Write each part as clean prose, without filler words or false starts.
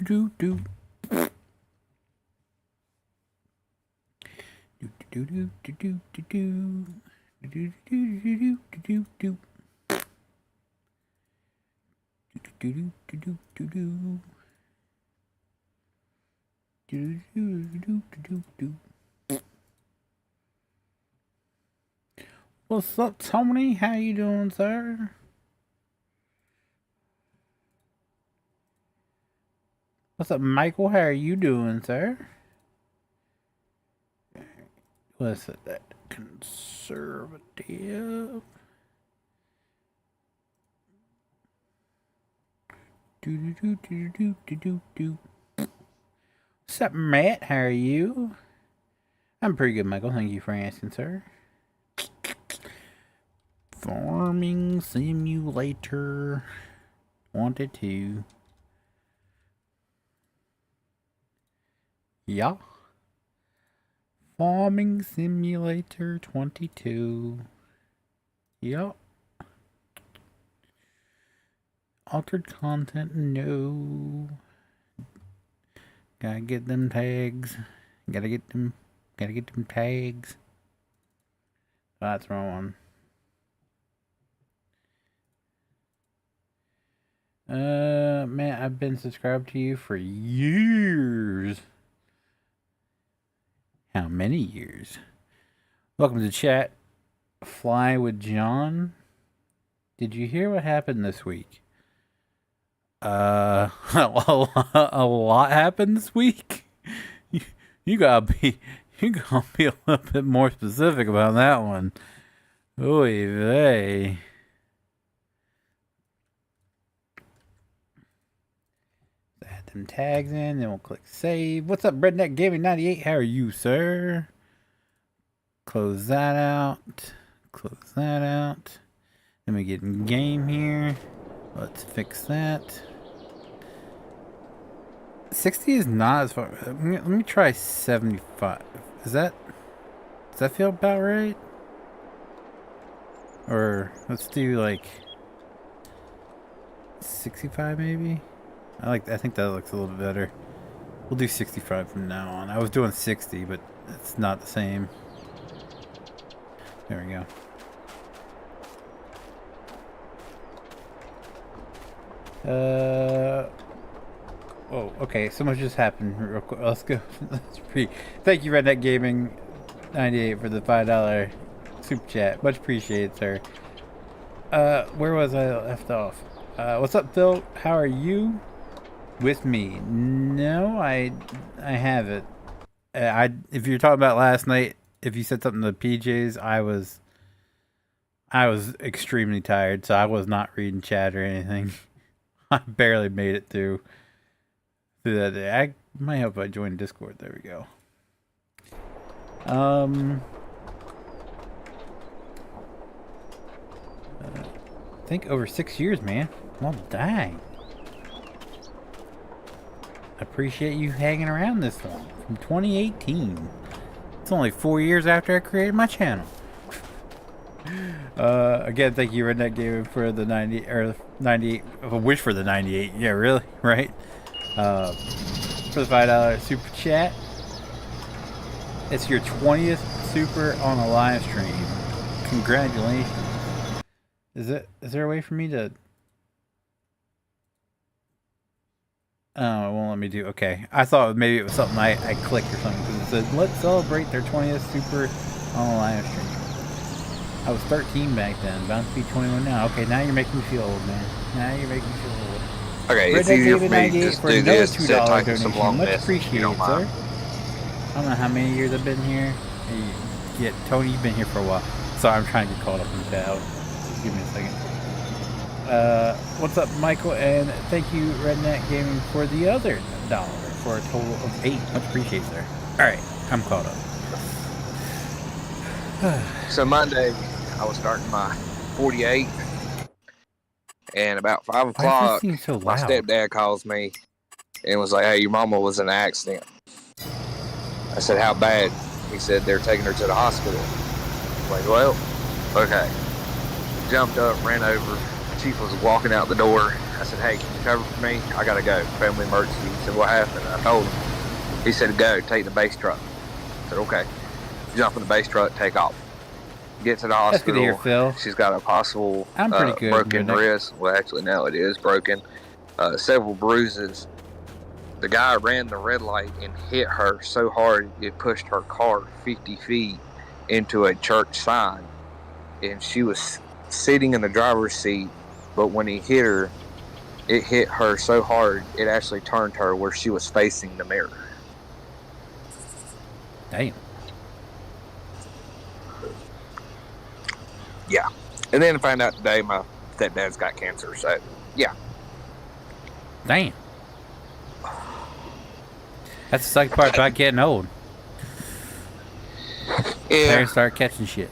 do do. Do do do do do do. Do do do do do do. Do do do do do do. Do do do do do. What's up, Tony? How you doing, sir? What's up, Michael? How are you doing, sir? What's it, that conservative? Do do do do do do do do. What's up, Matt? How are you? I'm pretty good, Michael. Thank you for asking, sir. Farming Simulator 22. Yeah. Farming Simulator 22. Yup. Altered content, no. Gotta get them tags. Gotta get them tags. Oh, that's the wrong one. Man, I've been subscribed to you for years. How many years? Welcome to chat. Fly with John. Did you hear what happened this week? A lot happened this week. You gotta be a little bit more specific about that one. Oy vey. Add them tags in, then we'll click save. What's up, Redneck Gaming 98? How are you, sir? Close that out. Close that out. Let me get in game here. Let's fix that. 60 is not as far. Let me try 75. Does that feel about right? Or let's do like 65 maybe. I think that looks a little bit better. We'll do 65 from now on. I was doing 60, but it's not the same. There we go. Oh, okay. So much just happened real quick. Let's go. Thank you, Redneck Gaming 98 for the $5 super chat. Much appreciated, sir. Where was I left off? What's up, Phil? How are you? With me? No, I haven't. If you're talking about last night, if you said something to PJs, I was extremely tired, so I was not reading chat or anything. I barely made it through that day. I might have I joined Discord. There we go. I think over 6 years, man. Well, dang. I appreciate you hanging around this long. From 2018. It's only 4 years after I created my channel. Again, thank you, Redneck Gaming, for the 90 or 98. A wish for the 98. Yeah, really, right? For the $5 super chat. It's your 20th super on a live stream. Congratulations. Is there a way for me to? Oh, it won't let me do. Okay, I thought maybe it was something I clicked or something because it said let's celebrate their 20th super on a live stream. I was 13 back then, bound to be 21 now. Okay, now you're making me feel old, man. Now you're making me feel old. Okay, it's easier for me to just do this instead of typing some long Much message. appreciated, sir. I don't know how many years I've been here. Yeah, Tony, you've been here for a while. Sorry, I'm trying to get caught up in chat. Just give me a second. What's up, Michael? And thank you, Redneck Gaming, for the other $1 for a total of 8. Much appreciated, sir. Alright, I'm caught up. So Monday, I was starting my 48, and about 5 o'clock, So my stepdad calls me and was like, "Hey, your mama was in an accident." I said, "How bad?" He said, "They're taking her to the hospital." I was like, "Well, okay." Jumped up, ran over. Chief was walking out the door. I said, hey, can you cover for me? I gotta go. Family emergency. He said, what happened? I told him. He said, go, take the base truck. I said, okay. Jump in the base truck, take off. Get to the hospital. That's good to hear, Phil. She's got a possible I'm pretty good, broken wrist. Well, actually, no, it is broken. Several bruises. The guy ran the red light and hit her so hard it pushed her car 50 feet into a church sign. And she was sitting in the driver's seat, but when he hit her, it hit her so hard it actually turned her where she was facing the mirror. Damn. Yeah. And then I found out today my stepdad's got cancer, so yeah. Damn. That's the second part about getting old. Yeah. Parents start catching shit.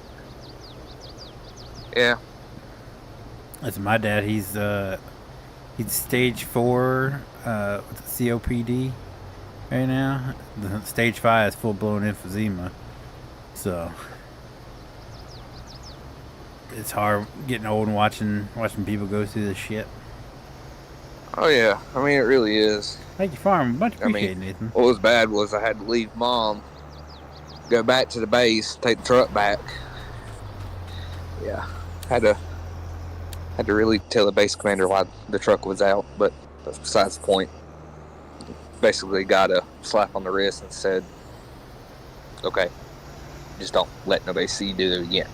Yeah. That's my dad. He's stage 4 with COPD right now. The stage 5 is full blown emphysema. So it's hard getting old and watching people go through this shit. Oh yeah. I mean, it really is. Thank you, Farm. Much appreciated, Nathan. What was bad was I had to leave Mom, go back to the base, take the truck back. Yeah, had to really tell the base commander why the truck was out, but that's besides the point. Basically got a slap on the wrist and said, okay, just don't let nobody see you do it again.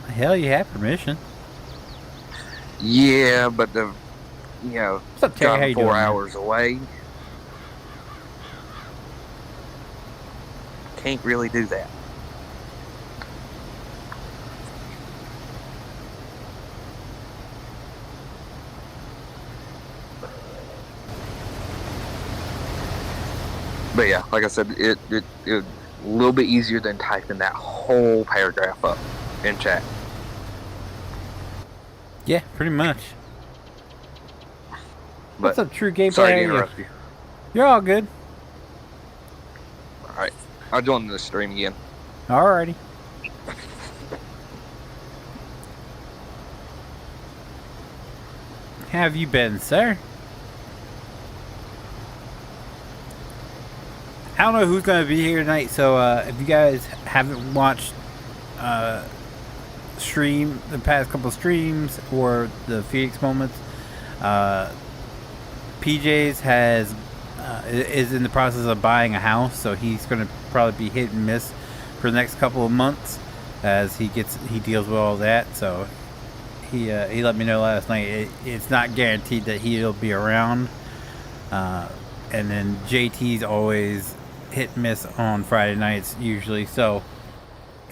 Hell, you have permission. Yeah, but What's up, Terry? How you driving 4 doing, man? hours away, can't really do that. But yeah, like I said, it a little bit easier than typing that whole paragraph up in chat. Yeah, pretty much. But What's up, True Gameplay? sorry How to are you? interrupt you. You're all good. All right, I'll join the stream again. Alrighty. How have you been, sir? I don't know who's going to be here tonight, so if you guys haven't watched stream the past couple streams or the Feenix moments, PJ's is in the process of buying a house, so he's going to probably be hit and miss for the next couple of months as he deals with all that. So he let me know last night it's not guaranteed that he'll be around, and then JT's always hit and miss on Friday nights usually, so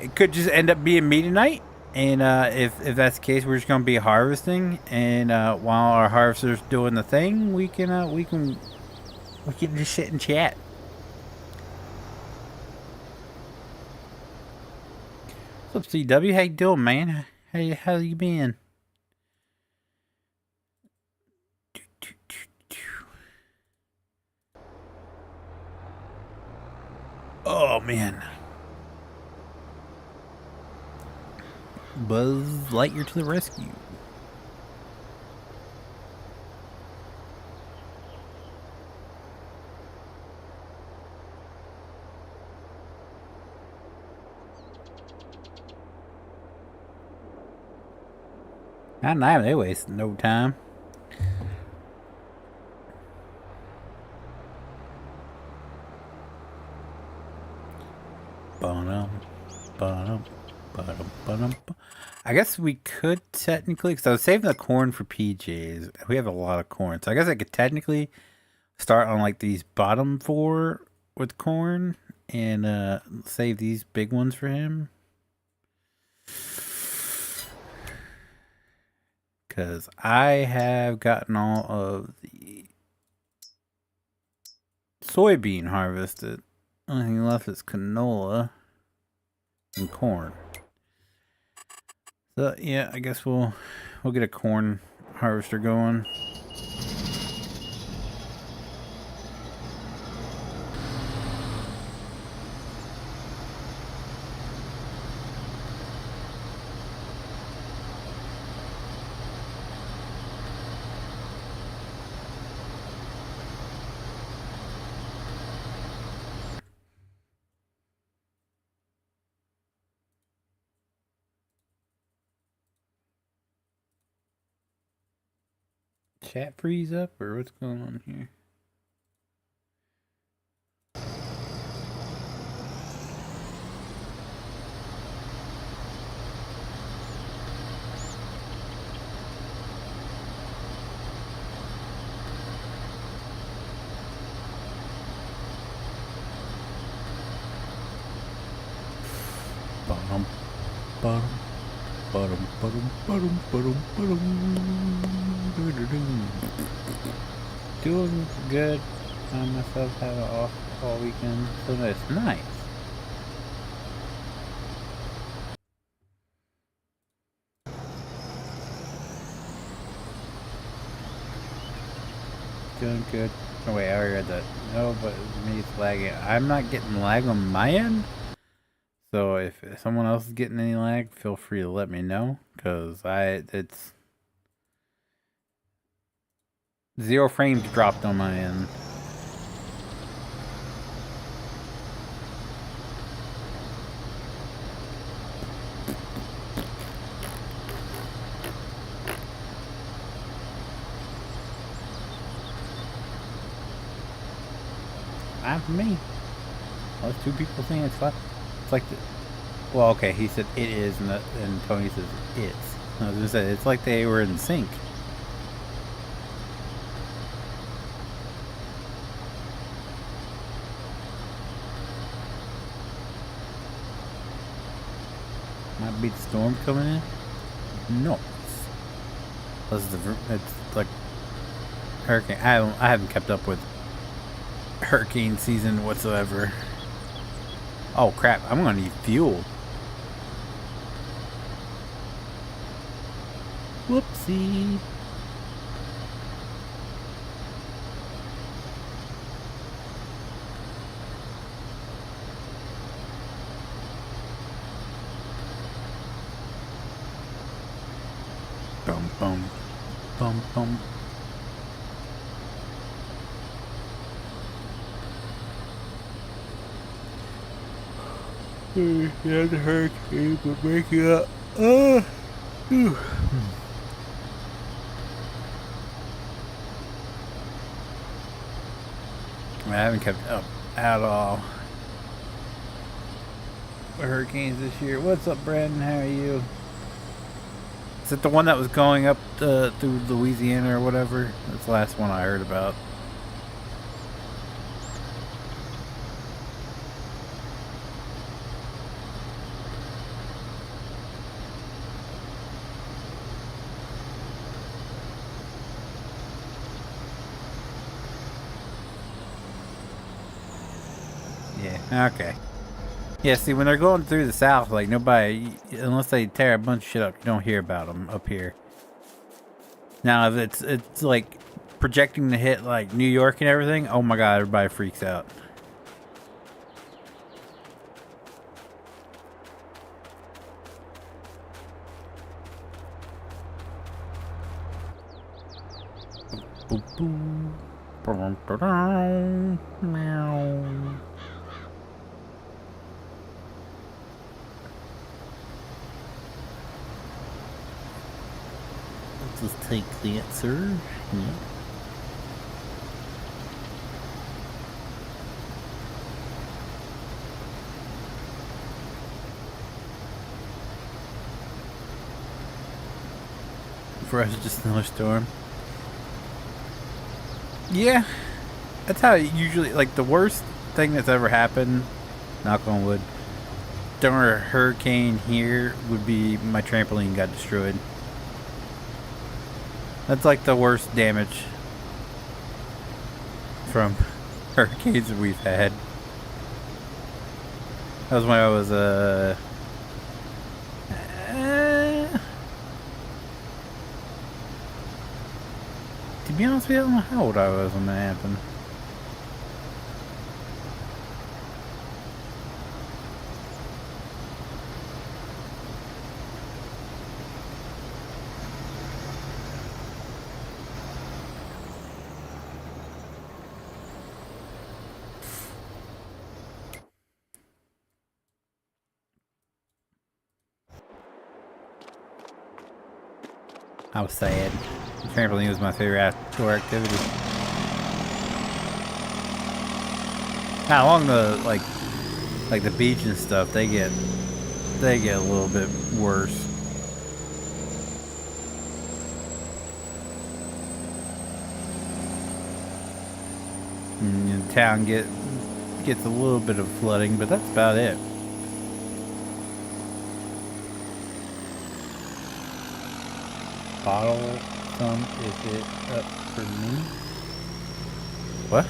it could just end up being me tonight. And if that's the case, we're just gonna be harvesting, and while our harvester's doing the thing, we can just sit and chat. What's up, CW? How you doing, man? How you been? Oh man. Buzz Lightyear to the rescue. Not now, they waste no time. I guess we could technically, because I was saving the corn for PJs. We have a lot of corn, so I guess I could technically start on like these bottom 4 with corn and save these big ones for him. Because I have gotten all of the soybean harvested. Only thing left is canola and corn. So yeah, I guess we'll get a corn harvester going. Chat freeze up or what's going on here? Bottom, bottom, bottom, bottom, bottom, bottom, bottom. Doing good. Found myself having off all weekend, so that's nice. Doing good. Oh wait, I already read that. No, but me it's lagging. I'm not getting lag on my end. So if someone else is getting any lag, feel free to let me know, cause it's 0 frames dropped on my end. Fine for me. Well, there's 2 people saying it's fine. It's like well, okay, he said it is, and Tony says it's. I was gonna say it's like they were in sync. Might be the storm coming in. No, it's like hurricane. I haven't kept up with hurricane season whatsoever. Oh crap! I'm gonna need fuel. Whoopsie. Bum bum bum bum. Yeah, the hurricane will break it up. I haven't kept up at all with hurricanes this year. What's up, Brandon? How are you? Is it the one that was going up through Louisiana or whatever? That's the last one I heard about. Yeah, okay. Yeah, see, when they're going through the south, like, nobody, unless they tear a bunch of shit up, you don't hear about them up here. Now, if it's like, projecting to hit, like, New York and everything, oh my god, everybody freaks out. Boop, boop. Meow. Let's just take that, sir. Yeah. For us, just another storm. Yeah, that's how it usually, like, the worst thing that's ever happened, knock on wood, during a hurricane here would be my trampoline got destroyed. That's like the worst damage from hurricanes that we've had. That was when I was, to be honest with you, I don't know how old I was when that happened. I was sad. Trampoline was my favorite outdoor activity. Now, along the like the beach and stuff, they get a little bit worse. And the town gets a little bit of flooding, but that's about it. Bottle some is it up for me? What?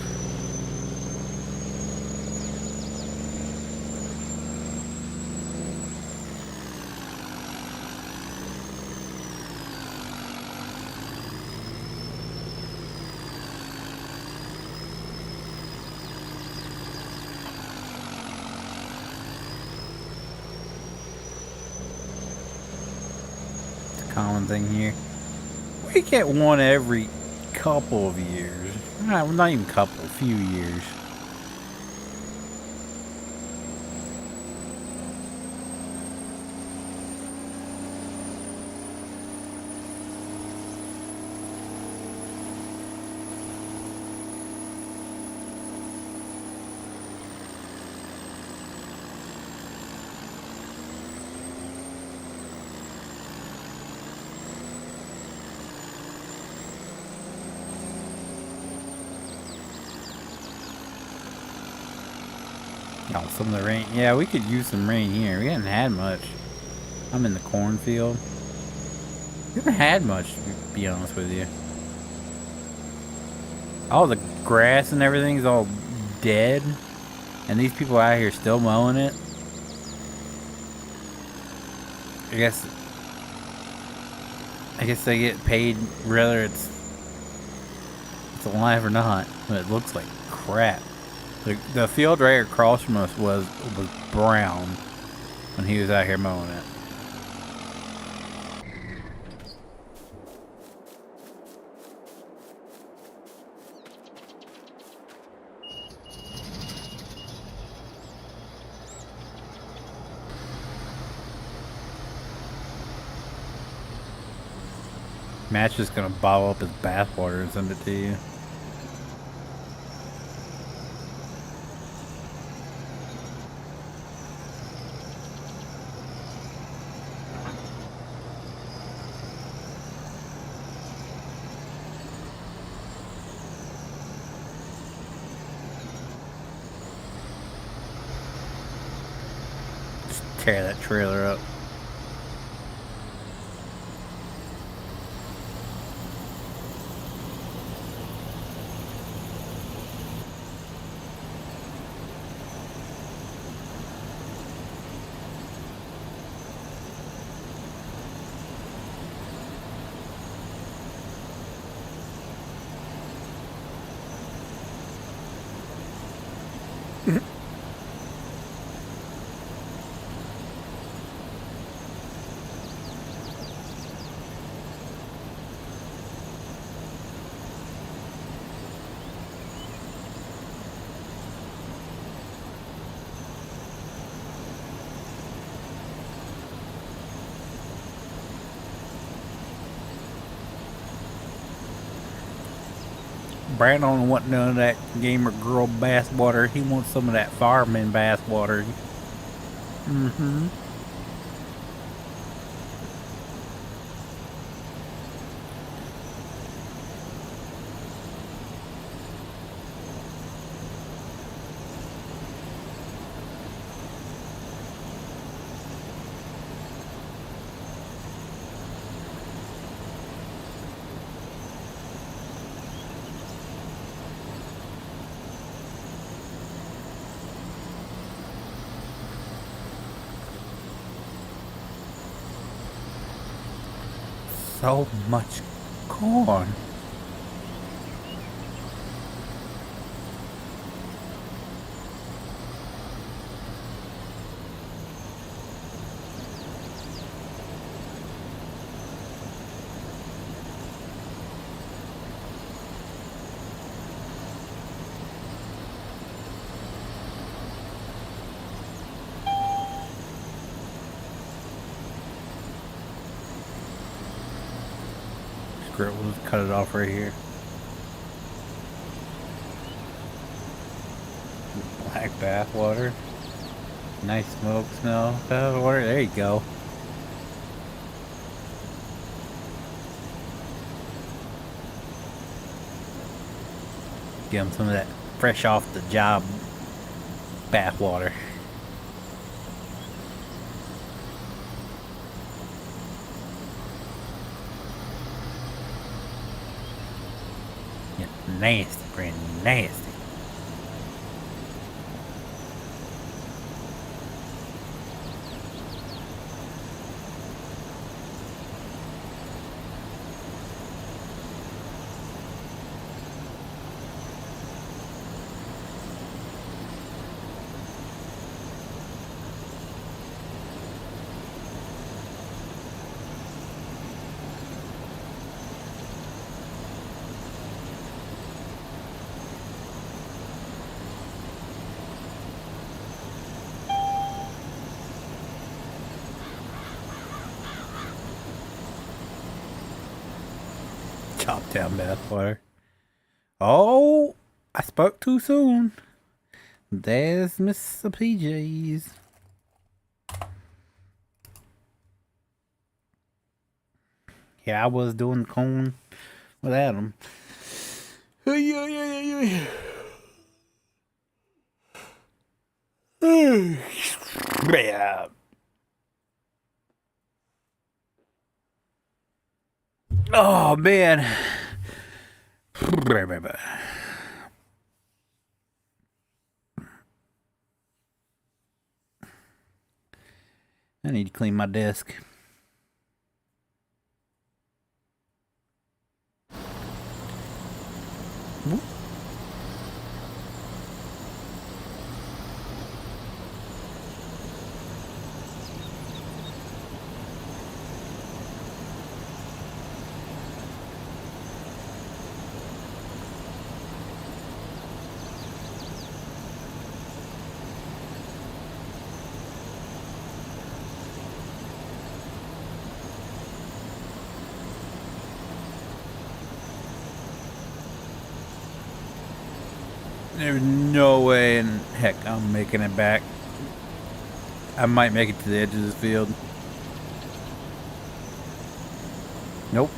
Common thing here. We get one every couple of years. Not even couple, few years. Oh, some of the rain. Yeah, we could use some rain here. We haven't had much. I'm in the cornfield. We haven't had much, to be honest with you. All the grass and everything's all dead. And these people out here still mowing it. I guess they get paid whether it's alive or not. But it looks like crap. The field right across from us was brown when he was out here mowing it. Matt's just gonna bottle up his bathwater and send it to you. Tear that trailer up. Brandon don't want none of that gamer girl bath water. He wants some of that fireman bath water. Mm-hmm. So much corn. Screw it, we'll just cut it off right here. Black bath water. Nice smoke smell. Bath water. There you go. Give him some of that fresh off the job bath water. Yeah, nasty, Brandon, nasty. Chop down bathwater. Oh, I spoke too soon. There's Mr. PJs. Yeah, I was doing the cone without him. Yeah. Oh man. I need to clean my desk. Whoop. There's no way in heck I'm making it back. I might make it to the edge of this field. Nope.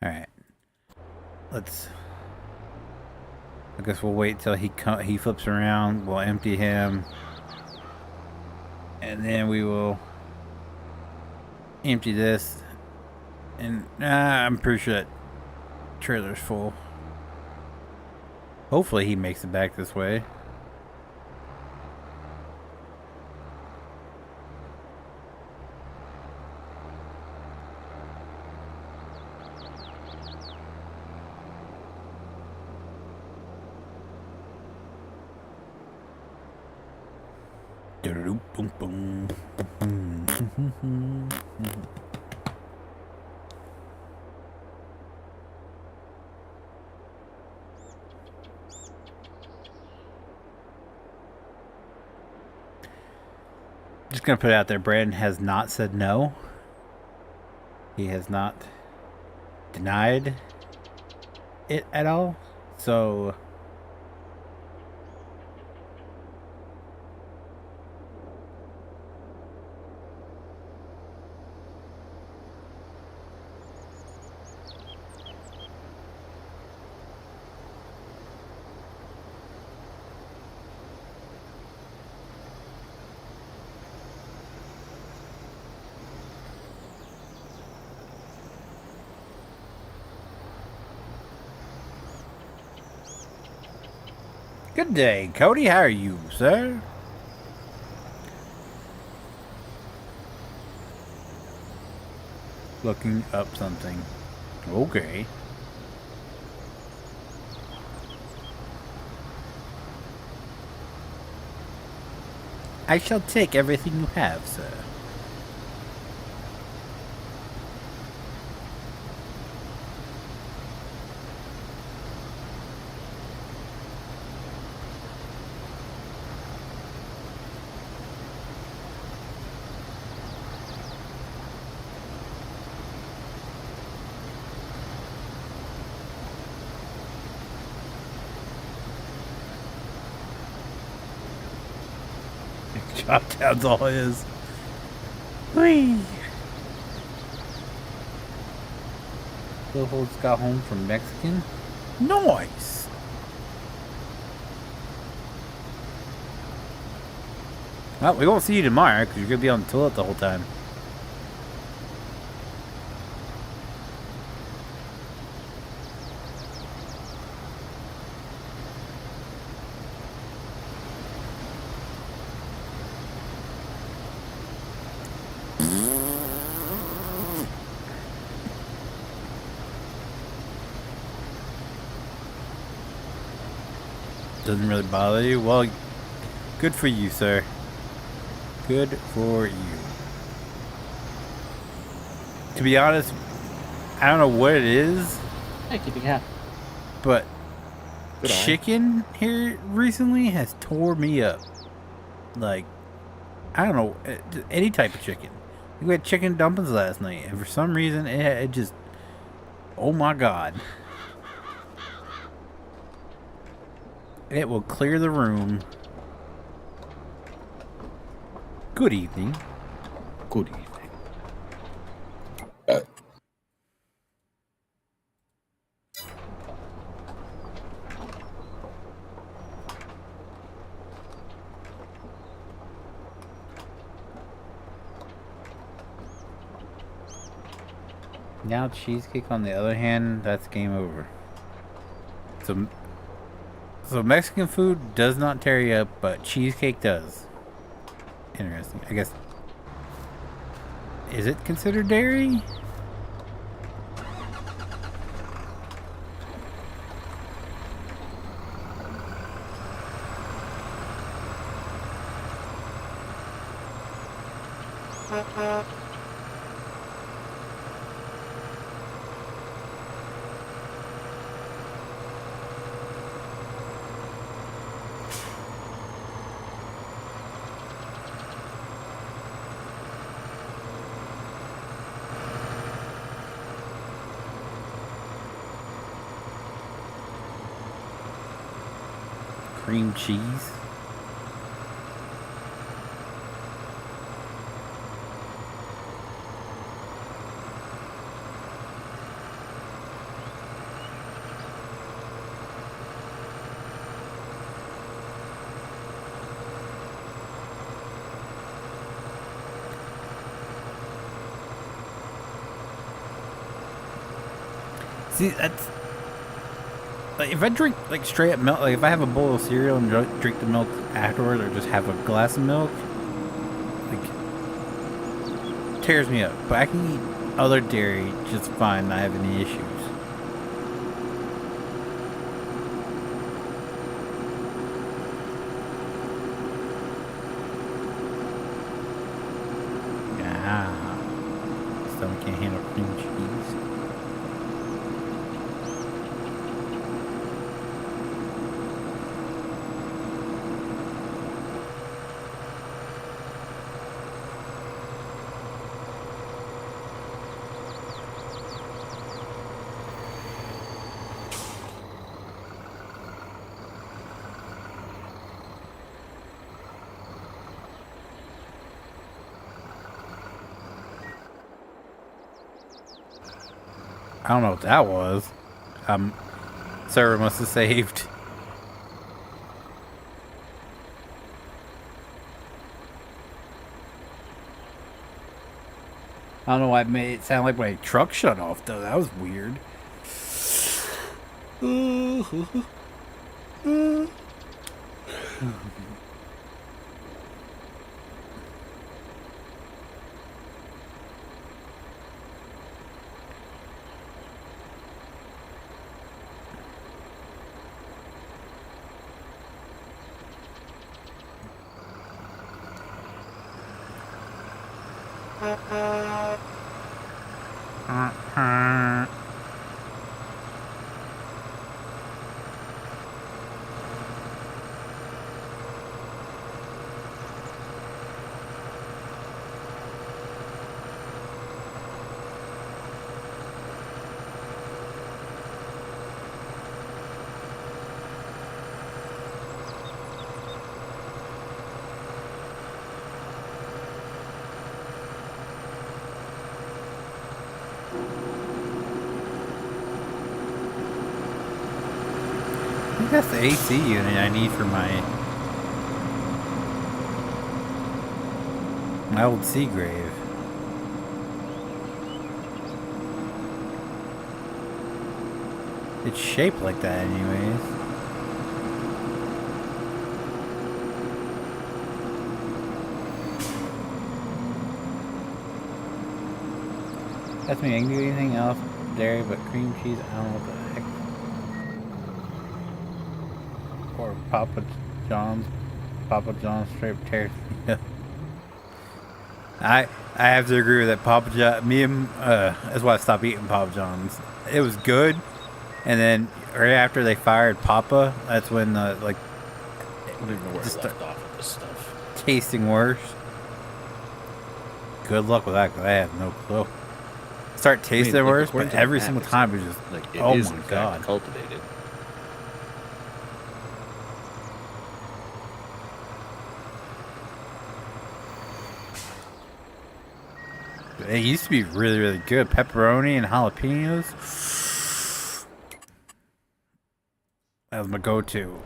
Alright. Let's... I guess we'll wait till he flips around. We'll empty him. And then we will empty this. And I'm pretty sure that trailer's full. Hopefully he makes it back this way. Just gonna put it out there, Brandon has not said no. He has not denied it at all. So good day, Cody. How are you, sir? Looking up something. Okay. I shall take everything you have, sir. Chop down's all it is. Whee! Phil got home from Mexican. Nice! Well, we won't see you tomorrow because you're going to be on the toilet the whole time. Doesn't really bother you? Well, good for you, sir. Good for you. To be honest, I don't know what it is. Hey, keeping happy. But Good chicken here recently has tore me up. Like, I don't know, any type of chicken. We had chicken dumplings last night, and for some reason, it just, oh my God. It will clear the room. Good evening. Good evening. Now cheesecake on the other hand, that's game over. So Mexican food does not tear you up, but cheesecake does. Interesting. I guess. Is it considered dairy? Cream cheese. See, that's like if I drink like straight up milk, like if I have a bowl of cereal and drink the milk afterwards, or just have a glass of milk, like tears me up. But I can eat other dairy just fine, not have any issues. Yeah, stomach can't handle cream cheese. I don't know what that was. Server must have saved. I don't know why it made it sound like my truck shut off though. That was weird. think that's the AC unit I need for my old Seagrave. It's shaped like that anyways. That's me. I can do anything else dairy but cream cheese. I don't know what the heck. Or Papa John's. Papa John's straight tears me up. I have to agree with that. Papa John. That's why I stopped eating Papa John's. It was good, and then right after they fired Papa, that's when like. I don't even know where I left off with this stuff. Tasting worse. Good luck with that, because I have no clue. Start tasting worse, but every single time it's just like, oh my god. Cultivated. It used to be really, really good. Pepperoni and jalapenos. That was my go-to.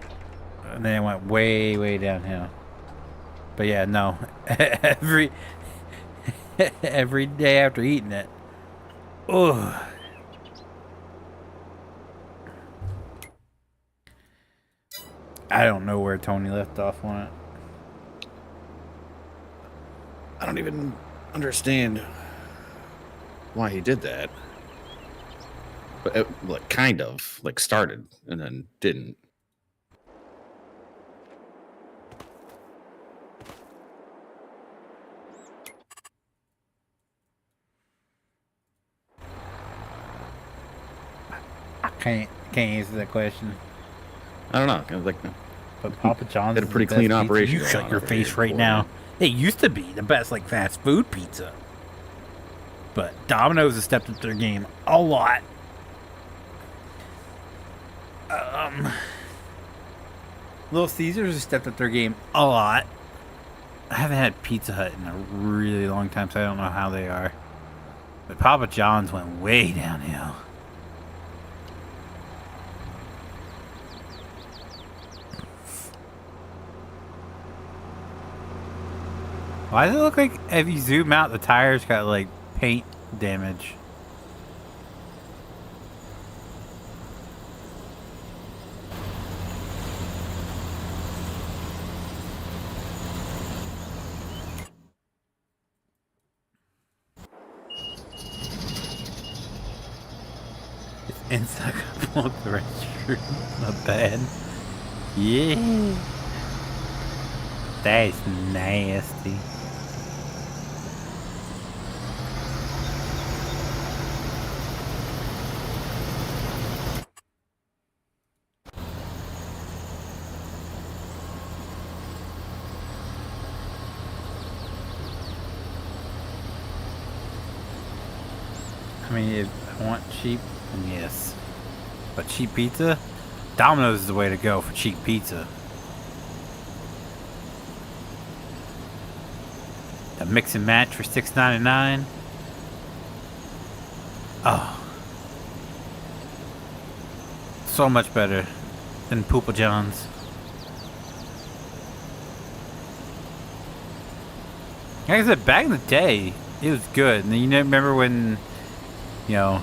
And then it went way, way downhill. But yeah, no. every day after eating it. Ugh. I don't know where Tony left off on it. I don't even understand why he did that. But it, like, kind of like started and then didn't. Can't answer that question. I don't know. I was like, But Papa John's had a pretty clean operation. You shut your face right now. It used to be the best like fast food pizza. But Domino's has stepped up their game a lot. Little Caesars has stepped up their game a lot. I haven't had Pizza Hut in a really long time, so I don't know how they are. But Papa John's went way downhill. Why does it look like if you zoom out, the tires got like paint damage? It's inside of the restroom. Not bad. Yeah. That is nasty. I mean, if I want cheap, yes. But cheap pizza? Domino's is the way to go for cheap pizza. The mix and match for $6.99. Oh. So much better than Papa John's. Like I said, back in the day, it was good. And you remember when, you know,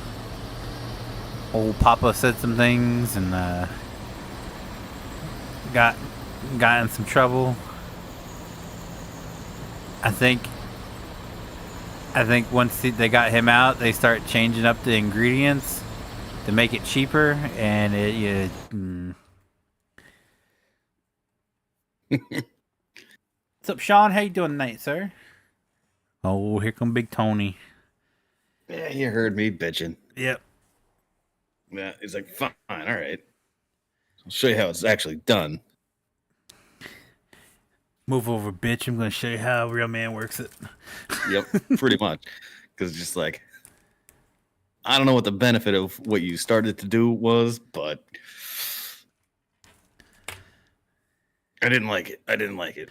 old Papa said some things and got in some trouble. I think once they got him out, they start changing up the ingredients to make it cheaper, and it. What's up, Sean? How you doing tonight, sir? Oh, here come Big Tony. yeah, you heard me bitching. Yep. Yeah, he's like, fine, all right. I'll show you how it's actually done. Move over, bitch. I'm going to show you how a real man works it. Yep, pretty much. Because it's just like, I don't know what the benefit of what you started to do was, but I didn't like it.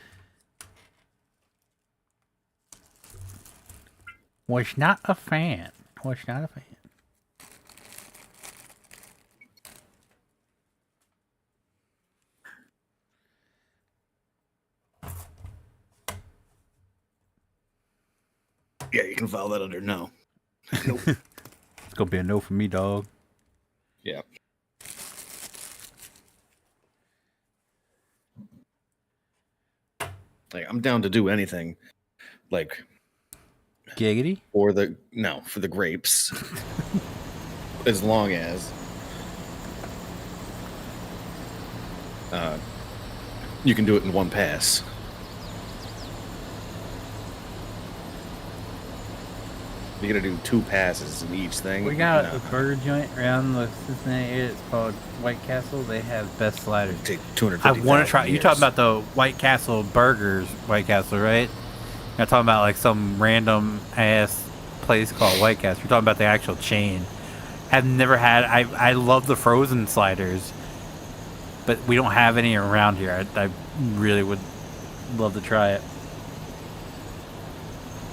Was not a fan. Yeah, you can file that under no. Nope. It's gonna be a no for me, dog. Yeah. Like, I'm down to do anything. Like, Giggity? for the grapes. As long as you can do it in one pass. You gotta do 2 passes in each thing. We got a burger joint around the Cincinnati area. It's called White Castle. They have best sliders. Take 250. I want to try. You talking about the White Castle burgers? White Castle, right? You're talking about like some random ass place called White Castle. You're talking about the actual chain. I've never had. I love the frozen sliders, but we don't have any around here. I really would love to try it.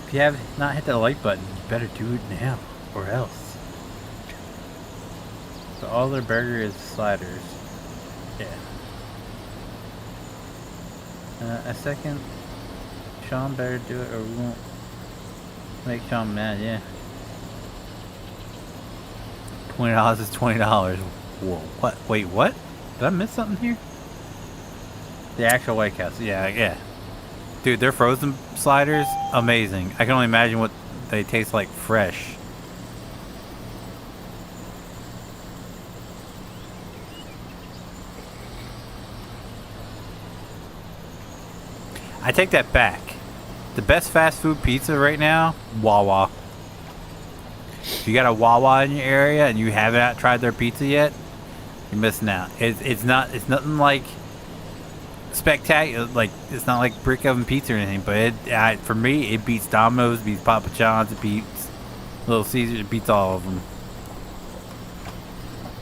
If you have not hit that like button, you better do it now, or else. So all their burger is sliders. Yeah. A second. Sean better do it, or we won't make Sean mad. Yeah. $20 is $20. Whoa! What? Wait, what? Did I miss something here? The actual White Castle. Yeah. Dude, their frozen sliders, amazing. I can only imagine what they taste like fresh. I take that back. The best fast food pizza right now, Wawa. If you got a Wawa in your area and you haven't tried their pizza yet, you're missing out. It's nothing like spectacular, like it's not like brick oven pizza or anything, but for me it beats Domino's, it beats Papa John's, it beats Little Caesars, it beats all of them.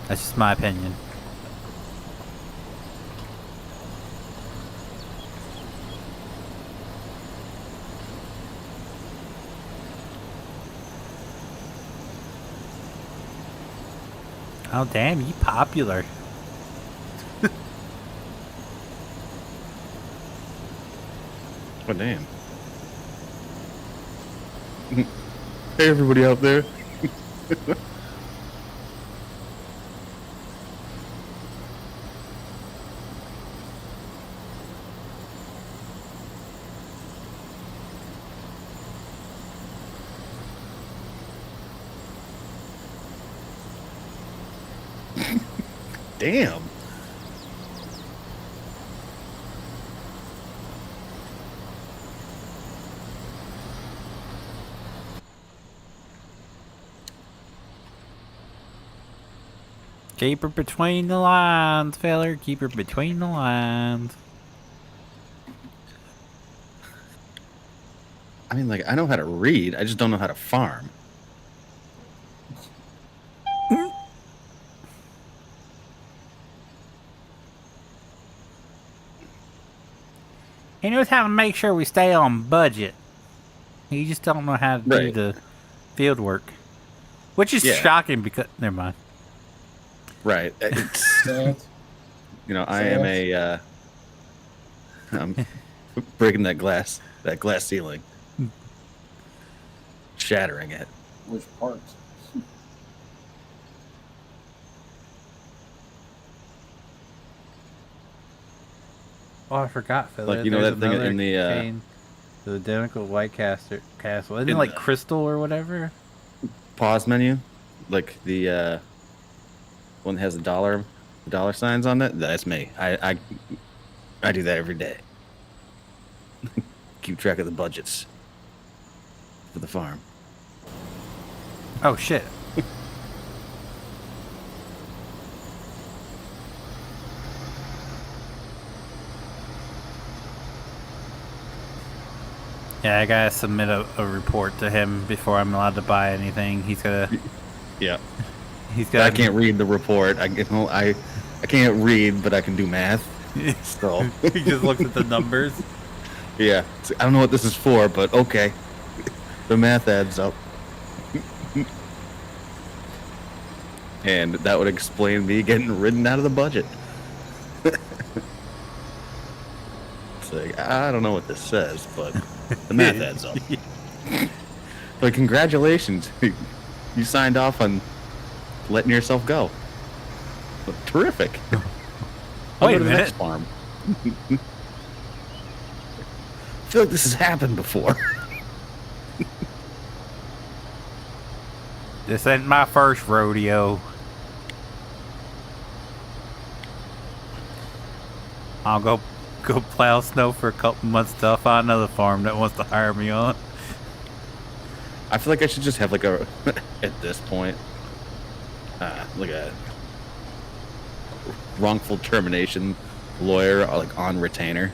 That's just my opinion. Oh damn, you popular. Oh, damn. Hey, everybody out there. Damn. Keep her between the lines, feller. Keep her between the lines. I mean, like, I know how to read. I just don't know how to farm. He knows how to make sure we stay on budget. He just don't know how to do the field work. Which is shocking because... Never mind. Right. It's, you know, I am I'm breaking that glass ceiling. Shattering it. Which parts? Oh, I forgot, fella. Like, you know, There's that thing in the chain, the identical White Castle. Isn't it like crystal or whatever? pause menu, like the one that has the dollar signs on it. That's me. I do that every day. Keep track of the budgets for the farm. Oh shit. Yeah, I gotta submit a report to him before I'm allowed to buy anything. He's gotta. Yeah. He's got. I can't read the report. I can't read, but I can do math. So he just looks at the numbers. Yeah, I don't know what this is for, but okay. The math adds up. And that would explain me getting ridden out of the budget. It's like, I don't know what this says, but the math adds up. But congratulations. You signed off on letting yourself go. But terrific. I'll Wait go a to the minute. next farm. I feel like this has happened before. This ain't my first rodeo. I'll go plow snow for a couple months till I find another farm that wants to hire me on. I feel like I should just have like a, at this point, like a wrongful termination lawyer, like on retainer.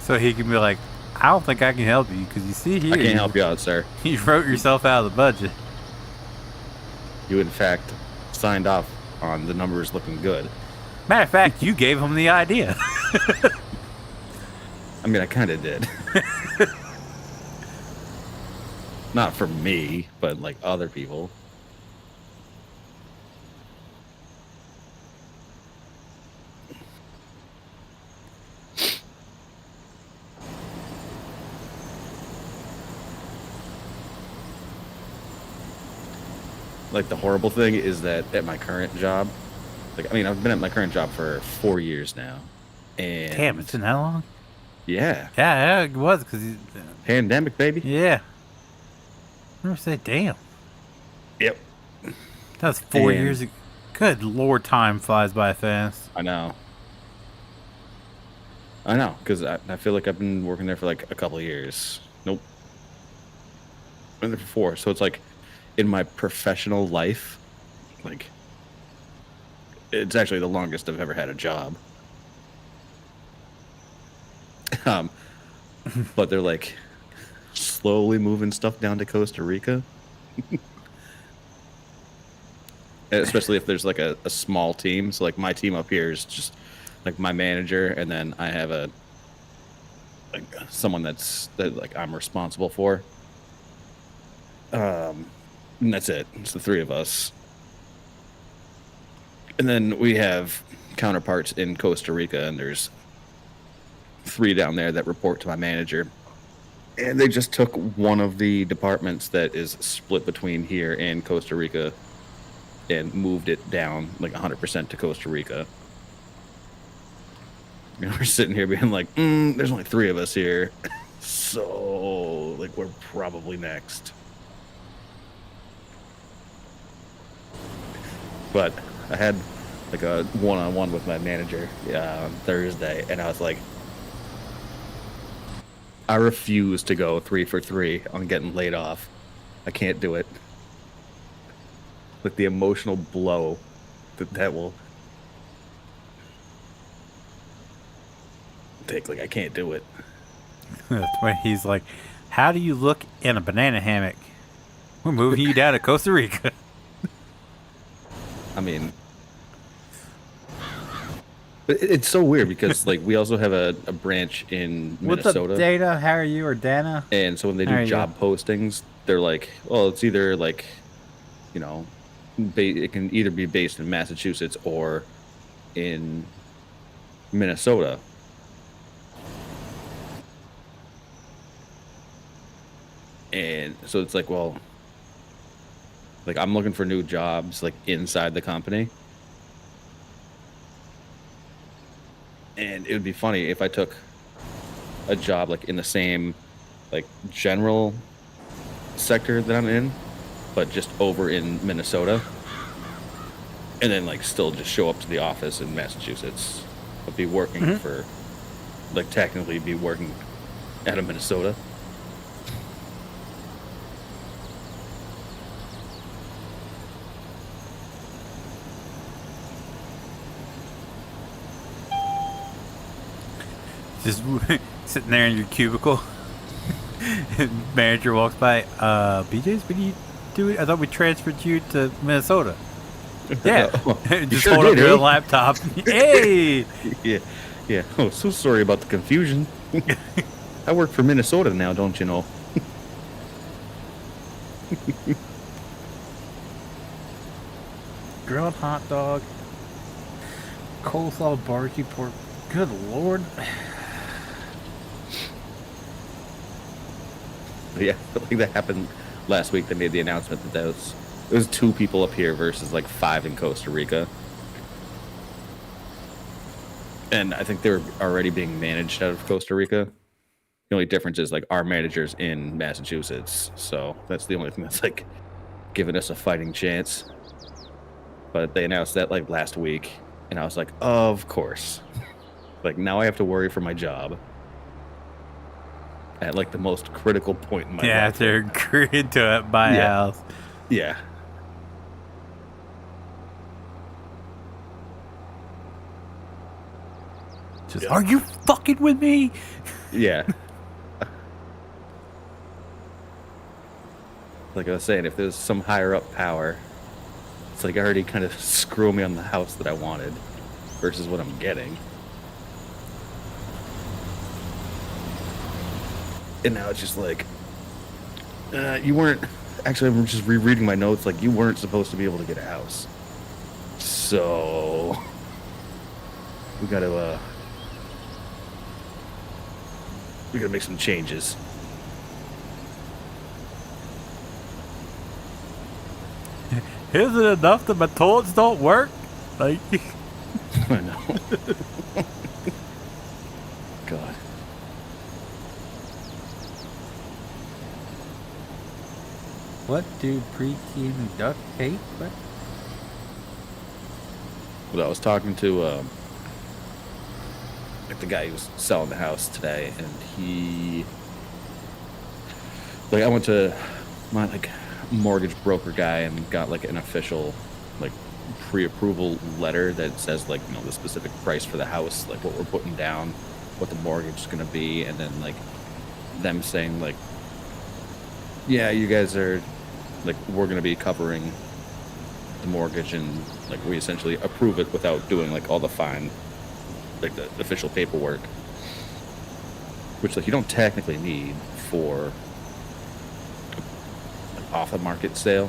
So he can be like, I don't think I can help you because you see here, I can't help you out, sir. You wrote yourself out of the budget. You, in fact, signed off on the numbers looking good. Matter of fact, you gave him the idea. I mean, I kind of did. Not for me, but like other people. Like the horrible thing is that at my current job, like I mean, I've been at my current job for 4 years now, and Damn, it's been that long? yeah, Yeah, it was because pandemic, baby. yeah. I never said damn. Yep, That was 4 And- years ago. Good Lord, time flies by fast. I know, because I feel like I've been working there for like a couple of years. Nope, been there for 4, so it's like in my professional life, like it's actually the longest I've ever had a job. But they're like slowly moving stuff down to Costa Rica. Especially if there's like a small team. So like my team up here is just like my manager, and then I have a like someone that like I'm responsible for. And that's it. It's the 3 of us. And then we have counterparts in Costa Rica, and there's 3 down there that report to my manager. And they just took one of the departments that is split between here and Costa Rica and moved it down like 100% to Costa Rica. And we're sitting here being like, there's only 3 of us here. So, like, we're probably next. But I had like a one-on-one with my manager on Thursday, and I was like, I refuse to go 3 for 3 on getting laid off. I can't do it. Like the emotional blow that will take, like I can't do it. That's why he's like, how do you look in a banana hammock? We're moving you down to Costa Rica. I mean, but it's so weird because like we also have a branch in What's Minnesota. up, Dana? How are you? Or Dana? And so when they How are do you? job postings, they're like, well, it's either like, you know, it can either be based in Massachusetts or in Minnesota. And so it's like, well, like I'm looking for new jobs like inside the company. And it would be funny if I took a job like in the same like general sector that I'm in, but just over in Minnesota, and then like still just show up to the office in Massachusetts, but be working for like technically be working out of Minnesota. Just sitting there in your cubicle. And manager walks by. BJ's, what are you doing? I thought we transferred you to Minnesota. Yeah. Just sure hold up did, your eh? laptop. Hey! Yeah. Oh, so sorry about the confusion. I work for Minnesota now, don't you know? Grilled hot dog. Coleslaw barbecue pork Good lord. But yeah, I think that happened last week. They made the announcement that there was 2 people up here versus like 5 in Costa Rica. And I think they were already being managed out of Costa Rica. The only difference is like our manager's in Massachusetts, so that's the only thing that's like giving us a fighting chance. But they announced that like last week, and I was like, of course. Like now I have to worry for my job at like the most critical point in my Yeah, life. they're agreed to it by house. Yeah. Just, are you fucking with me? Yeah. Like I was saying, if there's some higher up power, it's like already kind of screw me on the house that I wanted versus what I'm getting. And now it's just like, you weren't, actually I'm just rereading my notes, like you weren't supposed to be able to get a house. So, we gotta make some changes. Is it enough that my toilets don't work? Like, I know. God. what do preteen duct tape? What? Well, I was talking to like the guy who was selling the house today, and he, like, I went to my like mortgage broker guy and got like an official like pre-approval letter that says like, you know, the specific price for the house, like what we're putting down, what the mortgage is going to be, and then like them saying like, yeah, you guys are like, we're going to be covering the mortgage, and like we essentially approve it without doing like all the fine, like the official paperwork, which like you don't technically need for an off the market sale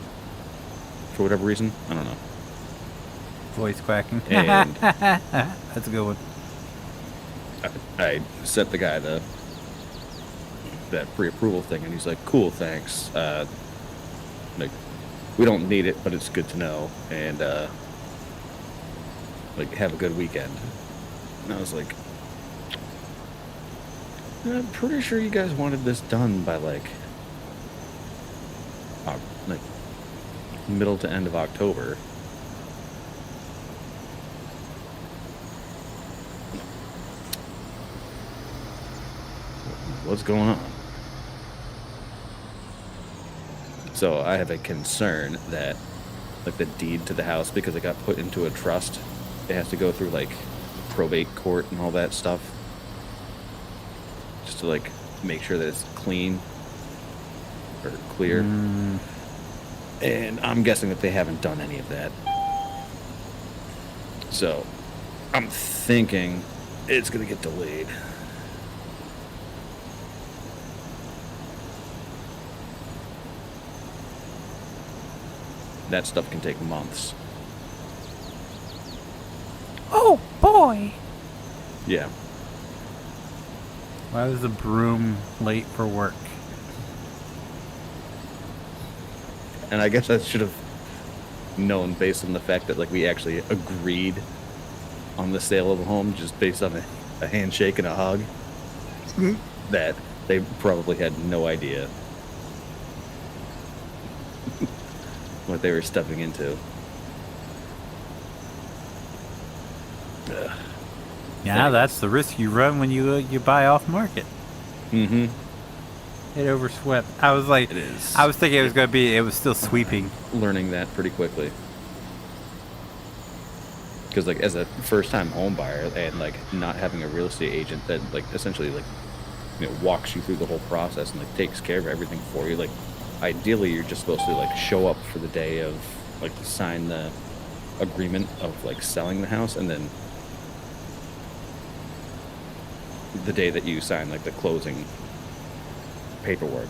for whatever reason. I don't know. Voice cracking. And that's a good one. I sent the guy that pre-approval thing, and he's like, cool, thanks. Like, we don't need it, but it's good to know, and like, have a good weekend. And I was like, I'm pretty sure you guys wanted this done by like middle to end of October. What's going on? So I have a concern that like the deed to the house, because it got put into a trust, it has to go through like probate court and all that stuff, just to like make sure that it's clean or clear. And I'm guessing that they haven't done any of that. So I'm thinking it's gonna get delayed. That stuff can take months. Oh boy! Yeah. Why was the broom late for work? And I guess I should have known, based on the fact that like we actually agreed on the sale of the home just based on a handshake and a hug, that they probably had no idea what they were stepping into. Ugh. Yeah, that's the risk you run when you buy off market. Mm-hmm. It overswept. I was like, It is. I was thinking it was still sweeping. Learning that pretty quickly. Because like as a first-time home buyer and like not having a real estate agent that like essentially like, you know, walks you through the whole process and like takes care of everything for you, like ideally you're just supposed to like show up for the day of like sign the agreement of like selling the house, and then the day that you sign like the closing paperwork.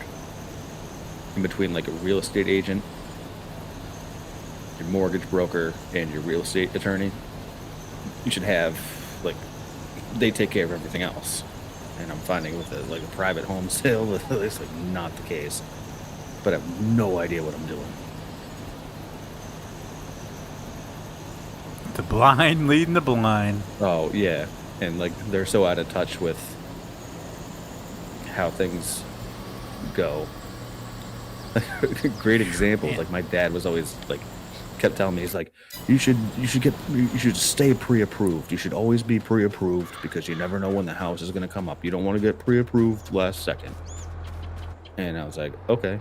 In between like a real estate agent, your mortgage broker, and your real estate attorney, you should have like they take care of everything else. And I'm finding with a private home sale, it's like not the case. But I have no idea what I'm doing. The blind leading the blind. Oh yeah, and like they're so out of touch with how things go. Great example. Like my dad was always like, kept telling me, he's like, you should stay pre-approved. You should always be pre-approved because you never know when the house is going to come up. You don't want to get pre-approved last second. And I was like, okay,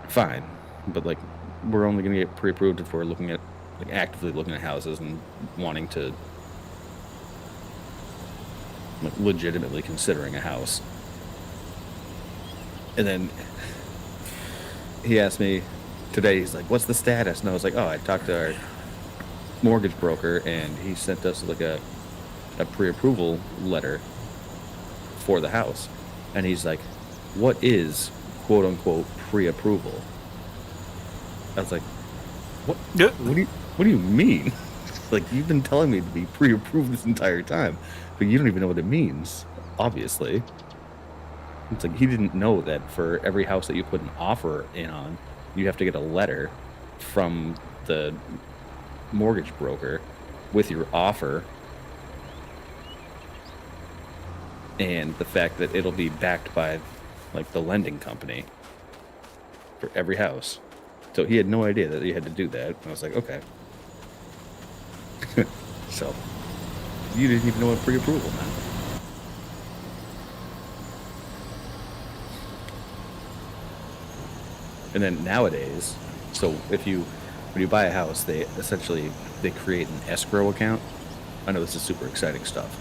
fine, but like we're only going to get pre-approved if we're looking at actively looking at houses and wanting to legitimately considering a house. And then he asked me today, he's like, what's the status? And I was like, oh, I talked to our mortgage broker and he sent us like a pre-approval letter for the house. And he's like, what is quote unquote pre-approval? I was like, what? What do you mean? Like, you've been telling me to be pre-approved this entire time, but you don't even know what it means, obviously. It's like he didn't know that for every house that you put an offer in on, you have to get a letter from the mortgage broker with your offer and the fact that it'll be backed by like the lending company for every house. So he had no idea that he had to do that. And I was like, okay. So you didn't even know what pre-approval meant. And then nowadays, so when you buy a house, they essentially create an escrow account. I know this is super exciting stuff.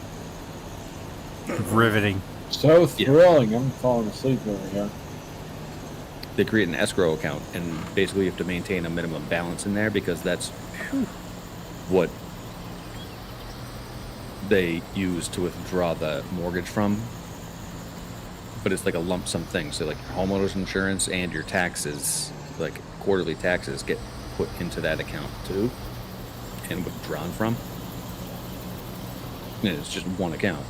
Riveting. So thrilling. Yeah. I'm falling asleep over here. They create an escrow account, and basically you have to maintain a minimum balance in there because that's what they use to withdraw the mortgage from. But it's like a lump sum thing. So like your homeowner's insurance and your taxes, like quarterly taxes, get put into that account too and withdrawn from. And it's just one account.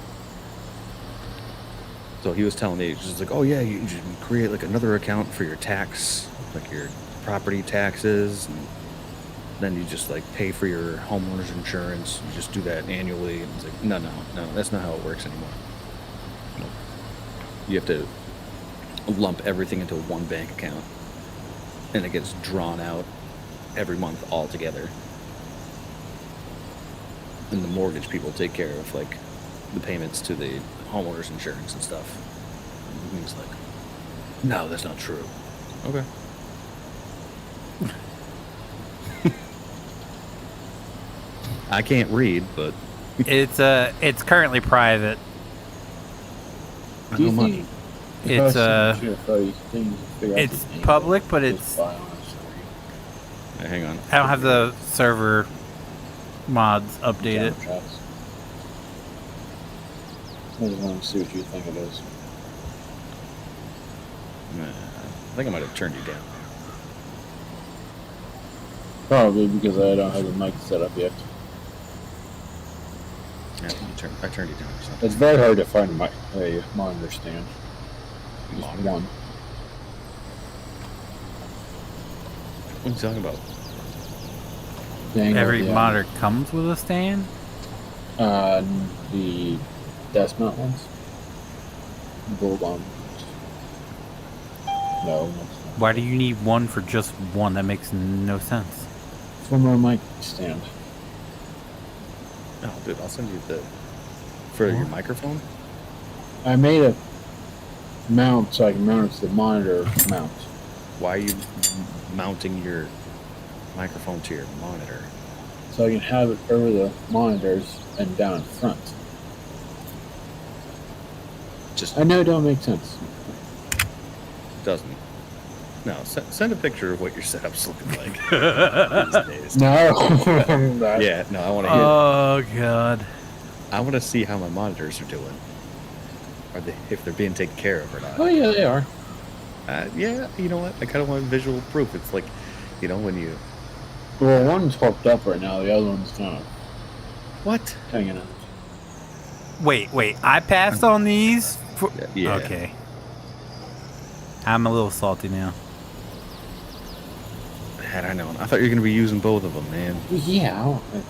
So he was telling me, just like, oh yeah, you should create like another account for your tax, like your property taxes, and then you just like pay for your homeowner's insurance. You just do that annually. And it's like, no, that's not how it works anymore. No. You have to lump everything into one bank account, and it gets drawn out every month all together. And the mortgage people take care of like the payments to the homeowner's insurance and stuff. And he's like, no, that's not true. Okay. I can't read, but it's currently private. No money. It's public, but it's Hang on. I don't have the server mods updated. I just want to see what you think it is. I think I might have turned you down. Probably because I don't have the mic set up yet. Yeah, I turned you down or something. It's very hard to find a monitor stand. Just one. What are you talking about? Dang, Every yeah. monitor comes with a stand? The desk mount ones. Gold on. No. Why do you need one for just one? That makes no sense. For my mic stand. Oh, dude, I'll send you for your microphone. I made a mount so I can mount it to the monitor mount. Why are you mounting your microphone to your monitor? So I can have it over the monitors and down in front. Just I know it don't make sense. doesn't. No, send a picture of what your setup's looking like these days. No. Yeah, no, I want to hear. Oh god. I want to see how my monitors are doing. If they're being taken care of or not. Oh yeah, they are. Yeah, you know what? I kind of want visual proof. It's like, when you. Well, one's hooked up right now. The other one's kind of What? Hanging out. Wait. I passed on these? Yeah. Okay. I'm a little salty now. Had I known. I thought you were going to be using both of them, man. Yeah, I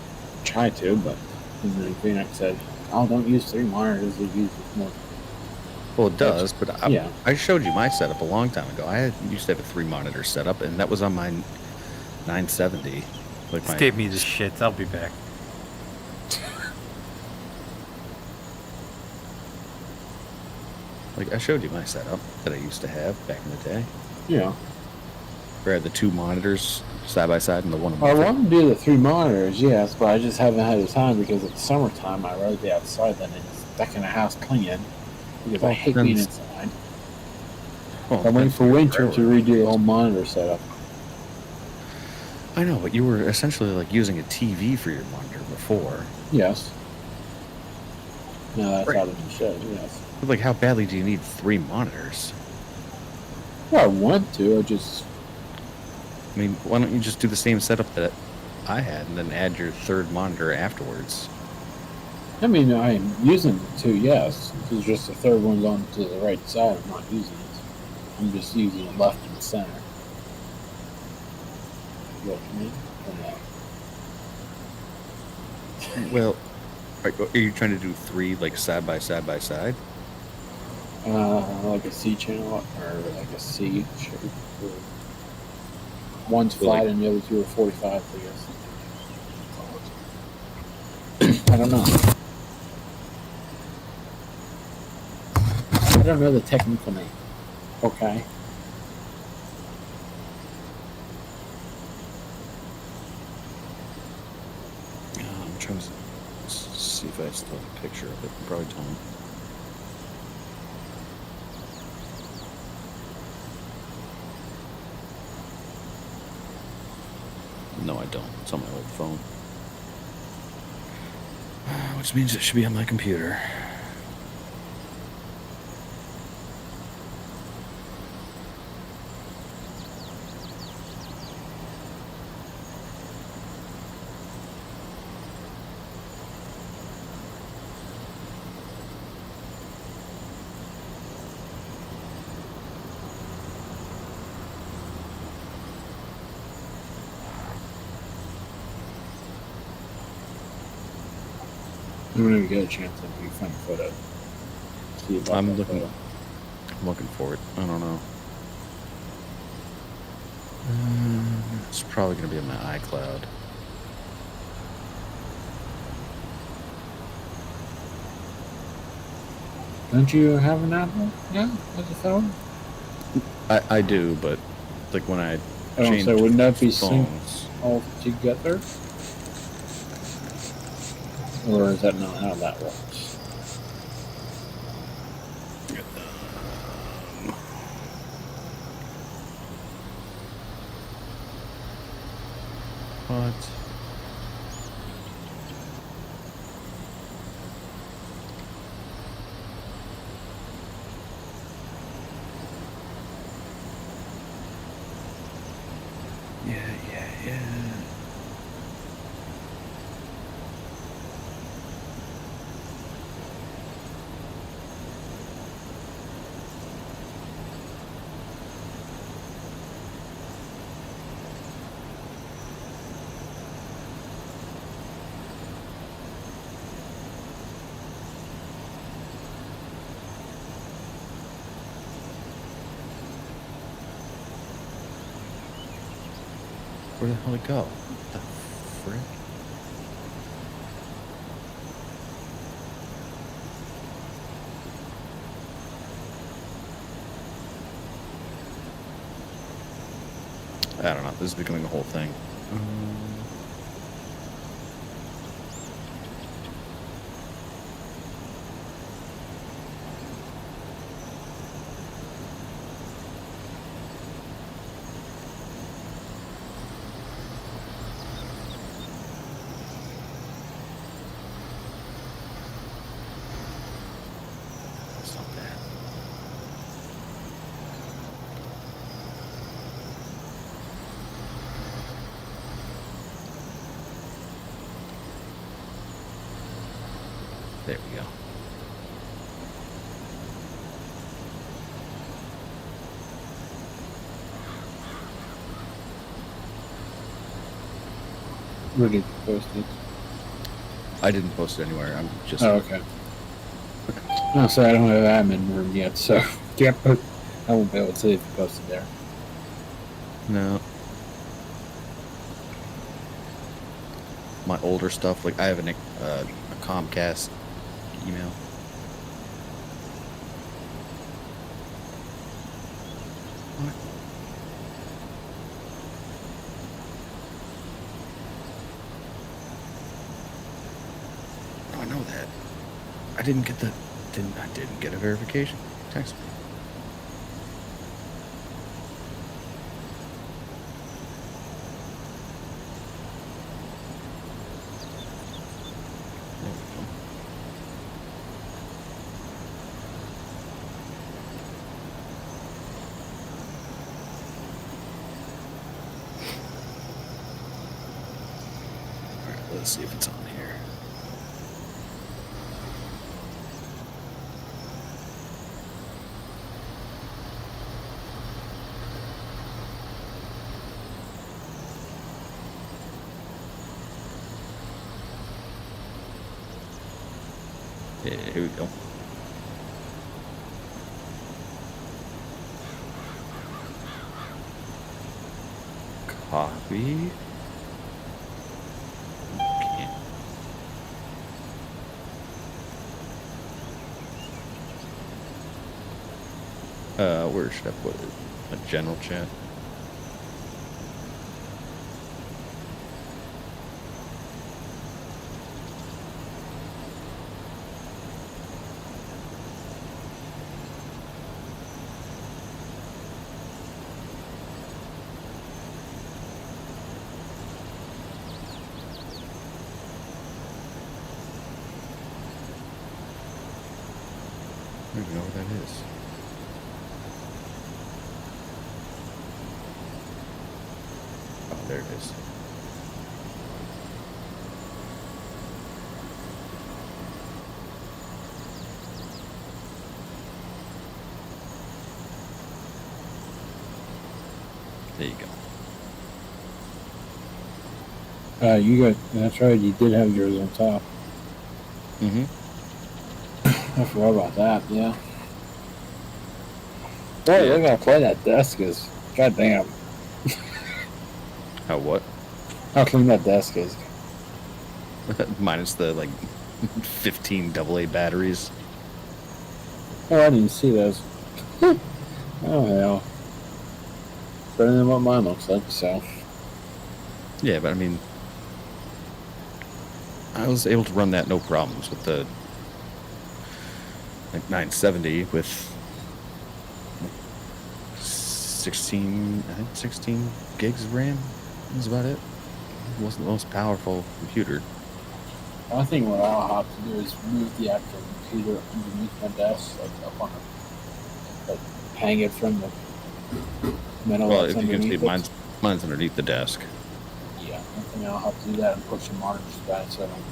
tried to, but then Feenix said, "Oh, don't use 3 monitors. It uses more." Well, it does, but yeah. I showed you my setup a long time ago. I used to have a 3-monitor setup, and that was on my 970. Like This gave me the shits. I'll be back. Like, I showed you my setup that I used to have back in the day. Yeah. Where I had the 2 monitors side by side and the one on I my want to do the 3 monitors, yes, but I just haven't had the time because it's summertime. I'd rather be outside than stuck in a house cleaning because I hate being inside. Well, I'm waiting for winter to redo the whole monitor setup. I know, but you were essentially like using a TV for your monitor before. Yes. No, that's Right. out of the shed, yes. But like, how badly do you need 3 monitors? Well, I want to, I mean, why don't you just do the same setup that I had and then add your 3rd monitor afterwards? I mean, I'm using the 2, yes. It's just the 3rd one's on to the right side. I'm not using it. I'm just using it left and center. You know what I mean? Or no? Well, are you trying to do 3 like side by side by side? Like a C channel or like a C shape. One's Well, flat like- and the other 2 are 45, I guess. I don't know. I don't know the technical name. Okay. I'm trying to see if I still have a picture of it. Probably don't. No, I don't. It's on my old phone. Which means it should be on my computer. Whenever you get a chance, if you find a photo. See about I'm that looking. photo. I'm looking for it. I don't know. It's probably going to be in my iCloud. Don't you have an Apple? Yeah, as a phone? I do, but like when I Oh, changed so wouldn't that be synced phones, all together? Or is that not how that works? what? Yeah. Where the hell did it go? What the frick? I don't know. This is becoming a whole thing. It's not that. There we go. Where did you post it? I didn't post it anywhere. I'm just. Oh, okay. No, sorry, I don't have admin room yet, so can't put. I won't be able to see if you posted there. No. My older stuff, like I have a Comcast email. What? Oh, I know that. I didn't get a verification text. There we go. All right, let's see if it's on here. Yeah, here we go. Copy. Okay. Where should I put it? A general chat. I don't even know what that is. Oh, there it is. There you go. You got. That's right. You did have yours on top. Mm-hmm. I forgot about that. Yeah. Boy, look how clean that desk is. Goddamn. How what? How clean that desk is. Minus the like 15 AA batteries. Oh, I didn't see those. Oh hell. Better than what mine looks like. So. Yeah, but I mean, I was able to run that no problems with the like 970 with 16 gigs of RAM. That's about it. It wasn't the most powerful computer. I think what I'll have to do is move the actual computer underneath my desk, like up on it, like hang it from the metal. Well, that's if you can see, underneath it. mine's underneath the desk. Yeah, I think I'll have to do that and push the monitors back so I don't.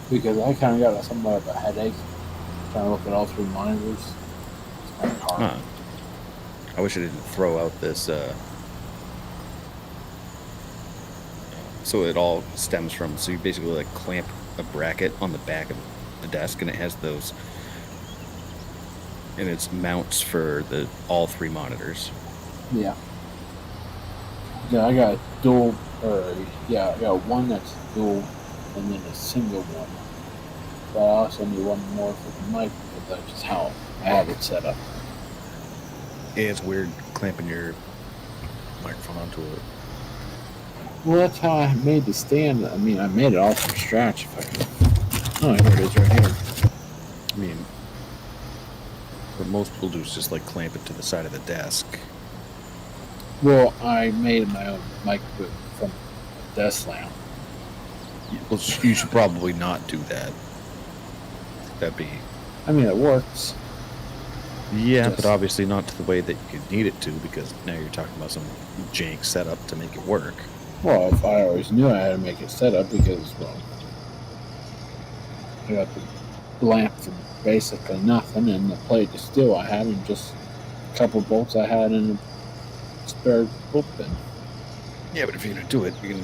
Because I kind of got somewhat of a headache trying to look at all three monitors. It's kind of hard. Huh. I wish I didn't throw out this. So it all stems from. So you basically like clamp a bracket on the back of the desk, and it has those. And it's mounts for all three monitors. Yeah. Yeah, I got dual, I got one that's dual, and then a single one. But I also need one more for the mic because that's just how I have it set up. Yeah, it's weird clamping your microphone onto it. Well, that's how I made the stand. I mean, I made it all from scratch. If I can. Oh, here it is, right here. I mean, what most people do is just like clamp it to the side of the desk. Well, I made my own mic from a desk lamp. Well, you should probably not do that. That'd be. I mean, it works. Yeah, Yes. but obviously not to the way that you need it to, because now you're talking about some jank setup to make it work. Well, if I always knew I had to make it set up because, well, I got the lamp for basically nothing, and the plate of steel I had, and just a couple bolts I had in a spare bolt bin. Yeah, but if you're gonna do it, you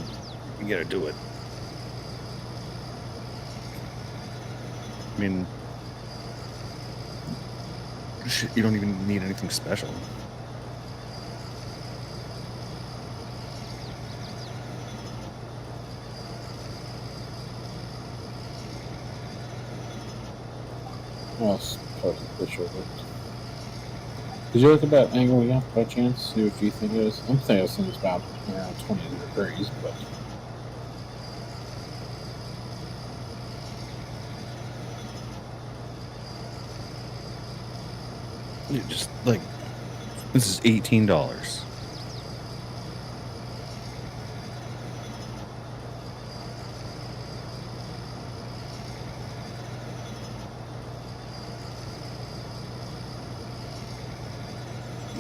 gotta do it. I mean, shit, you don't even need anything special. I'll post a picture of it. Did you look at that angle yet, by chance? See what you think it is? I'm thinking it's about around 20 degrees, but You just like, this is $18.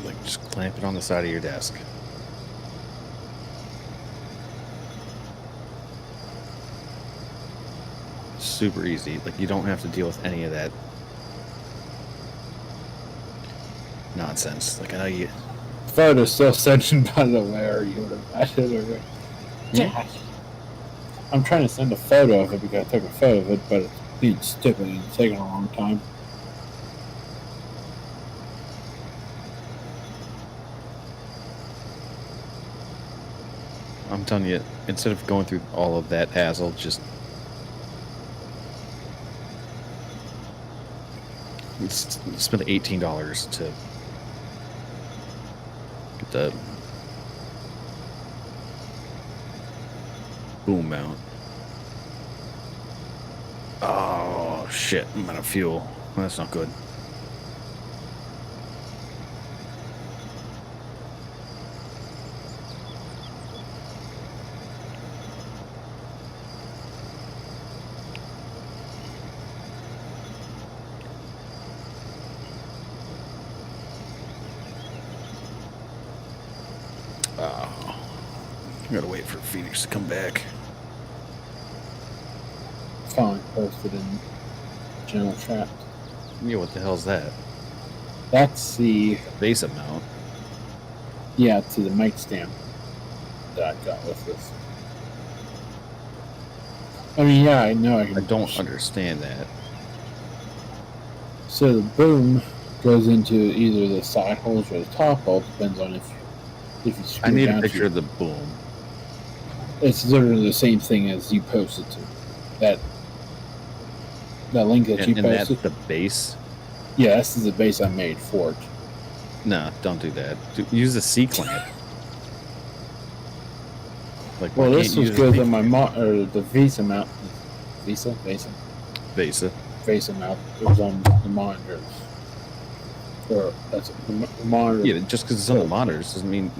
Like, just clamp it on the side of your desk. Super easy. Like, you don't have to deal with any of that nonsense. Like, I know you. photo's still sending, by the way, or you would have had it already. Yeah. I'm trying to send a photo of it because I took a photo of it, but it's being stupid and it's taking a long time. I'm telling you, instead of going through all of that hassle, just spend $18 to get the boom mount. Oh shit, I'm out of fuel. That's not good. I gotta wait for Feenix to come back. Fine, posted in general chat. Yeah, what the hell's that? That's the Base mount. yeah to the mic stand that I got with this. I mean, yeah, I know I can. I don't understand that. So the boom goes into either the side holes or the top hole. Depends on if you screw I need down a to picture of the boom. It's literally the same thing as you posted to that link that you And that's posted. the base. Yeah, this is the base I made for it. No, don't do that. Use the C clamp. Like, Well, why this can't you was use good the on the Visa mount. Visa mount. It was on the monitors. Or that's the monitor. Yeah, just because it's on the monitors doesn't mean.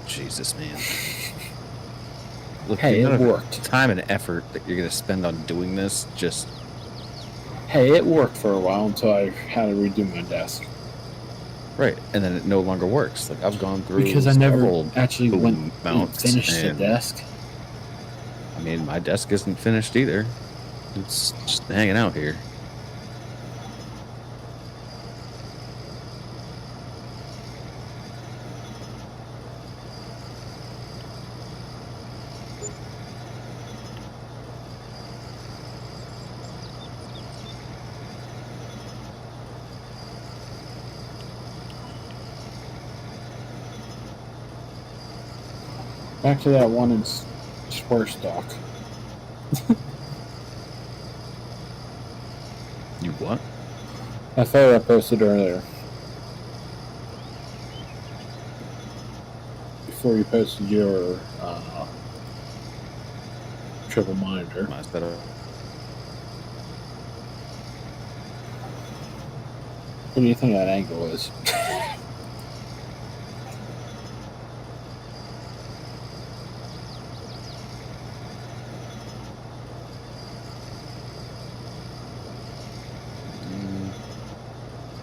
Jesus, man. Look, Hey, the amount it of worked. time and effort that you're gonna spend on doing this, just Hey, it worked for a while until I had to redo my desk right, and then it no longer works. Like, I've gone through because I never several actually boom went and mounts, finished the and desk. I mean, my desk isn't finished either. It's just hanging out here. Back to that one in Square Stock. You what? I thought I posted earlier. Before you posted your triple monitor. My setup. What do you think that angle is?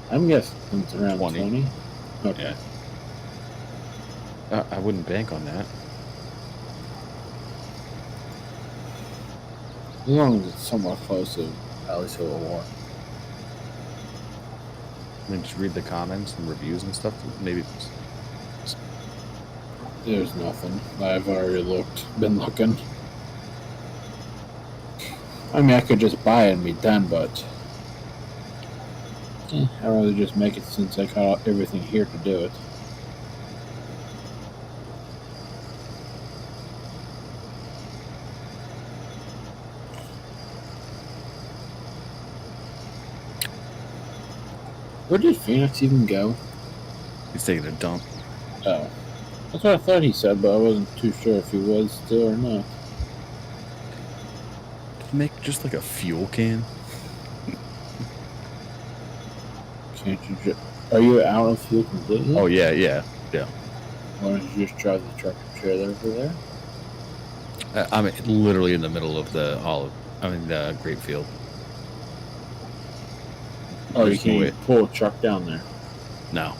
I'm guessing it's around 20. Okay. Yeah. I wouldn't bank on that. As long as it's somewhat close to at least a little more. I mean, just read the comments and reviews and stuff. Maybe. There's nothing. I've already been looking. I mean, I could just buy it and be done, but I'd rather just make it since I got everything here to do it. Where did Feenix even go? He's taking a dump. Oh. That's what I thought he said, but I wasn't too sure if he was still or not. Make just like a fuel can. Can't you just... Are you out of fuel completely? Oh, yeah. Why don't you just drive the tractor trailer over there? I'm literally in the middle of the grape field. Oh, There's you no can't pull a truck down there. No.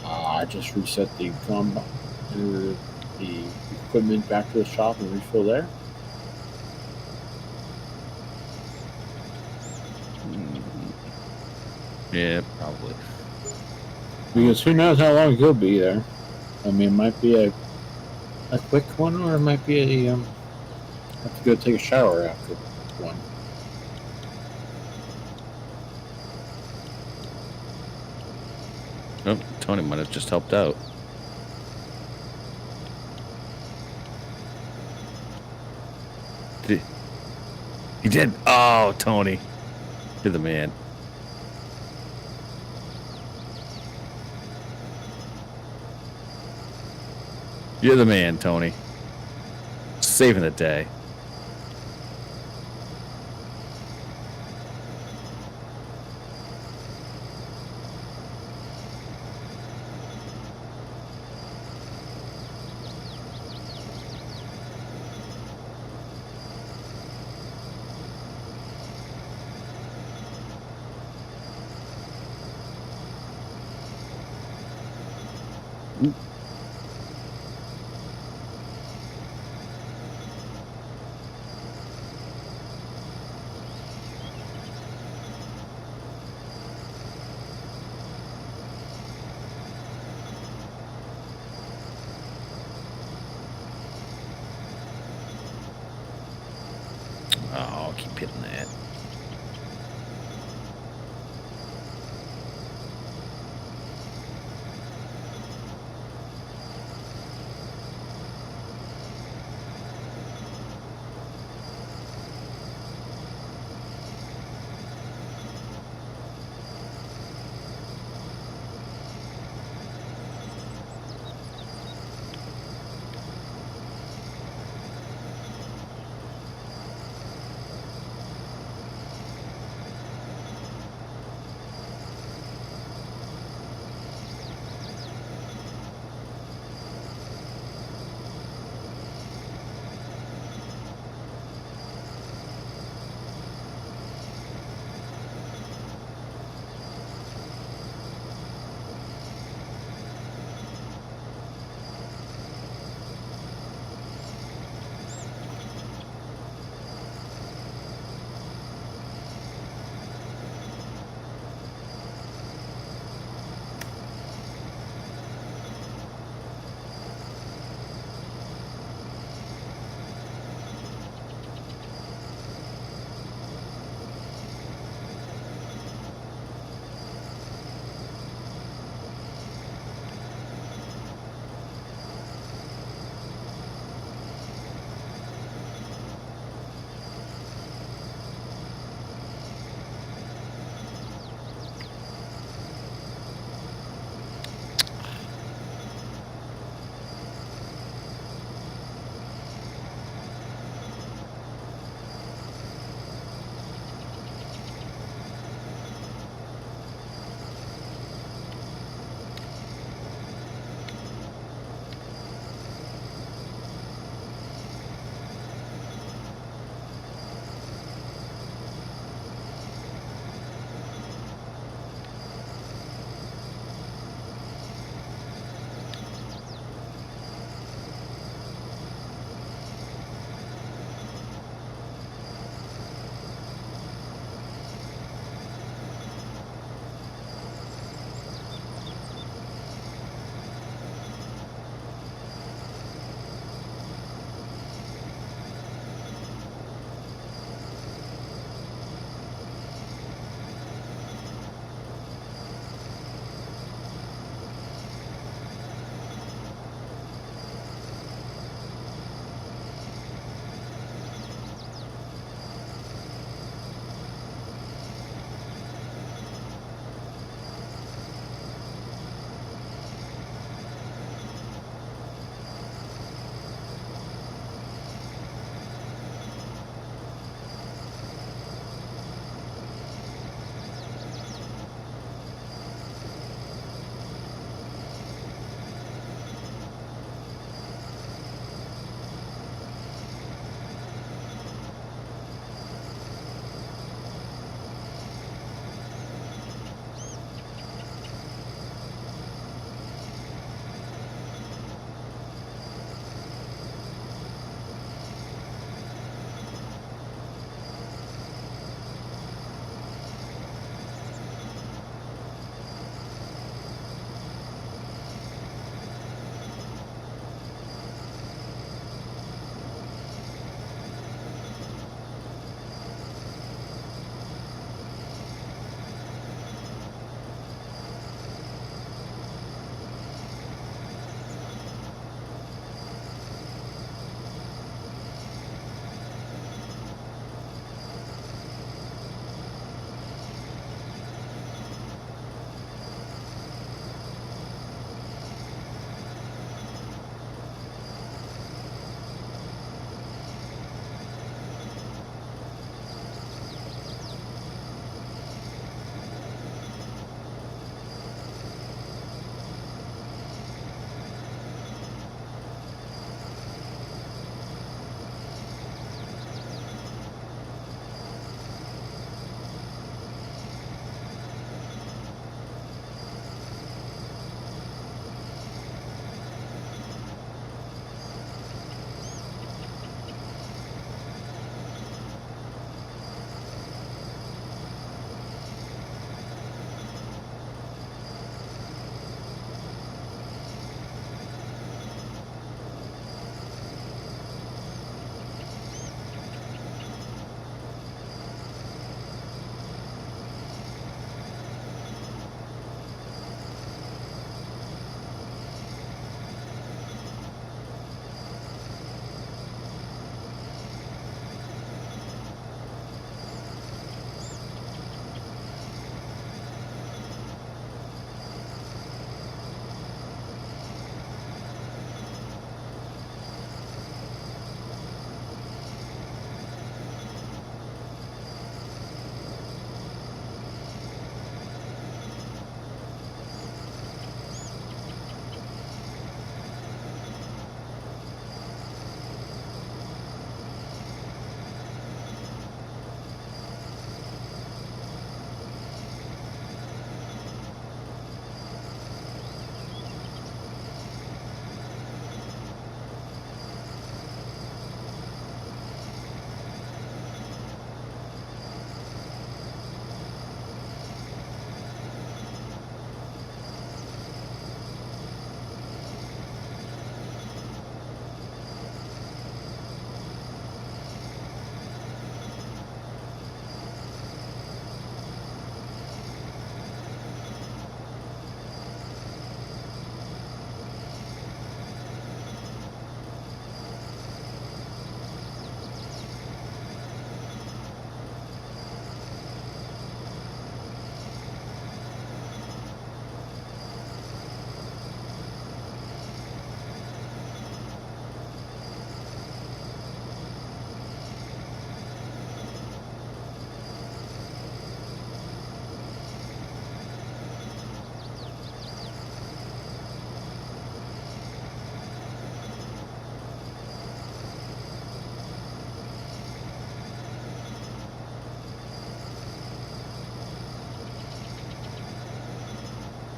I just reset the the equipment back to the shop and refill there. Yeah, probably. Because who knows how long he'll be there. I mean, it might be a quick one, or it might be a have to go take a shower after one. Oh, Tony might have just helped out. Did he did. Oh, Tony. You're the man. You're the man, Tony. Saving the day. Oh, keep hitting that.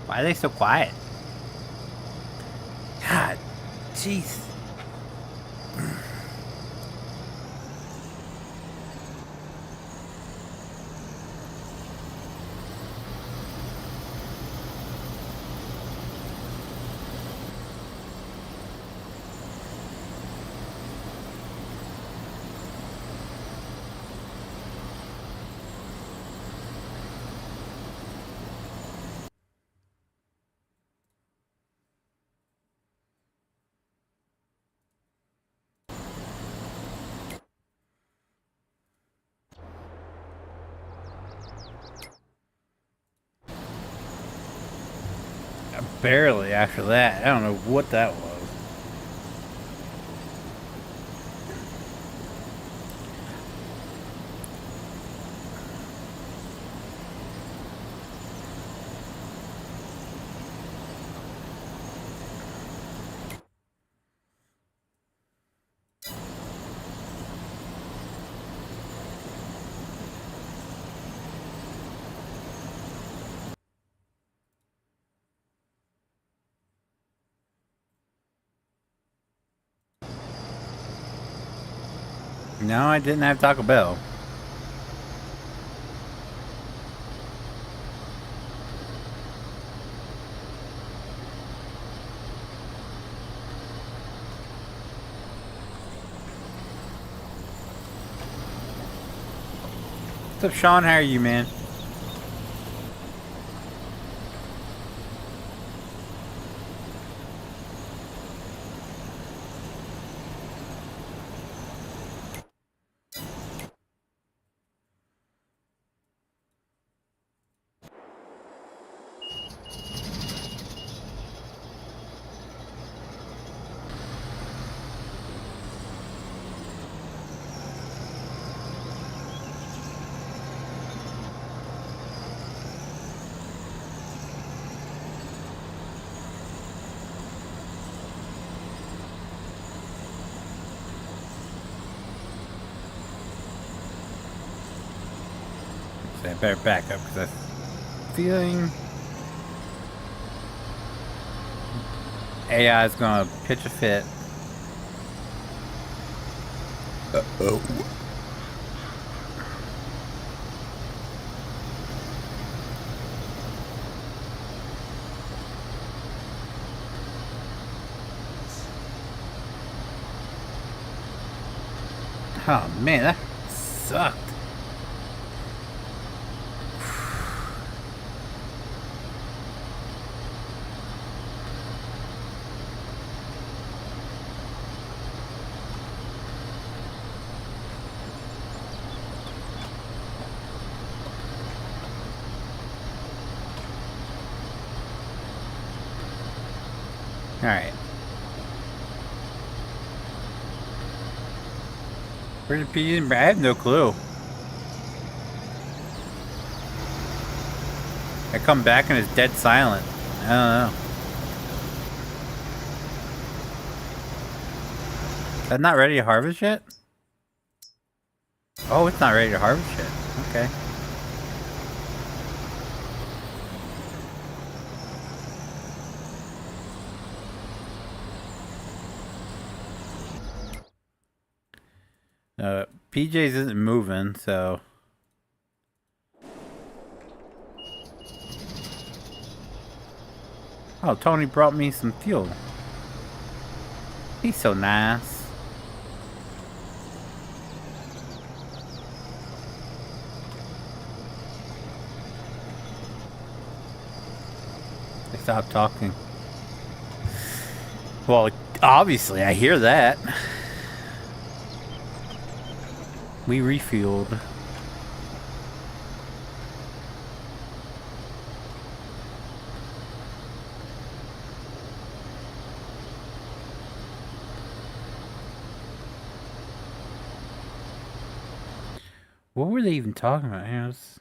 Why are they so quiet? God, jeez. Barely after that. I don't know what that was. No, I didn't have Taco Bell. What's up, Sean? How are you, man? So I better back up because I'm feeling AI is gonna pitch a fit. Uh-oh. Oh man, that sucked. Alright. Where's the PG? I have no clue. I come back and it's dead silent. I don't know. That's not ready to harvest yet? Oh, it's not ready to harvest yet. Okay. PJ's isn't moving, so... Oh, Tony brought me some fuel. He's so nice. They stopped talking. Well, obviously, I hear that. We refueled. What were they even talking about? It was...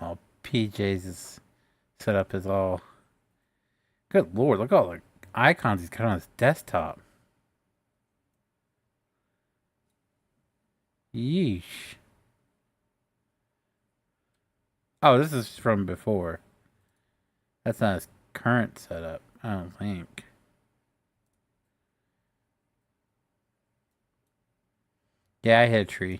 Oh, PJ's is set up as all. Good lord, look at all the icons he's got on his desktop. Yeesh. Oh, this is from before. That's not his current setup, I don't think. Yeah, I hit a tree.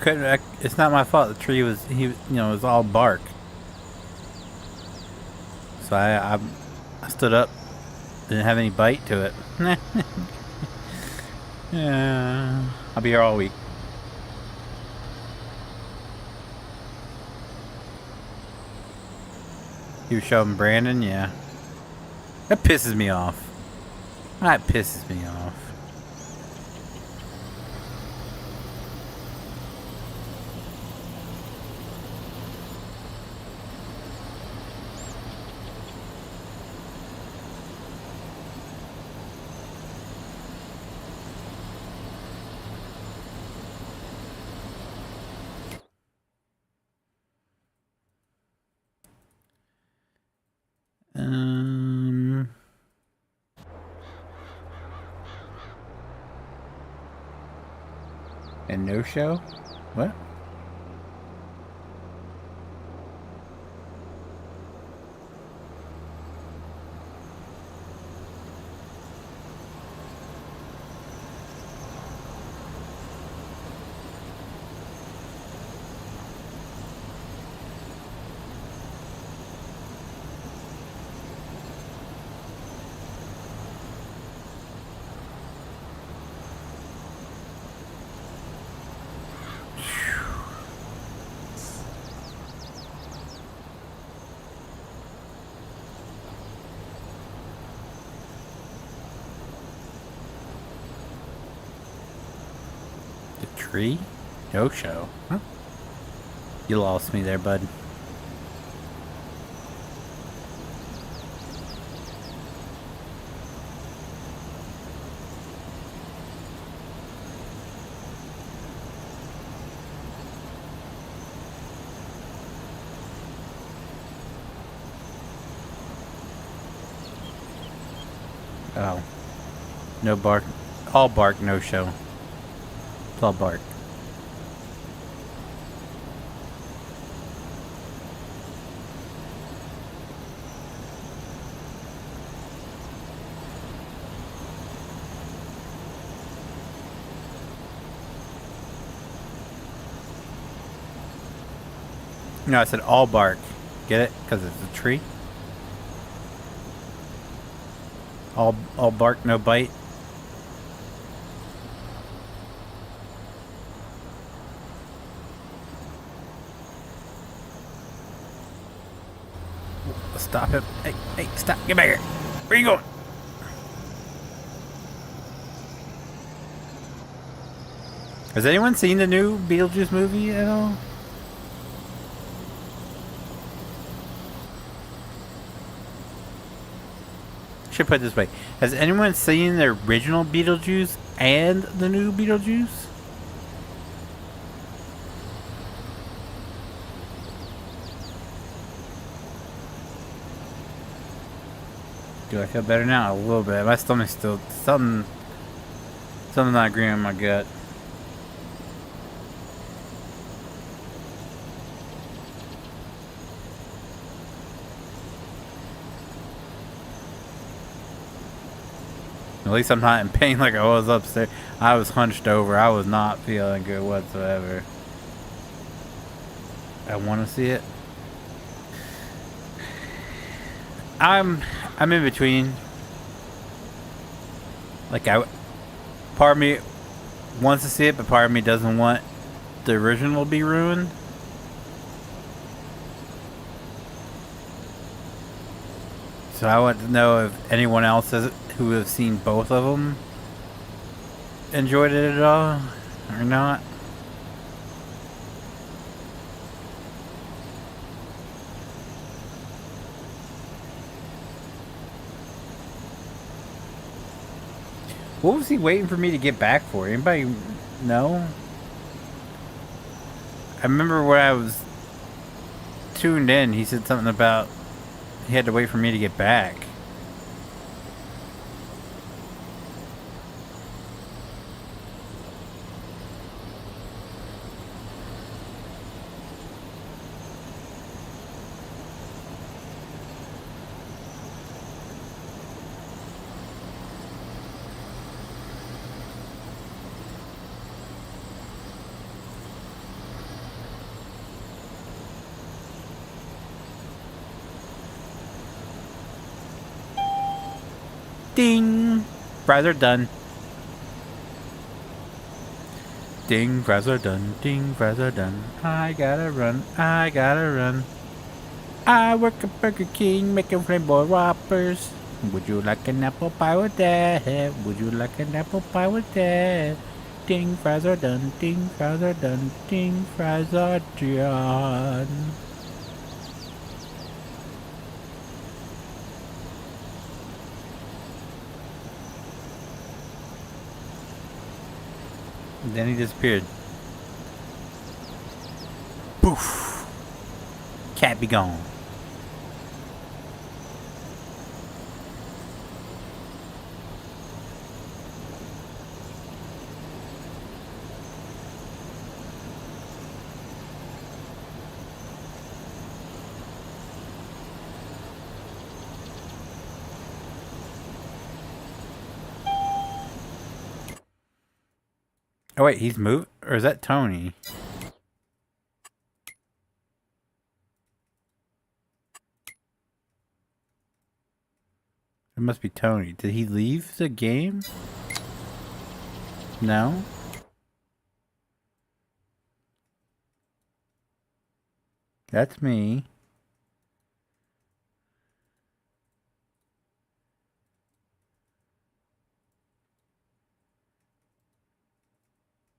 It's not my fault. The tree was it was all bark. So I stood up. Didn't have any bite to it. Yeah, I'll be here all week. You were showing Brandon, yeah. That pisses me off. That pisses me off. And no show? What? Tree? No show. Huh? You lost me there, bud. Oh. No bark. All bark, no show. It's all bark. No, I said all bark. Get it? Because it's a tree. All bark, no bite. Stop him. Hey, stop. Get back here. Where you going? Has anyone seen the new Beetlejuice movie at all? Should put it this way. Has anyone seen the original Beetlejuice and the new Beetlejuice? Do I feel better now? A little bit. My stomach's still something not agreeing with my gut. At least I'm not in pain like I was upstairs. I was hunched over. I was not feeling good whatsoever. I want to see it. I'm in between. Like part of me wants to see it, but part of me doesn't want the original to be ruined. So I want to know if anyone else who have seen both of them enjoyed it at all or not. What was he waiting for me to get back for? Anybody know? I remember when I was tuned in, he said something about he had to wait for me to get back. Ding! Fries are done. Ding, fries are done. Ding, fries are done. I gotta run. I gotta run. I work at Burger King making flamboy whoppers. Would you like an apple pie with that? Would you like an apple pie with that? Ding, fries are done. Ding, fries are done. Ding, fries are done. Then he disappeared. Poof! Cat be gone. Oh wait, he's moved? Or is that Tony? It must be Tony. Did he leave the game? No? That's me.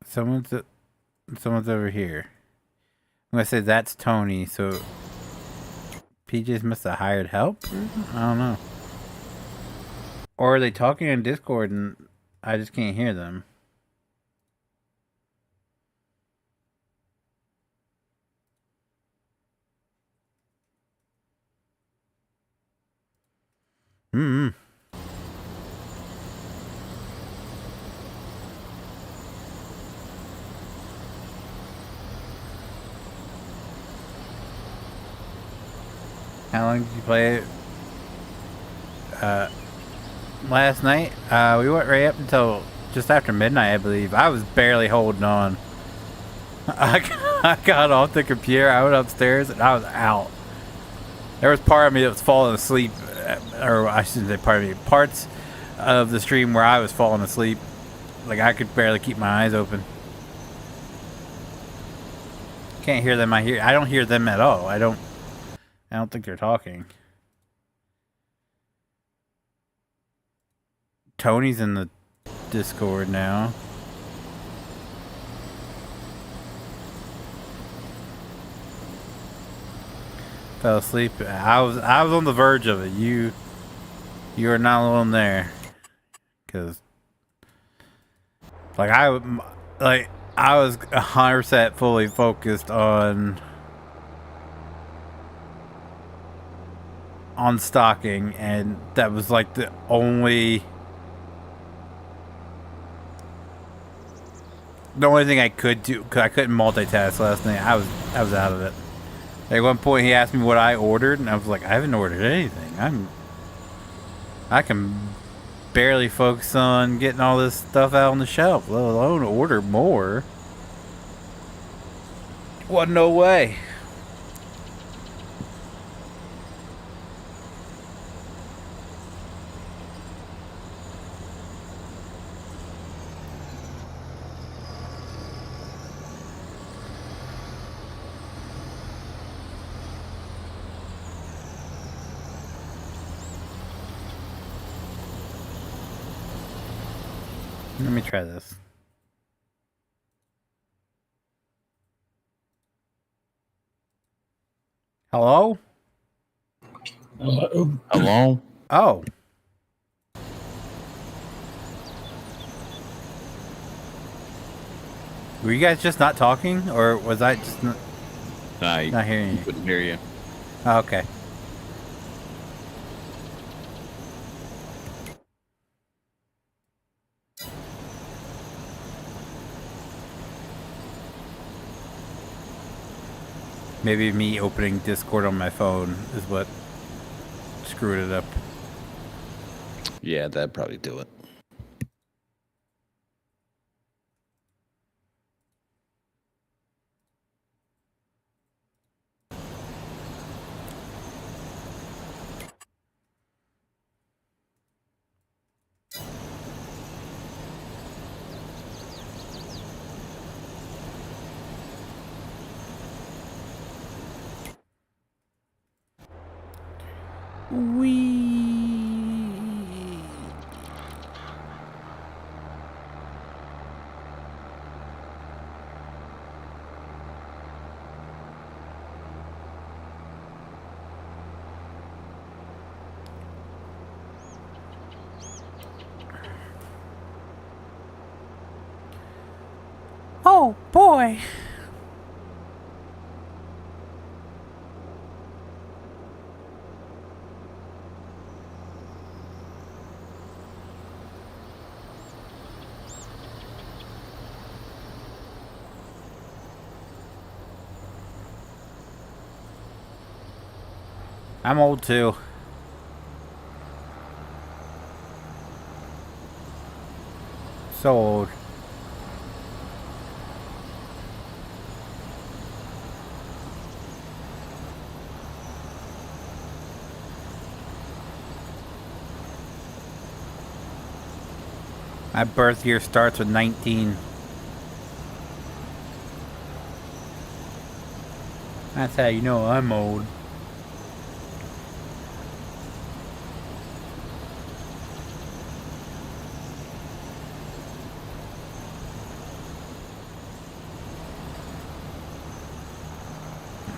Someone's over here. I'm gonna say that's Tony, so PJs must have hired help? I don't know. Or are they talking in Discord and I just can't hear them? How long did you play it? Last night? We went right up until just after midnight, I believe. I was barely holding on. I got off the computer, I went upstairs, and I was out. There was part of me that was falling asleep, or I shouldn't say part of me, parts of the stream where I was falling asleep. Like, I could barely keep my eyes open. Can't hear them, I don't hear them at all. I don't think they're talking. Tony's in the Discord now. Fell asleep. I was on the verge of it. You are not alone there. Cause I was 100% fully focused on stocking, and that was like the only thing I could do, because I couldn't multitask last night. I was out of it. At one point he asked me what I ordered, and I was like, I haven't ordered anything. I can barely focus on getting all this stuff out on the shelf, let alone order more. Wasn't no way. Let me try this. Hello? Hello? Oh. Were you guys just not talking, or was I just not hearing you? Couldn't hear you. Oh, okay. Maybe me opening Discord on my phone is what screwed it up. Yeah, that'd probably do it. Oh boy. I'm old too. So old. My birth year starts with 19. That's how you know I'm old.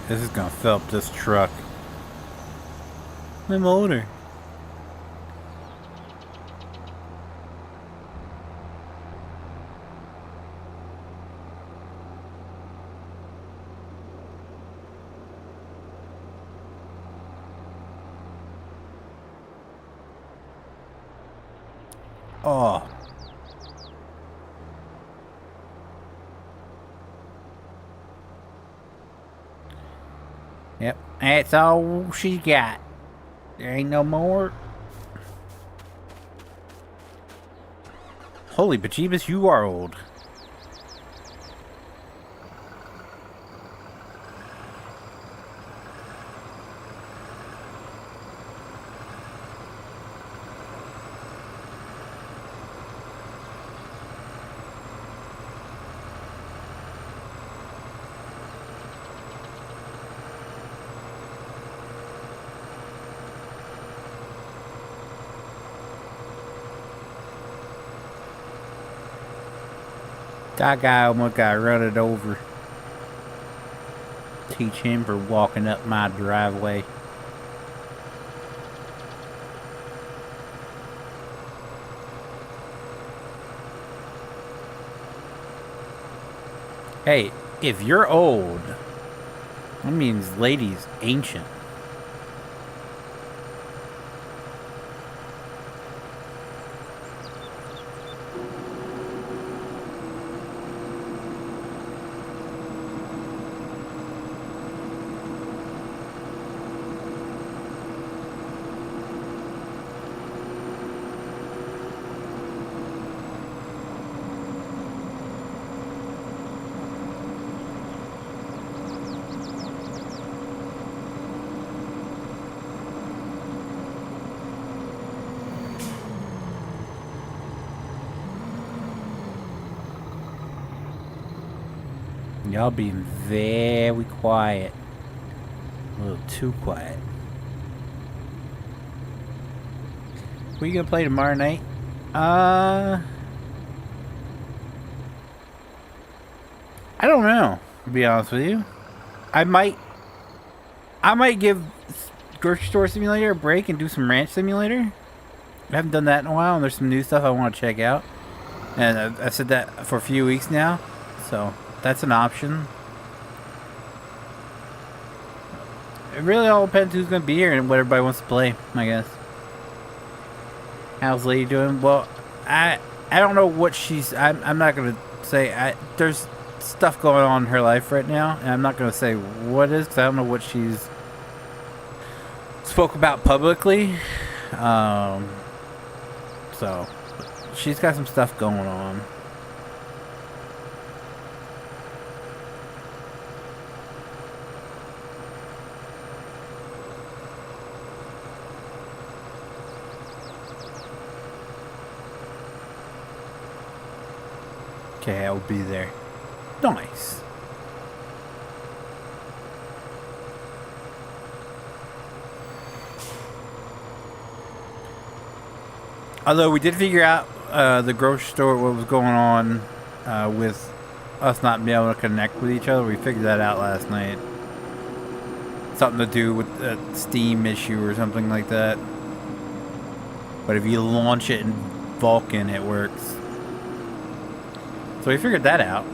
This is gonna fill up this truck. I'm older. Oh. Yep, that's all she got. There ain't no more. Holy bejeebus, you are old. That guy almost got run over. Teach him for walking up my driveway. Hey, if you're old, that means lady's ancient. Y'all being very quiet. A little too quiet. What are you gonna play tomorrow night? I don't know, to be honest with you. I might give Grocery Store Simulator a break and do some Ranch Simulator. I haven't done that in a while, and there's some new stuff I want to check out. And I've said that for a few weeks now, so that's an option. It really all depends who's going to be here and what everybody wants to play, I guess. How's Lady doing? Well, I don't know what she's... I'm not going to say... there's stuff going on in her life right now, and I'm not going to say what it is, because I don't know what she's spoke about publicly. So, she's got some stuff going on. Okay, I'll be there. Nice. Although we did figure out the grocery store, what was going on with us not being able to connect with each other. We figured that out last night. Something to do with a Steam issue or something like that. But if you launch it in Vulkan, it works. So we figured that out.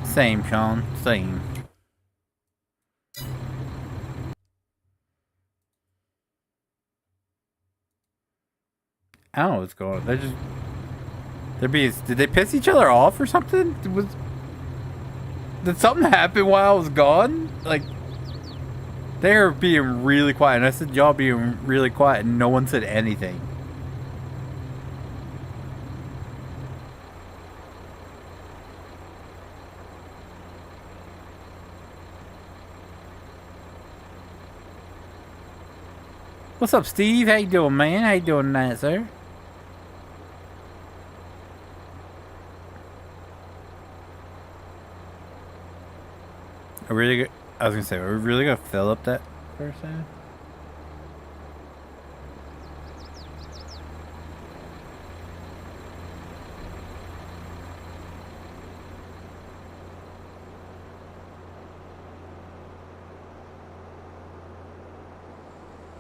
Same, Sean. Same. I don't know what's going on. Did they piss each other off or something? Did something happen while I was gone? Like, they were being really quiet, and I said y'all being really quiet, and no one said anything. What's up, Steve? How you doing, man? How you doing tonight, sir? I was gonna say, are we really gonna fill up that first time?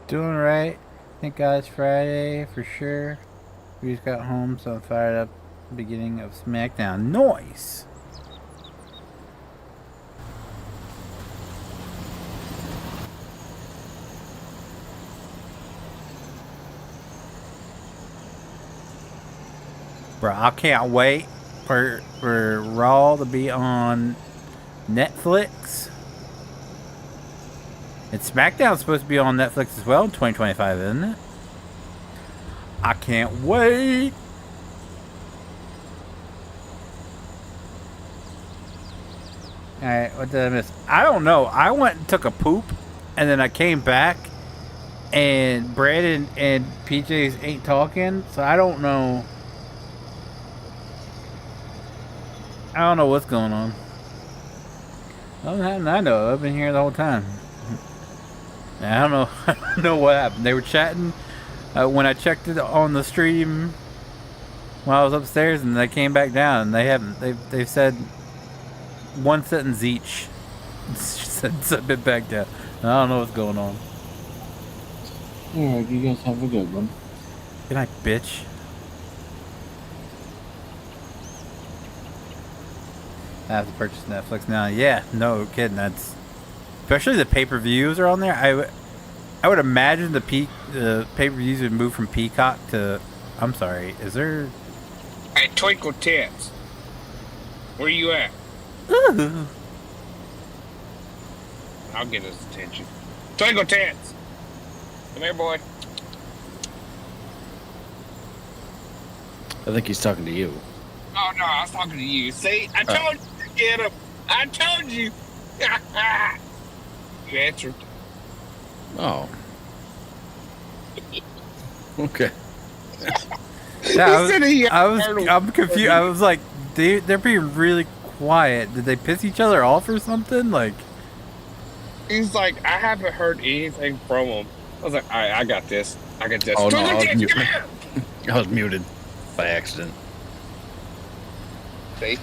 Doing right. Thank God it's Friday for sure. We just got home, so I'm fired up. Beginning of SmackDown. Nice! Bro, I can't wait for Raw to be on Netflix. And SmackDown's supposed to be on Netflix as well in 2025, isn't it? I can't wait. Alright, what did I miss? I don't know. I went and took a poop, and then I came back, and Brandon and PJ's ain't talking, so I don't know. I don't know what's going on. I know. I've been here the whole time. I don't know. I don't know what happened. They were chatting when I checked it on the stream while I was upstairs, and they came back down. And they haven't. They've said one sentence each. Since I've been back down. I don't know what's going on. Alright, you guys have a good one. Good night, bitch. I have to purchase Netflix now. Yeah, no kidding. That's especially the pay-per-views are on there. I would imagine the pay-per-views would move from Peacock to. I'm sorry. Is there? Hey, Twinkle Tits. Where you at? Ooh. I'll get his attention. Twinkle Tits. Come here, boy. I think he's talking to you. Oh no, I was talking to you. See, I told you to get him. I told you. You answered. Oh. Okay. Yeah, I'm confused. I was like, they're being really quiet. Did they piss each other off or something? Like, He's like, I haven't heard anything from him. I was like, all right, I got this. I got this. Oh, no, Come I was here. muted. I was muted by accident. See?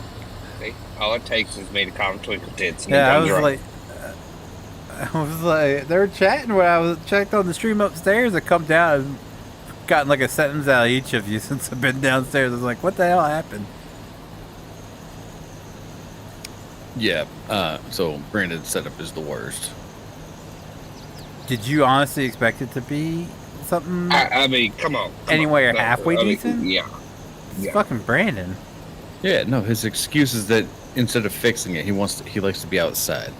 All it takes is me to calm Twinkle Tits. And yeah, he I was like, they were chatting when I was checked on the stream upstairs. I come down and gotten like a sentence out of each of you since I've been downstairs. I was like, what the hell happened? Yeah. So Brandon's setup is the worst. Did you honestly expect it to be something I mean, come on. anywhere on. halfway I mean, decent? Yeah. It's Yeah. fucking Brandon. Yeah, no, his excuse is that instead of fixing it, he likes to be outside.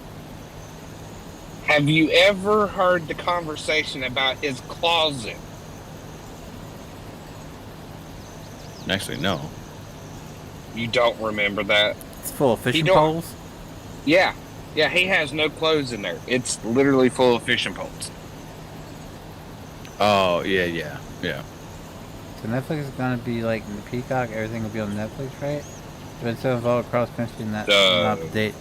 Have you ever heard the conversation about his closet? Actually, no. You don't remember that? It's full of fishing don't- poles. Yeah. Yeah, he has no clothes in there. It's literally full of fishing poles. Oh, yeah. So Netflix is gonna be like in the Peacock. Everything will be on Netflix, right? But so involved across country and that's not up to date.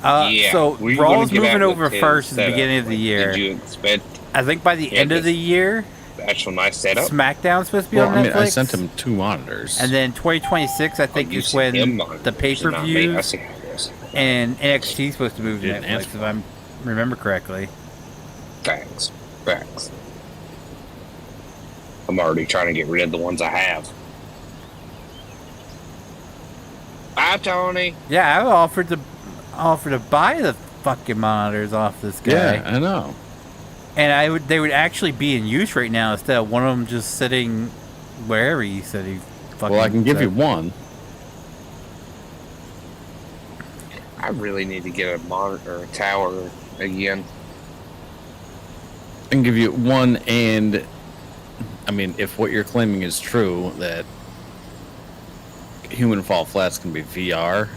Yeah. So Were you gonna Raw's get moving out over with his first at the setup? beginning of the Like, year. Did you expect I think by the Yeah, end of the year, the actual nice setup? SmackDown's supposed to be Well, on I Netflix. mean, I sent him 2 monitors. And then 2026, I think, You is see when him on the it, not me. I pay-per-views see how it is. and NXT is supposed to move to Didn't Netflix, answer. if I remember correctly. Facts. I'm already trying to get rid of the ones I have. Bye, Tony. Yeah, I offered to buy the fucking monitors off this guy. yeah, I know. And they would actually be in use right now instead of one of them just sitting wherever he said he fucking. Well, I can give said. you one. I really need to get a monitor, a tower again. I can give you one, and I mean, if what you're claiming is true, that human fall flats can be VR,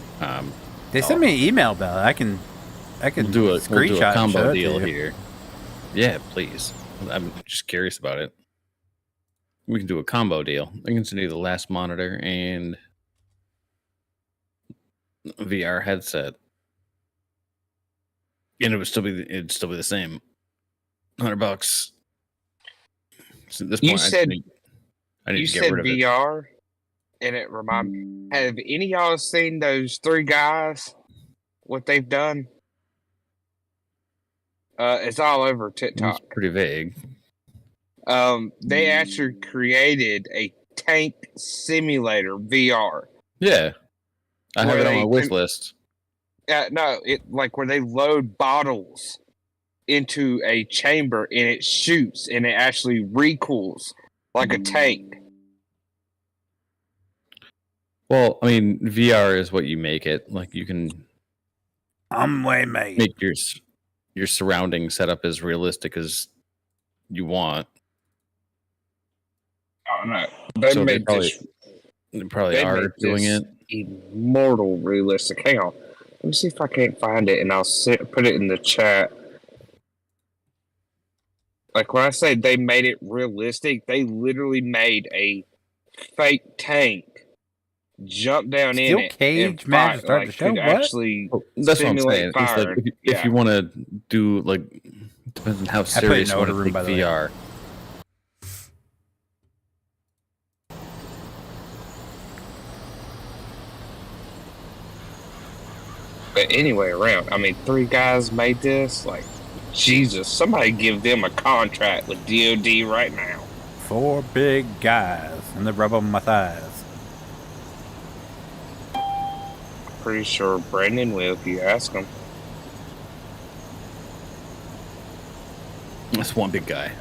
They sent me an email about it. I can we'll do a screenshot and show combo it to deal you. here. Yeah, please. I'm just curious about it. We can do a combo deal. I can send you the last monitor and VR headset, and it'd still be the same. $100. So at this point, You said I need you to get said rid of it. VR, and it reminded me. Have any of y'all seen those 3 guys? What they've done? It's all over It's TikTok. pretty vague. They actually created a tank simulator VR. Yeah, I have Where it on they my wish can- list. No, it like where they load bottles into a chamber and it shoots and it actually recools like a tank. Well, I mean, VR is what you make it. Like you can I'm way mate. make your surrounding setup as realistic as you want. Oh no, they So made this they probably they are made doing this it. immortal realistic. Hang on, let me see if I can't find it and I'll put it in the chat. Like when I say they made it realistic, they literally made a fake tank jump down Steel in it cage and match fight, to start like, the show? could What? actually Oh, that's what I'm simulate saying. It's like fire. if Yeah. you want to do like depends on how put it in serious the you want order to room, take by the way. VR. But anyway, around. I mean, 3 guys made this. Like, Jesus, somebody give them a contract with DoD right now. 4 big guys and they rub on my thighs. Pretty sure Brandon will if you ask him. That's one big guy.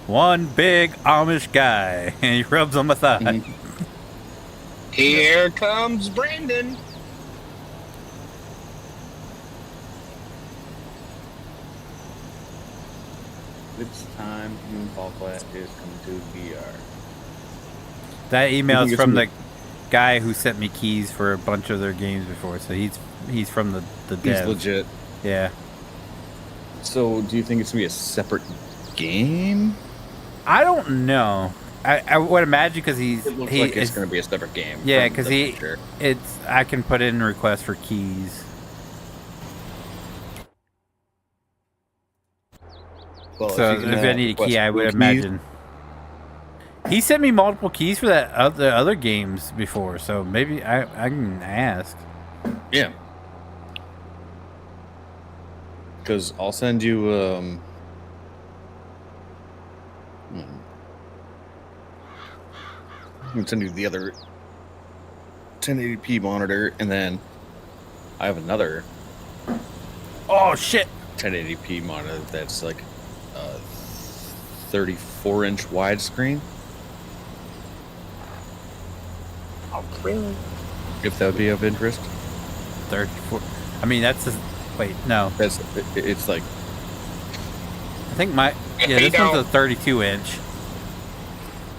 One big Amish guy and he rubs on my thigh. Mhm. Here comes Brandon. It's time human fall flat is coming to VR. That email You is think it's from gonna the guy who sent me keys for a bunch of their games before, so he's from the He's dev. legit. Yeah. So, do you think it's gonna be a separate game? I don't know. I would imagine because It looks like it's going to be a separate game. Yeah, from because the picture. I can put in requests for keys. Well, So you can, if I need a key, request I would keys- imagine. He sent me multiple keys for that other games before, so maybe I can ask. Yeah. Because I'll send you. I can send you the other 1080p monitor, and then I have another Oh shit! 1080p monitor that's like a 34-inch widescreen. Oh, really? If that would be of interest. 34. I mean, that's a, wait, no. It's like I think my If yeah, he this one's a don't- 32 inch.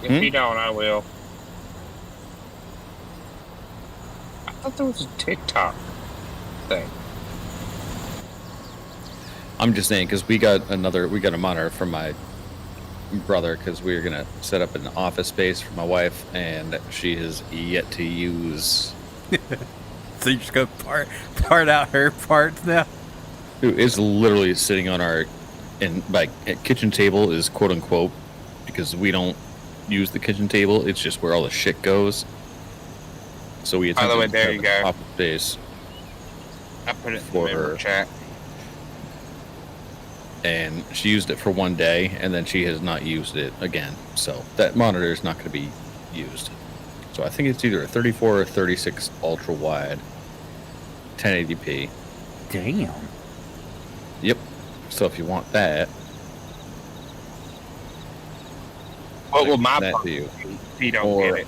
If you don't, I will. I thought there was a TikTok thing. I'm just saying because we got a monitor from my brother because we were gonna set up an office space for my wife, and she has yet to use. So you just go part out her parts now. Dude, it's literally sitting on our kitchen table is quote unquote because we don't use the kitchen table. It's just where all the shit goes. So we By the way, attempted to there have you an go. office space I put it in For the member her. chat. and she used it for one day, and then she has not used it again. So that monitor is not going to be used. So I think it's either a 34 or 36 ultra wide, 1080p. Damn. Yep. So if you want that, What I will can my send that part to you? be if you don't Or- get it?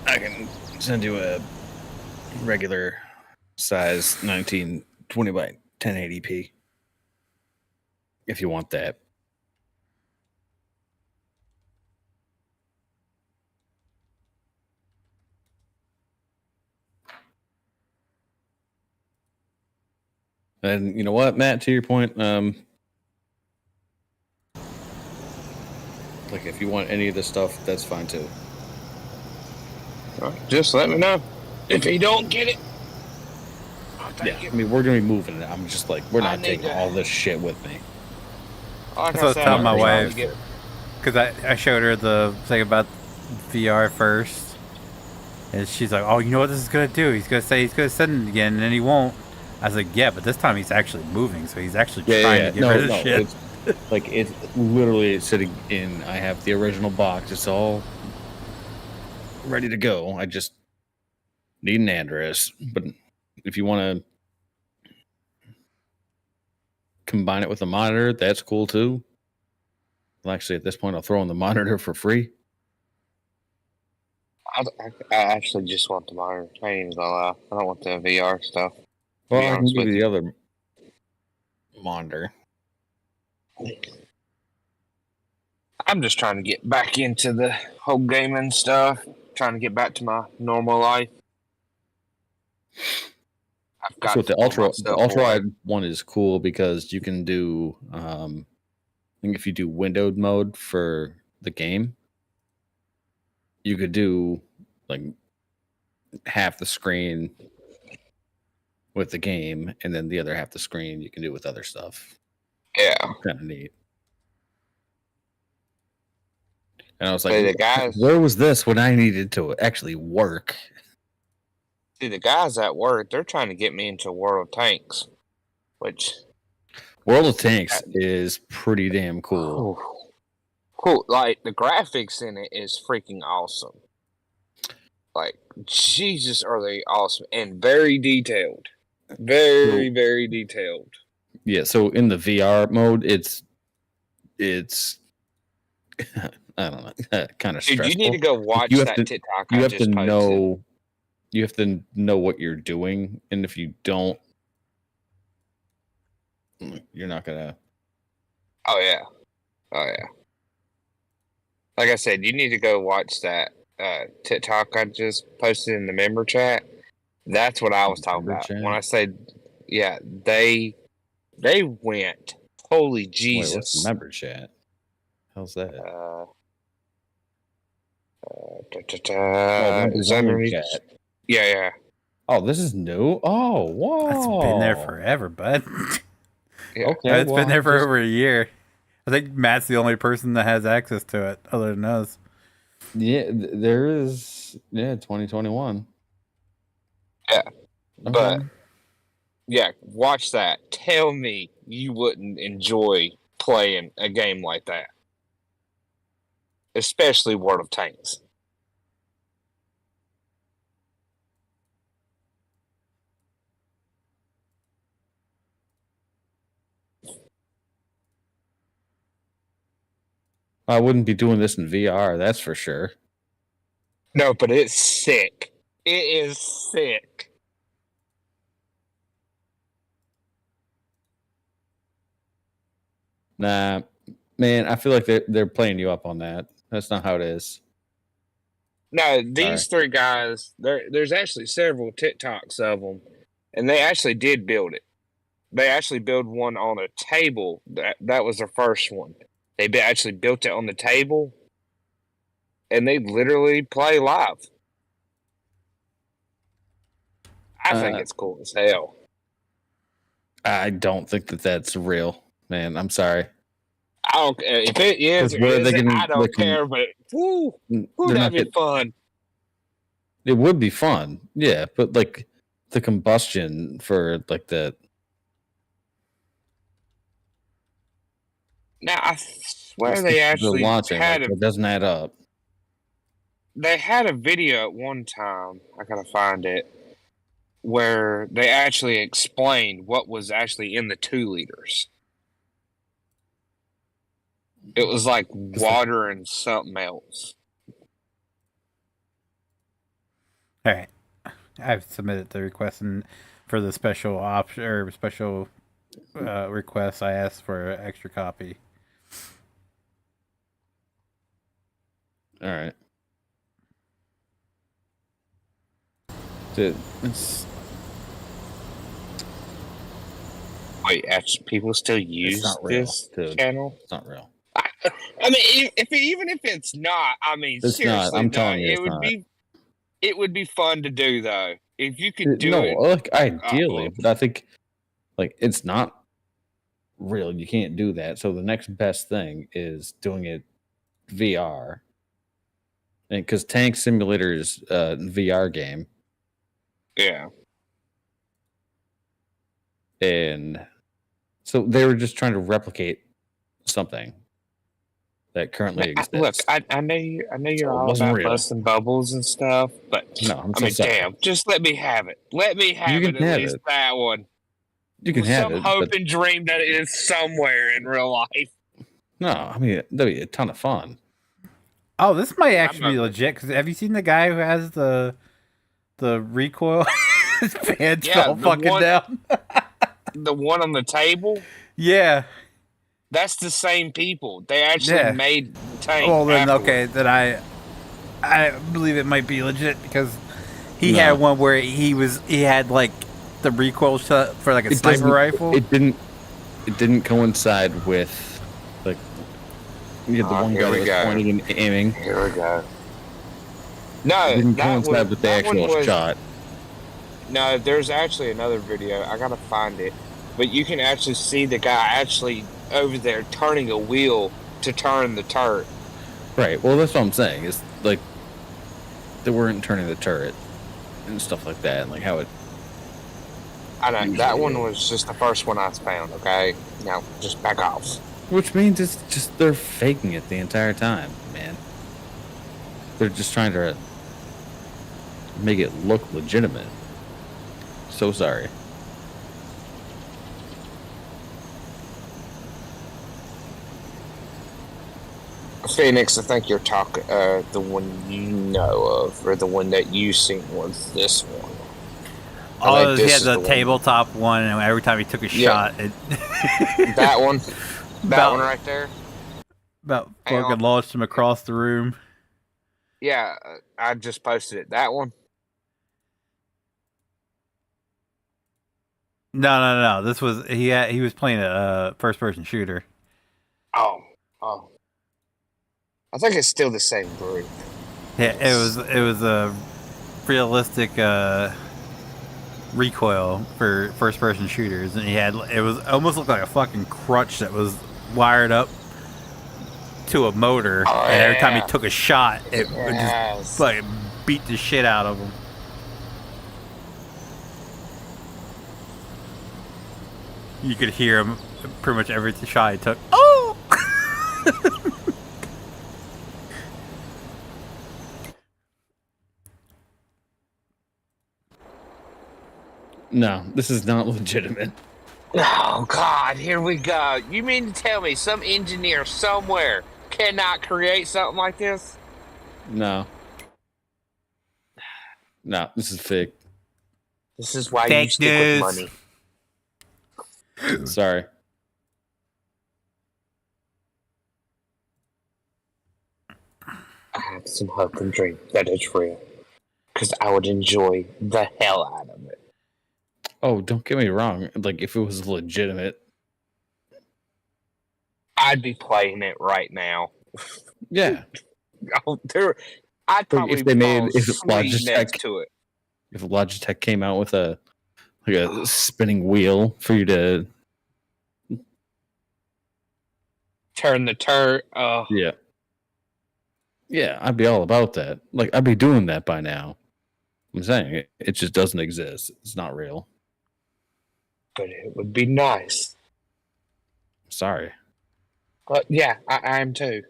I can send you a regular size 1920 by 1080p if you want that. And you know what, Matt, to your point, like if you want any of this stuff, that's fine too. Just let me know. If you don't get it, I'll Yeah, take I it. mean, we're gonna be moving it. I'm just like, we're I not need taking to- all this shit with me. Like That's what I was telling my I'm trying to wife. get- Because I showed her the thing about VR first. And she's like, oh, you know what this is going to do? He's going to say he's going to send it again, and then he won't. I was like, yeah, but this time he's actually moving, so he's actually trying to get rid of shit. It's like it's literally sitting in. I have the original box. It's all ready to go. I just need an address. But if you want to combine it with a monitor, that's cool too. Well, actually, at this point, I'll throw in the monitor for free. I actually just want the monitor. I ain't even gonna lie. I don't want the VR stuff. Well, be I can honest give with you the other monitor. I'm just trying to get back into the whole gaming stuff. Trying to get back to my normal life. I've got So to the pull ultra myself away. wide one is cool because you can do I think if you do windowed mode for the game, you could do like half the screen with the game, and then the other half the screen you can do with other stuff. Yeah. Kind of neat. And I was Hey, like, the guys, where was this when I needed to actually work? see the guys at work, they're trying to get me into World of Tanks, which World of Tanks is pretty damn cool. cool. Like the graphics in it is freaking awesome. Like Jesus, are they awesome and very detailed, very very detailed. Yeah, so in the VR mode, it's I don't know, kind of Dude, stressful. you need to go watch You have that to- TikTok You I have just to posted. know what you're doing, and if you don't, you're not gonna. Oh yeah, oh yeah. Like I said, you need to go watch that TikTok I just posted in the member chat. That's what I was talking Member about chat? when I said, yeah, they went. Holy Wait, what's Jesus! the member chat? How's that? Is underneath chat. Yeah. Oh, this is new. Oh, whoa! That's been there forever, bud. Yeah. Okay, It's been there for over a year. I think Matt's the only person that has access to it, other than us. Yeah, there is. Yeah, 2021. Yeah, Okay. but yeah, watch that. Tell me you wouldn't enjoy playing a game like that, especially World of Tanks. I wouldn't be doing this in VR, that's for sure. No, but it's sick. It is sick. Nah, man, I feel like they're playing you up on that. That's not how it is. No, these three guys, there's actually several TikToks of them, and they actually did build it. They actually built one on a table. That was their first one. They actually built it on the table, and they literally play live. I think it's cool as hell. I don't think that's real, man. I'm sorry. I don't care if it is. Or isn't, I don't care, but that'd be fun. It would be fun, yeah. But like the combustion for like the. Now I swear they actually had it doesn't add up. They had a video at one time. I gotta find it. Where they actually explained what was actually in the 2 liters. It was like water and something else. All right, I've submitted the request, and for the special option or special request, I asked for an extra copy. All right. Dude, it's... Wait, actually, people still use this channel? It's not real. I mean, even if it's not, I mean, it's seriously, not. I'm telling you, it would be fun to do though. If you could do it. Like ideally, but I think like it's not real. You can't do that. So the next best thing is doing it VR. And because Tank Simulator is a VR game. Yeah. And so they were just trying to replicate something that currently exists. Look, I know you're all about busting bubbles and stuff, but no, damn, just let me have it. Let me have it at least that one. You can have some hope and dream that it is somewhere in real life. No, I mean that'd be a ton of fun. Oh, this might actually be legit. Because have you seen the guy who has the recoil? His pants all fucking down. The one on the table? Yeah. That's the same people. They actually made the tank. Well, then, okay, then I believe it might be legit because he had one where he had like the recoil shot for like a sniper rifle. It didn't coincide with like the one guy that was pointing and aiming. Here we go. No, it didn't coincide with the actual shot. No, there's actually another video. I gotta find it. But you can actually see the guy actually over there turning a wheel to turn the turret. Right. Well, that's what I'm saying. Is like they weren't turning the turret and stuff like that, and like how it. I know that one was just the first one I found. Okay, now just back off. Which means it's just they're faking it the entire time, man. They're just trying to make it look legitimate. So sorry. Feenix, I think you're talking the one you know of, or the one that you seen was this one. Oh, he had the tabletop one, and every time he took a shot, it that one, one right there, about fucking launched him across the room. Yeah, I just posted it. That one. No. This was he was playing a first-person shooter. Oh. I think it's still the same group. Yeah, it was a realistic recoil for first person shooters, and it was almost looked like a fucking crutch that was wired up to a motor, and every time he took a shot, it would just like beat the shit out of him. You could hear him pretty much every shot he took. Oh! No, this is not legitimate. Oh, God, here we go. You mean to tell me some engineer somewhere cannot create something like this? No. No, this is fake. This is why Fake you stick news. with money. Sorry. I have some hope and dream that it's real. Because I would enjoy the hell out of it. Oh, don't get me wrong. Like, if it was legitimate. I'd be playing it right now. Yeah. I'd probably if they made fall asleep next to it. If Logitech came out with a spinning wheel for you to Turn the turn. Yeah. Yeah, I'd be all about that. Like, I'd be doing that by now. I'm saying it just doesn't exist. It's not real. But it would be nice. Sorry. But yeah, I am too.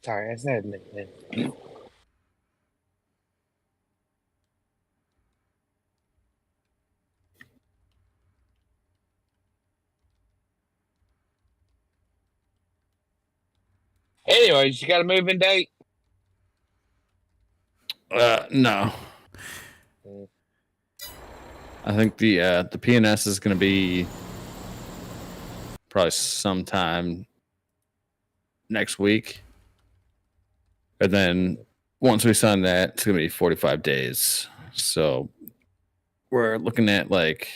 Sorry, I said man. Anyways, you got a moving date? No. I think the PNS is going to be probably sometime next week. And then once we sign that, it's going to be 45 days. So we're looking at like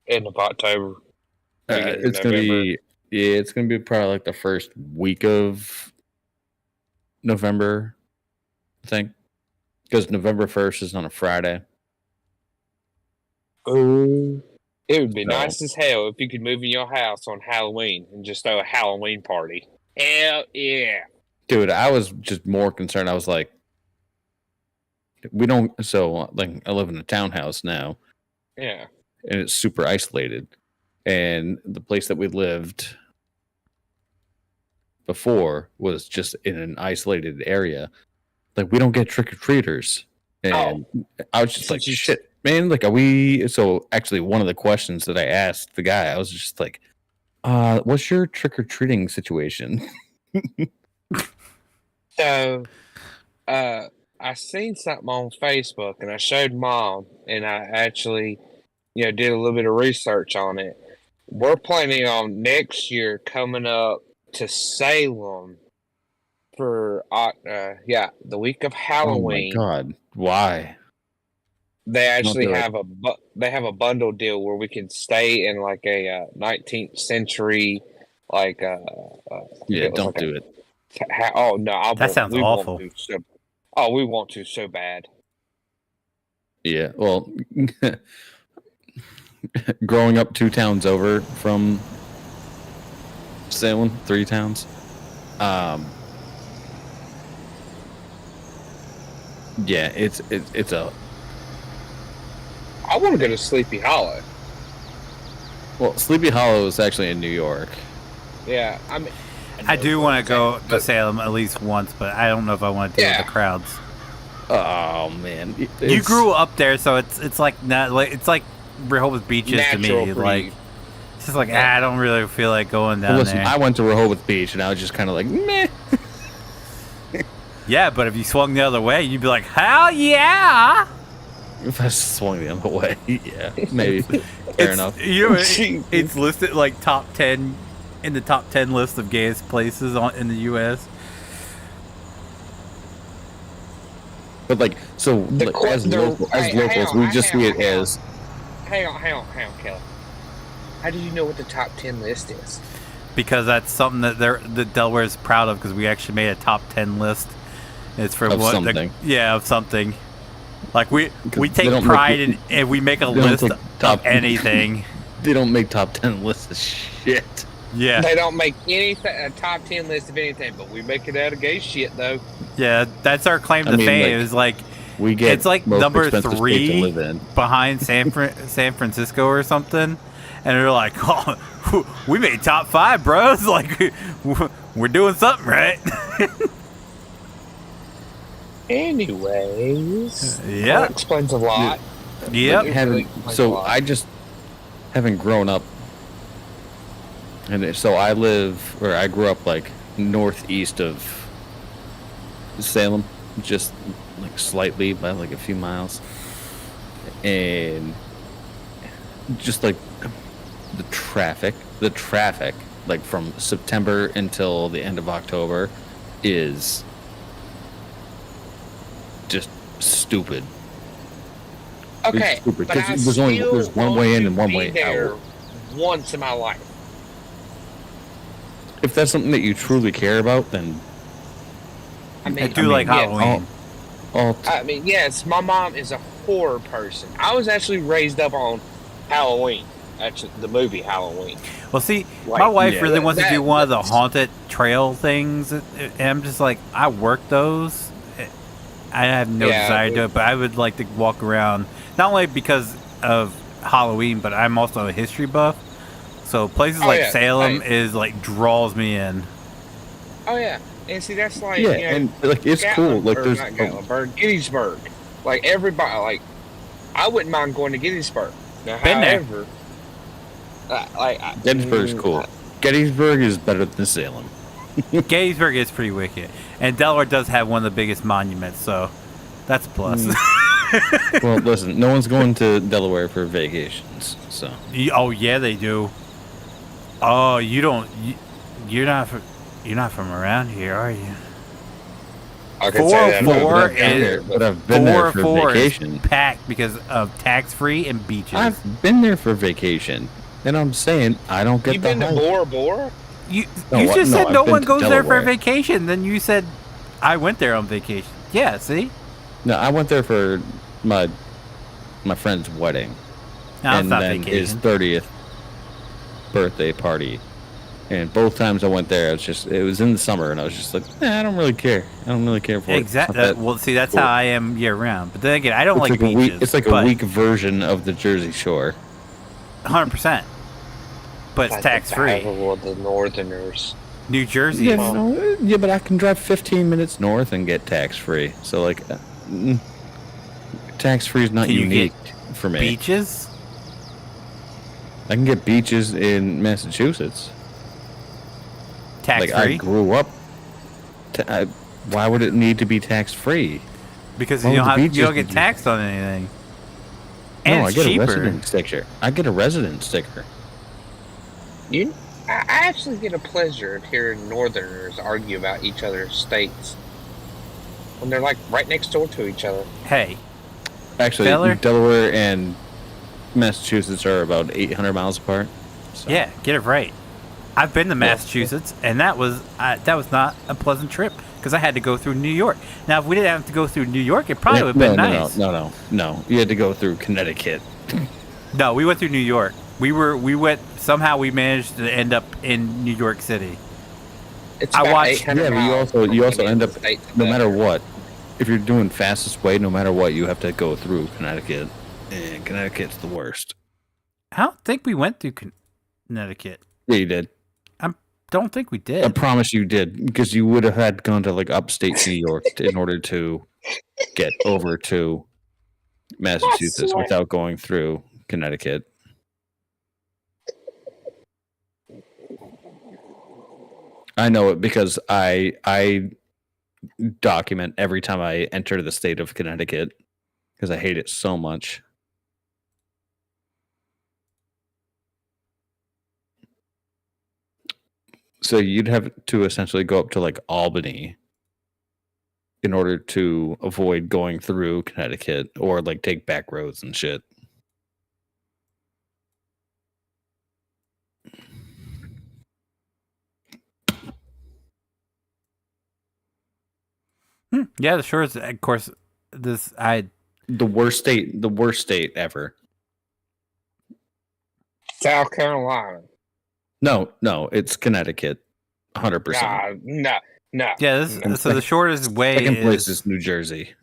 End of October. it's going to be it's going to be probably like the first week of November, I think. Because November 1st is on a Friday. Oh, it would be nice as hell if you could move in your house on Halloween and just throw a Halloween party. Hell yeah. Dude, I was just more concerned. I was like, we don't, so like I live in a townhouse now. Yeah. And it's super isolated. And the place that we lived before was just in an isolated area. Like, we don't get trick-or-treaters. And I was just like, shit, man, like, are we... So, actually, one of the questions that I asked the guy, I was just like, what's your trick-or-treating situation? So, I seen something on Facebook, and I showed Mom, and I actually, did a little bit of research on it. We're planning on next year coming up to Salem for the week of Halloween. Oh my God, why? They actually have a bundle deal where we can stay in like a 19th century yeah, don't do it. Oh no, that sounds awful. We want to so bad. Yeah, well, growing up 2 towns over from Salem, 3 towns. Yeah, it's a. I want to go to Sleepy Hollow. Well, Sleepy Hollow is actually in New York. Yeah, I do want to go to Salem at least once, but I don't know if I want to deal with the crowds. Oh man, you grew up there, so it's like not like it's like Rehoboth Beach is to me. Like it's just like I don't really feel like going down there. I went to Rehoboth Beach, and I was just kind of like meh. Yeah, but if you swung the other way, you'd be like, hell yeah! If I swung the other way, yeah, maybe. Fair enough. You know, it's listed like top 10 in the top 10 list of gayest places in the U.S. But like, so like, as locals, we just see it as. Hang on, Kelly. How do you know what the top 10 list is? because that's something that Delaware is proud of, because we actually made a top 10 list. It's for Of what? something. Of something. Like we They take don't pride make- in, and we make a they don't list take of top- anything. They don't make top 10 lists of shit. Yeah, They don't make anything a top 10 list of anything, but we make it out of gay shit though. yeah. That's our claim to I mean, fame. like, Is like We get it's like most number expensive state to 3 live in. behind San Francisco or something, and they're like, "Oh, we made top 5, bros! Like, we're doing something right." Anyways, Yeah. that explains a lot. Yep. It Having, really explains a so lot. I just haven't grown up, and so I grew up like northeast of Salem, just like slightly by like a few miles, and just like the traffic, like from September until the end of October is just stupid. Okay, It's stupid, but 'cause I there's still one way want in to and one be way there out. once in my life. If that's something that you truly care about, then I mean, I do like yeah, Halloween. I mean, yes, my mom is a horror person. I was actually raised up on Halloween, actually the movie Halloween. Well, see, Like, my wife yeah. really wants to That- do one of the that's- haunted trail things, and I'm just like, I work those. I have no Yeah, desire to do but- it, but I would like to walk around, not only because of Halloween, but I'm also a history buff. So places Oh, like yeah. Salem is like draws me in. Oh yeah, and see that's like yeah, you know, and like it's cool. Like or there's not Gatlinburg, Gettysburg. Like everybody, like I wouldn't mind going to Gettysburg. Now, Been there. however, Gettysburg's cool. Gettysburg is better than Salem. Gettysburg is pretty wicked, and Delaware does have one of the biggest monuments, so that's a plus. Well, listen, no one's going to Delaware for vacations, so Oh yeah, they do. Oh, you don't. You're not. You're not from around here, are you? I could say that. 404 I've been is there, but I've been there for 404 is vacation. packed because of tax free and beaches. I've been there for vacation, and I'm saying I don't get You the been to hype. Bora Bora? You No, you what? just No, said I've no been one to goes there for Delaware. vacation. Then you said I went there on vacation. Yeah, see? No, I went there for my friend's wedding, No, it's and not then his vacation. 30th birthday party. And both times I went there, it was in the summer, and I was just like, I don't really care. I don't really care for it. Exactly. It's not that Well, see, that's cool. how I am year round. But then again, I don't It's like a beaches. weak, it's like a but weak version of the Jersey Shore. 100%. But it's tax free. Well, the Northerners. New Jersey. Yeah, is- yeah, but I can drive 15 minutes north and get tax free. So like, tax free is not Can you get unique for me. Beaches. I can get beaches in Massachusetts. Tax Like I free. grew up. Why would it need to be tax free? Because Why you would don't the have, you beaches don't get be- taxed on anything. And No, I it's get cheaper. a resident sticker. I get a resident sticker. I actually get a pleasure of hearing Northerners argue about each other's states when they're like right next door to each other. Hey, Actually, Feller? Delaware and Massachusetts are about 800 miles apart. So. yeah, get it right. I've been to Massachusetts, and that was not a pleasant trip because I had to go through New York. Now, if we didn't have to go through New York, it probably would have been nice. No. You had to go through Connecticut. No, we went through New York. We went somehow. We managed to end up in New York City. It's I about watched- 800 Yeah, but miles you also from end any up, state to no the matter other. what, if you're doing fastest way, no matter what, you have to go through Connecticut, and Connecticut's the worst. I don't think we went through Connecticut. Yeah, you did. Don't think we I did. promise you did, because you would have had gone to like upstate New York in order to get over to Massachusetts swear. without going through Connecticut. I know it because I document every time I enter the state of Connecticut because I hate it so much. So you'd have to essentially go up to like Albany in order to avoid going through Connecticut or like take back roads and shit. Yeah, the shores. Of course, The worst state ever. South Carolina. No, it's Connecticut, 100%. No. Yeah. So the shortest way Second place is is New Jersey.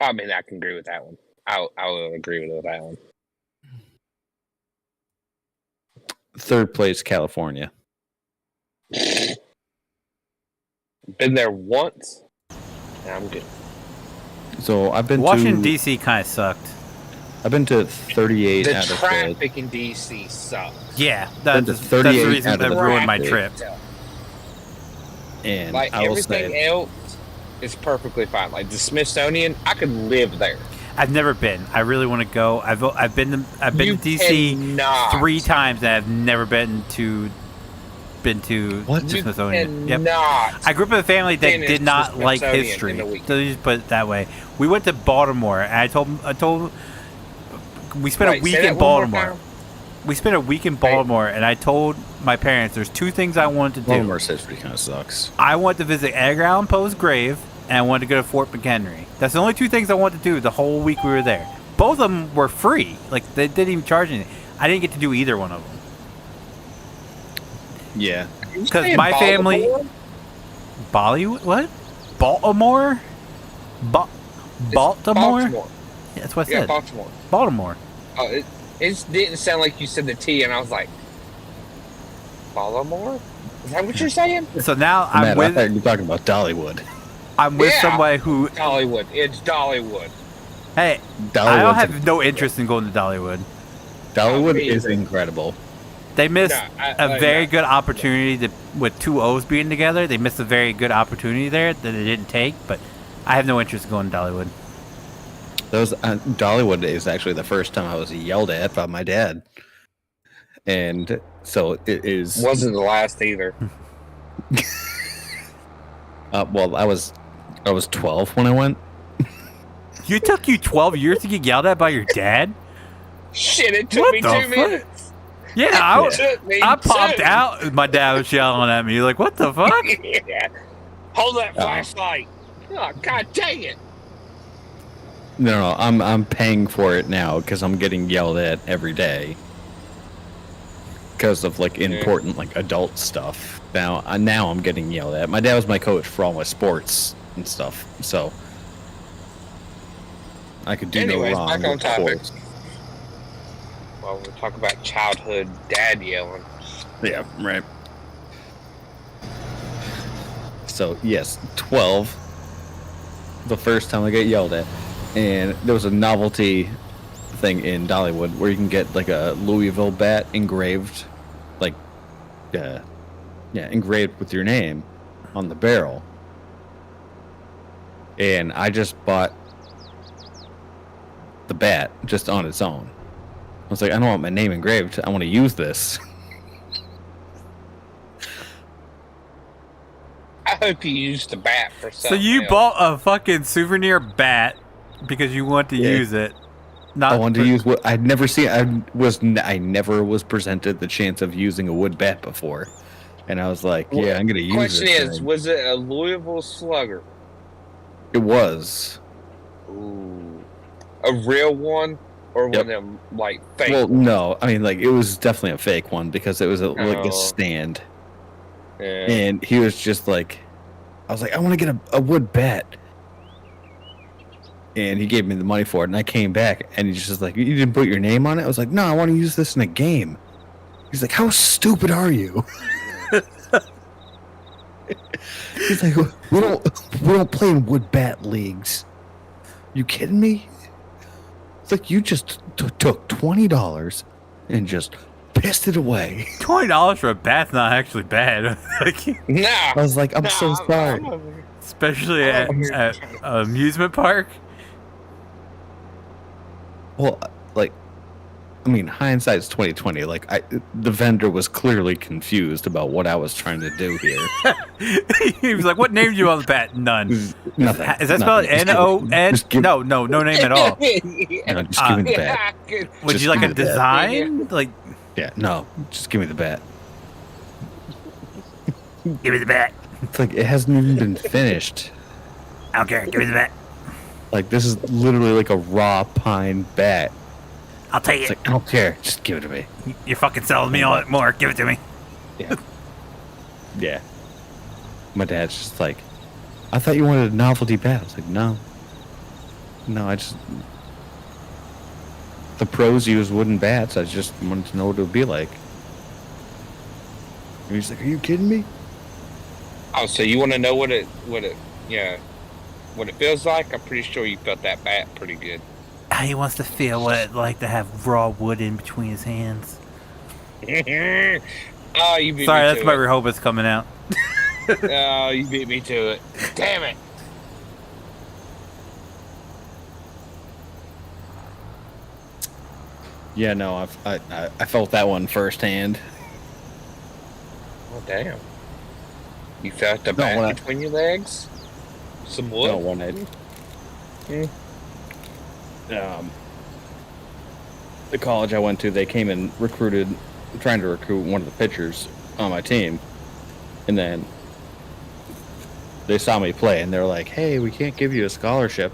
I mean, I can agree with that one. I will agree with that one. Third place, California. Been there once, and I'm good. So I've been Washington to D.C. kind of sucked. I've been to 38 The out of the traffic in DC sucks. Yeah, Been that's to the 38 reason out that of the ruined my 50. trip. and Like I will everything say else is perfectly fine. Like the Smithsonian, I could live there. I've never been. I really want to go. I've been to You D.C. cannot. 3 times, and I've never been to What? the You Smithsonian. Yep. cannot. I grew up in a family that Finish did the not like Smithsonian history. in the week. So you just put it that way. We went to Baltimore, and I told we spent Wait, a week say that in one more Baltimore. time. We spent a week in Baltimore, and I told my parents there's 2 things I wanted to do. Baltimore's history kind of sucks. I wanted to visit Edgar Allan Poe's grave, and I wanted to go to Fort McHenry. That's the only 2 things I wanted to do the whole week we were there. Both of them were free. Like, they didn't even charge anything. I didn't get to do either one of them. Yeah. You Because saying my family... Baltimore? Bollywood? What? Baltimore? It's Baltimore? Baltimore. Yeah, that's what I Yeah, said. Baltimore. Baltimore. Oh, it didn't sound like you said the T, and I was like, Baltimore? Is that what you're saying? So now Matt, I'm I with thought you were talking about Dollywood. Yeah. somebody who... Dollywood. It's Dollywood. Hey, I Dollywood's don't have no interest in going to Dollywood. Dollywood me is either. incredible. They missed No, a very good opportunity with 2 O's being together. They missed a very good opportunity there that they didn't take, but I have no interest in going to Dollywood. Dollywood is actually the first time I was yelled at by my dad, and so it is. Wasn't the last either. Well, I was 12 when I went. You took you 12 years to get yelled at by your dad? Shit, it took What me the 2 fuck? minutes. Yeah, It took me I popped 2. out. And my dad was yelling at me. Like, what the fuck? Yeah. Hold that flashlight. Oh, God dang it. No, I'm paying for it now because I'm getting yelled at every day because of like important like adult stuff. Now I'm getting yelled at. My dad was my coach for all my sports and stuff, so I could do Anyways, no wrong. back on with topic. sports. Well, we're talking about childhood dad yelling. Yeah, right. So yes, 12. The first time I got yelled at, and there was a novelty thing in Dollywood where you can get like a Louisville bat engraved, like, engraved with your name on the barrel. And I just bought the bat just on its own. I was like, I don't want my name engraved. I want to use this. I hope you used the bat for So something. you else. bought a fucking souvenir bat because you want to Yeah. use it. Not I wanted for- to use what I'd never seen. I never was presented the chance of using a wood bat before, and I was like, "Yeah, I'm gonna use it." Question is, was it a Louisville Slugger? It was. Ooh. A real one? Or one Yep. of them, like, fake? Well, no, I mean, like it was definitely a fake one because it was like Oh. a stand, Yeah. and he was just like, I was like, I want to get a wood bat, and he gave me the money for it, and I came back, and he's just like, you didn't put your name on it. I was like, no, I want to use this in a game. He's like, how stupid are you? He's like, we don't play in wood bat leagues. You kidding me? It's like you just took $20 and just pissed it away. $20 for a bat's not actually bad. Like, Nah. I was like, I'm so sorry. especially at an amusement park. Well, like, I mean, hindsight's 2020. Like, the vendor was clearly confused about what I was trying to do here. He was like, "What name do you on the bat?" None. Nothing. Is that spelled Nothing. Just N-O-N? just give- No name at all. No, just give me the bat. Would Just you like give a me the bat. design? Like, Yeah, no, just give me the bat. give me the bat. It's like it hasn't even been finished. I don't care. Give me the bat. Like, this is literally like a raw pine bat. I'll take It's it. like, I don't care. Just give it to me. You're fucking selling me on it more. Give it to me. Yeah. Yeah. My dad's just like, I thought you wanted a novelty bat. I was like, no. No, I just... The pros use wooden bats. I just wanted to know what it would be like. And he's like, are you kidding me? Oh, so you want to know what it feels like? I'm pretty sure you felt that bat pretty good. He wants to feel what it's like to have raw wood in between his hands. Oh, you beat Sorry, me that's to my it. Rehoboth's coming out. Oh, you beat me to it. Damn it. Yeah, no, I felt that one firsthand. Oh, damn. You felt the No, bat when I- between your legs? Some wood? No, one I... The college I went to, they came and trying to recruit one of the pitchers on my team. And then they saw me play and they're like, hey, we can't give you a scholarship.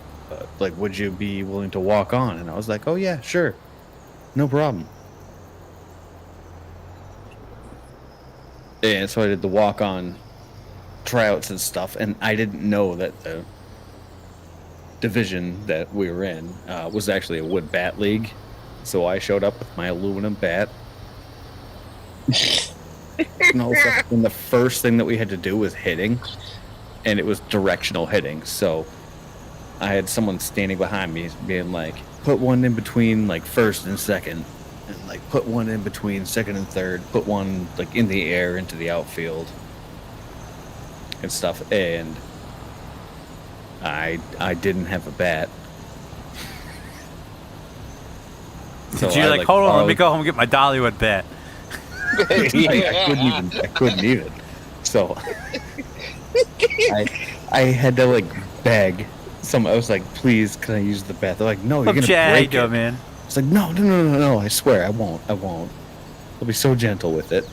Like, would you be willing to walk on? And I was like, oh, yeah, sure. No problem. And so I did the walk-on tryouts and stuff, and I didn't know that the division that we were in was actually a wood bat league. So I showed up with my aluminum bat. And the first thing that we had to do was hitting, and it was directional hitting. So I had someone standing behind me being like, put one in between like first and second, and like put one in between second and third, put one like in the air into the outfield and stuff. And I didn't have a bat. So you're like, hold on, let me go home and get my Dollywood bat. I couldn't even. So I had to like beg some. I was like, please, can I use the bat? They're like, no, you're gonna break it, man. It's like, no, I swear, I won't. I'll be so gentle with it.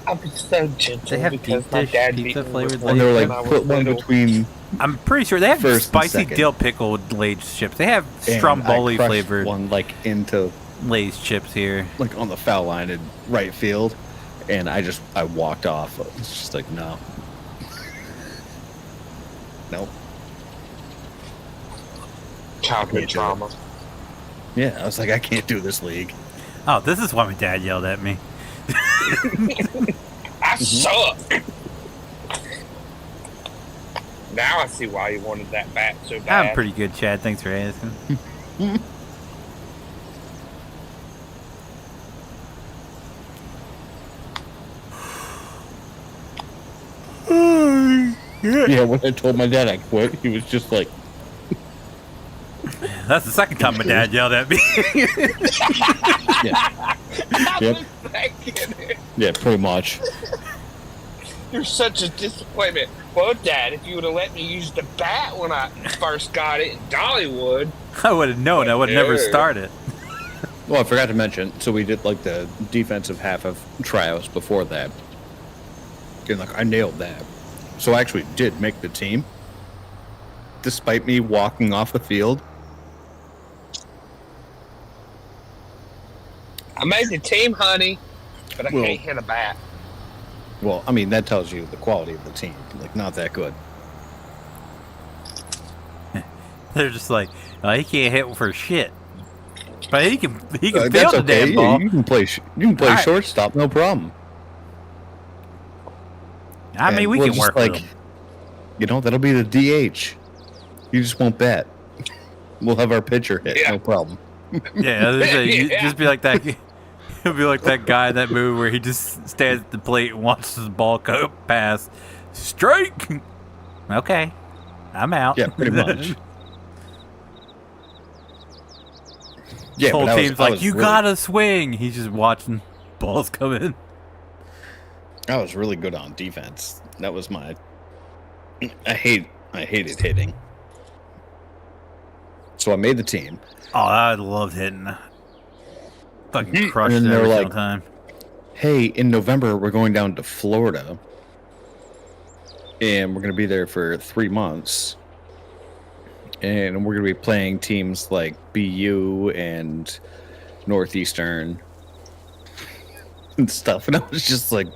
I'll be so gentle. They have because deep my dish dad pizza beat me flavored with And they were when like, I was put one little. between. I'm pretty sure they have First and spicy second. dill pickle Lay's chips. They have and Stromboli I crushed flavored one like into Lay's chips here. like on the foul line in right field, and I walked off. It's just like, no. Nope. Childhood trauma. Yeah, I was like, I can't do this league. Oh, this is why my dad yelled at me. I suck. Now I see why you wanted that bat so bad. I'm pretty good, Chad. Thanks for asking. Yeah, when I told my dad I quit, he was just like, That's the second time my dad yelled at me. yeah, I Yep. was thinking it. yeah, pretty much. You're such a disappointment. Well, Dad, if you would have let me use the bat when I first got it in Dollywood. I would have known. I would have never Yeah. started. Well, I forgot to mention, so we did like the defensive half of tryouts before that. And like, I nailed that. So I actually did make the team, despite me walking off the field. I made the team, honey, but I Well- can't hit a bat. Well, I mean, that tells you the quality of the team. Like, not that good. They're just like, oh, he can't hit for shit. But he can That's field the okay. damn ball. You can play All right. shortstop, no problem. I mean, And we we'll can just, work like, with him. You know, that'll be the DH. You just won't bat. We'll have our pitcher hit, Yeah. no problem. Yeah, you Yeah. just be like that. He'll be like that guy in that movie where he just stands at the plate and watches the ball go past. Strike! Okay. I'm out. Yeah, pretty much. Yeah, Whole but team's like, you really, gotta swing. He's just watching balls come in. I was really good on defense. That was my. I hated hitting. So I made the team. Oh, I loved hitting. Fucking crushed And it they're every like- single time. Hey, in November we're going down to Florida, and we're gonna be there for 3 months. and we're gonna be playing teams like BU and Northeastern and stuff. And I was just like,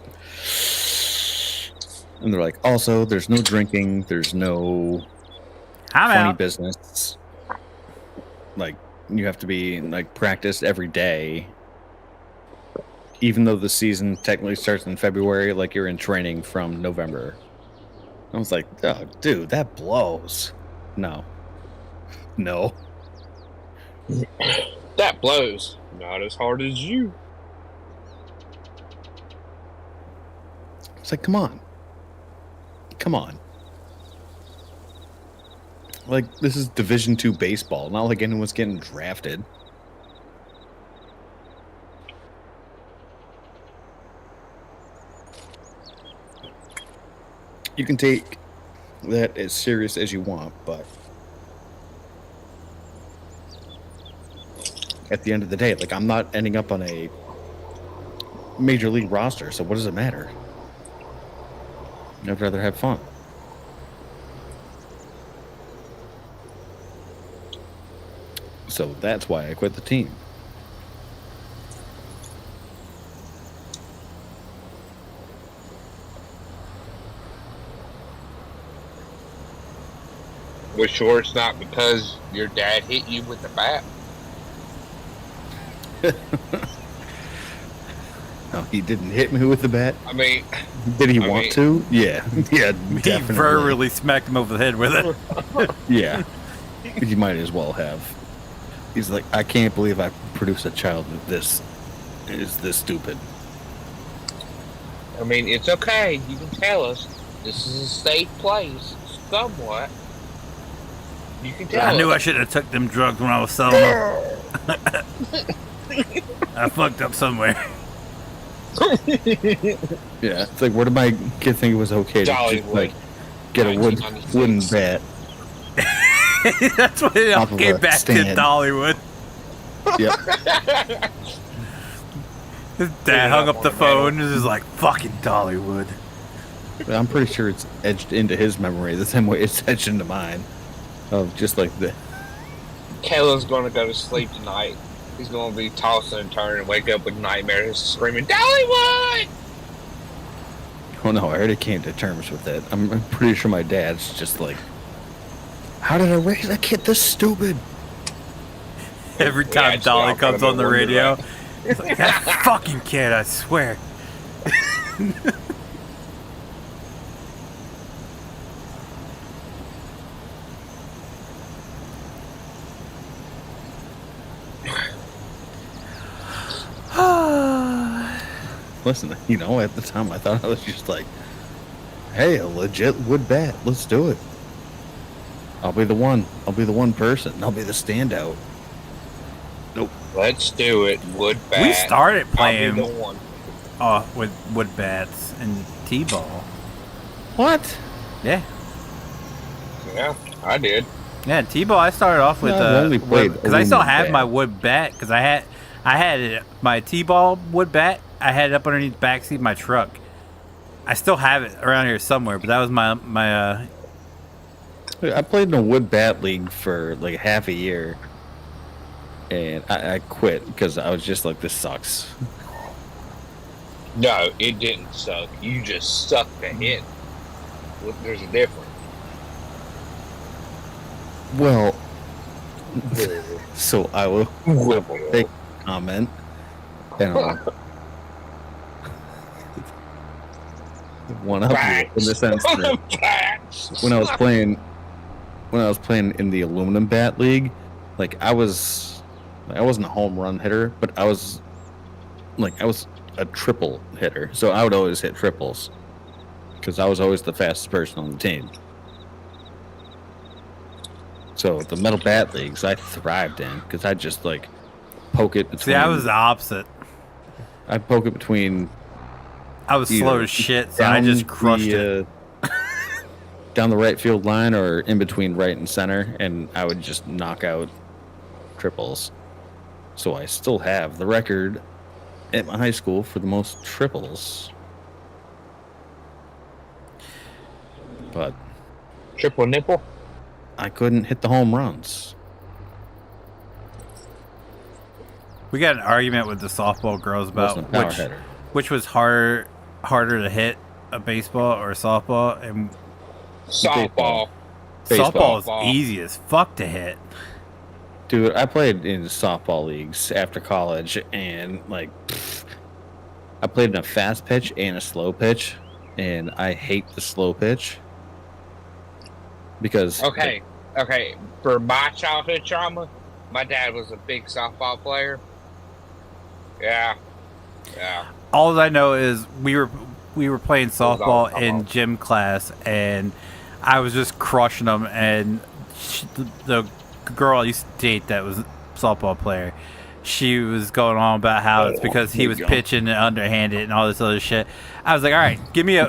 and they're like, also, there's no drinking, there's no I'm funny out. business. Like, you have to be in, like, practice every day. Even though the season technically starts in February, like, you're in training from November. I was like, oh, dude, that blows. No. That blows. Not as hard as you. It's like, come on. Like, this is Division II baseball. Not like anyone's getting drafted. You can take that as serious as you want, but at the end of the day, like, I'm not ending up on a major league roster, so what does it matter? I'd rather have fun. So that's why I quit the team. We're sure it's not because your dad hit you with the bat. No, he didn't hit me with the bat. I mean, Did he want to? Yeah. Yeah, He definitely. verbally smacked him over the head with it. Yeah. You might as well have. He's like, I can't believe I produced a child that this is this stupid. I mean, it's okay. You can tell us this is a safe place, somewhat. You can tell I knew I us. shouldn't have took them drugs when I was selling them. I fucked up somewhere. Yeah. It's like, where did my kid think it was okay to just, Dollywood. like, get a wooden 1996. bat? That's when it all Off of came a back to stand. Dollywood. Yep. His dad hung up the phone and was just like, fucking Dollywood. I'm pretty sure it's edged into his memory the same way it's etched into mine. Of just like the. Kellen's going to go to sleep tonight. He's going to be tossing and turning and wake up with nightmares screaming, Dollywood! Oh no, I already came to terms with it. I'm pretty sure my dad's just like, how did I raise a kid this stupid? Every time actually Dolly all comes kinda on the wonder radio, that. it's like, that fucking kid, I swear. Listen, you know, at the time I thought I was just like, hey, a legit wood bat. Let's do it. I'll be the one. I'll be the one person. I'll be the standout. Nope. Let's do it. Wood bat. We started I'll playing be the one. with wood bats and T-ball. What? Yeah. Yeah, I did. Yeah, T-ball. I started off with No, I've only played because I still aluminum have bat. my wood bat because I had it, my T-ball wood bat. I had it up underneath the backseat of my truck. I still have it around here somewhere, but that was my I played in a wood bat league for like half a year, and I quit because I was just like, this sucks. No, it didn't suck. You just sucked the hit. Well, there's a difference. Well, so I will take a comment and one up you in the sense that when I was playing in the aluminum bat league, like I wasn't a home run hitter, but I was a triple hitter, so I would always hit triples because I was always the fastest person on the team. So the metal bat leagues I thrived in because I just like poke it between. See, I was the opposite. I poke it between. I was slow as shit, so I just crushed it. Down the right field line or in between right and center, and I would just knock out triples. So I still have the record at my high school for the most triples. But Triple nipple? I couldn't hit the home runs. We got an argument with the softball girls about Wasn't a power hitter. which was harder to hit, a baseball or a softball, and Softball. softball is Baseball. easy as fuck to hit. Dude, I played in softball leagues after college, and like, I played in a fast pitch and a slow pitch, and I hate the slow pitch because Okay. For my childhood trauma, my dad was a big softball player. Yeah. All I know is we were playing softball all in gym class, and I was just crushing them. And the girl I used to date that was a softball player, she was going on about how it's because he was pitching and underhanded and all this other shit. I was like, all right, give me a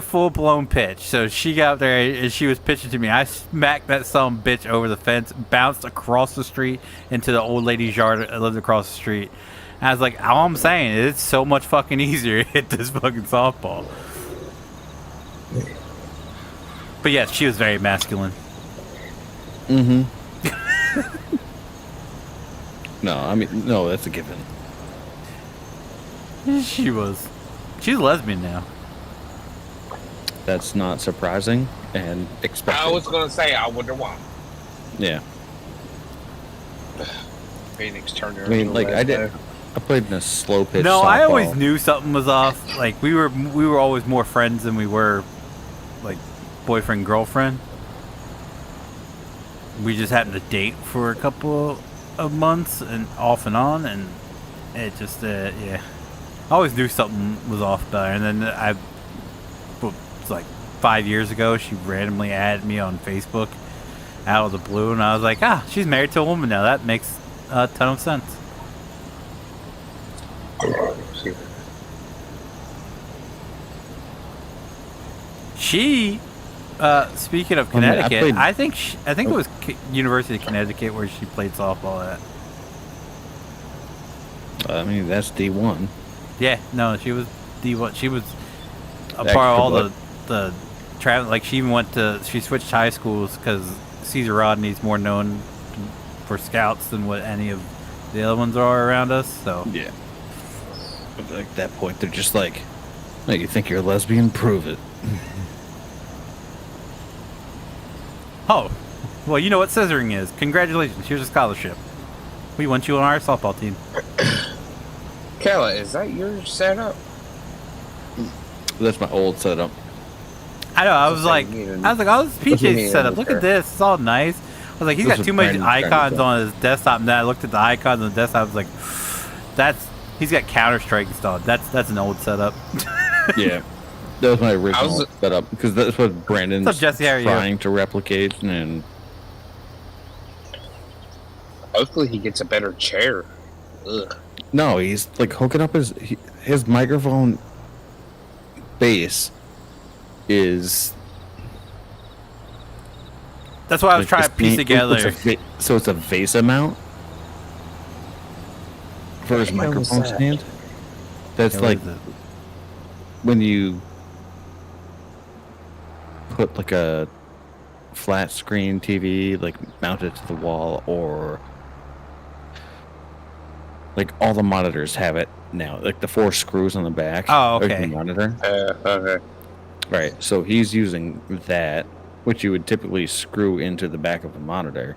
full blown pitch. So she got up there and she was pitching to me. I smacked that son of a bitch over the fence, bounced across the street into the old lady's yard that lived across the street. And I was like, all I'm saying is it's so much fucking easier to hit this fucking softball. But yes, she was very masculine. Mm-hmm. No, that's a given. She's a lesbian now. That's not surprising and expected. I was gonna say, I wonder why. Yeah. Phoenix turned her. I mean, into a like lesbian. I played in a slow pitch. No, softball. I always knew something was off. Like we were always more friends than we were like boyfriend girlfriend. We just happened to date for a couple of months and off and on, and it just yeah. I always knew something was off there, and then it's like 5 years ago, she randomly added me on Facebook out of the blue, and I was like, she's married to a woman now. That makes a ton of sense. She, speaking of Connecticut, I think it was University of Connecticut where she played softball at. I mean, that's D1. Yeah, no, she was D1. She was a part of all the travel. Like she switched high schools because Caesar Rodney's more known for scouts than what any of the other ones are around us. So yeah, but like at that point, they're just like, "Hey, you think you're a lesbian? Prove it." Oh, well, you know what scissoring is. Congratulations, here's a scholarship. We want you on our softball team. Kayla, is that your setup? That's my old setup. I know. I was like, oh, this is PJ's setup. Look at this. It's all nice. I was like, he's got too many icons on his desktop. And then I looked at the icons on the desktop. I was like, he's got Counter-Strike installed. That's an old setup. Yeah. That was my original setup because that's what Brandon's What's up, Jesse? How are you? trying to replicate. And Hopefully he gets a better chair. Ugh. no, he's like hooking up his microphone base is. That's why I was trying to piece together. So it's a VESA mount for his microphone stand. That's like when you put like a flat screen TV, like mount it to the wall, or like all the monitors have it now, like the 4 screws on the back. Oh, of okay. the monitor. Okay. Right. So he's using that, which you would typically screw into the back of the monitor.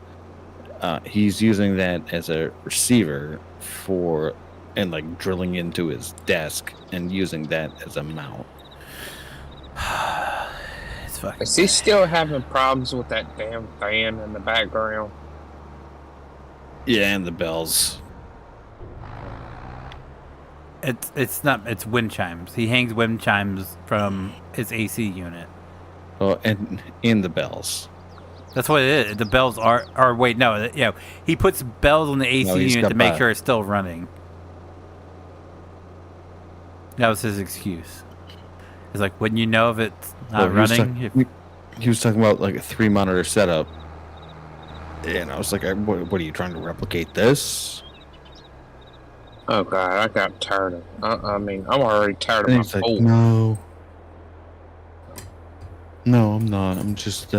He's using that as a receiver and like drilling into his desk and using that as a mount. It's fucking. Is he still having problems with that damn fan in the background? Yeah, and the bells. It's wind chimes. He hangs wind chimes from his AC unit. Oh, and in the bells. That's what it is. The bells are wait, no, yeah. He puts bells on the AC unit to make sure it's still running. That was his excuse. It's like, wouldn't you know if it's not running? He was talking about like a 3-monitor setup. And I was like, what are you trying to replicate this? Oh god, I got tired of. I'm already tired of my like, no, I'm not. I'm just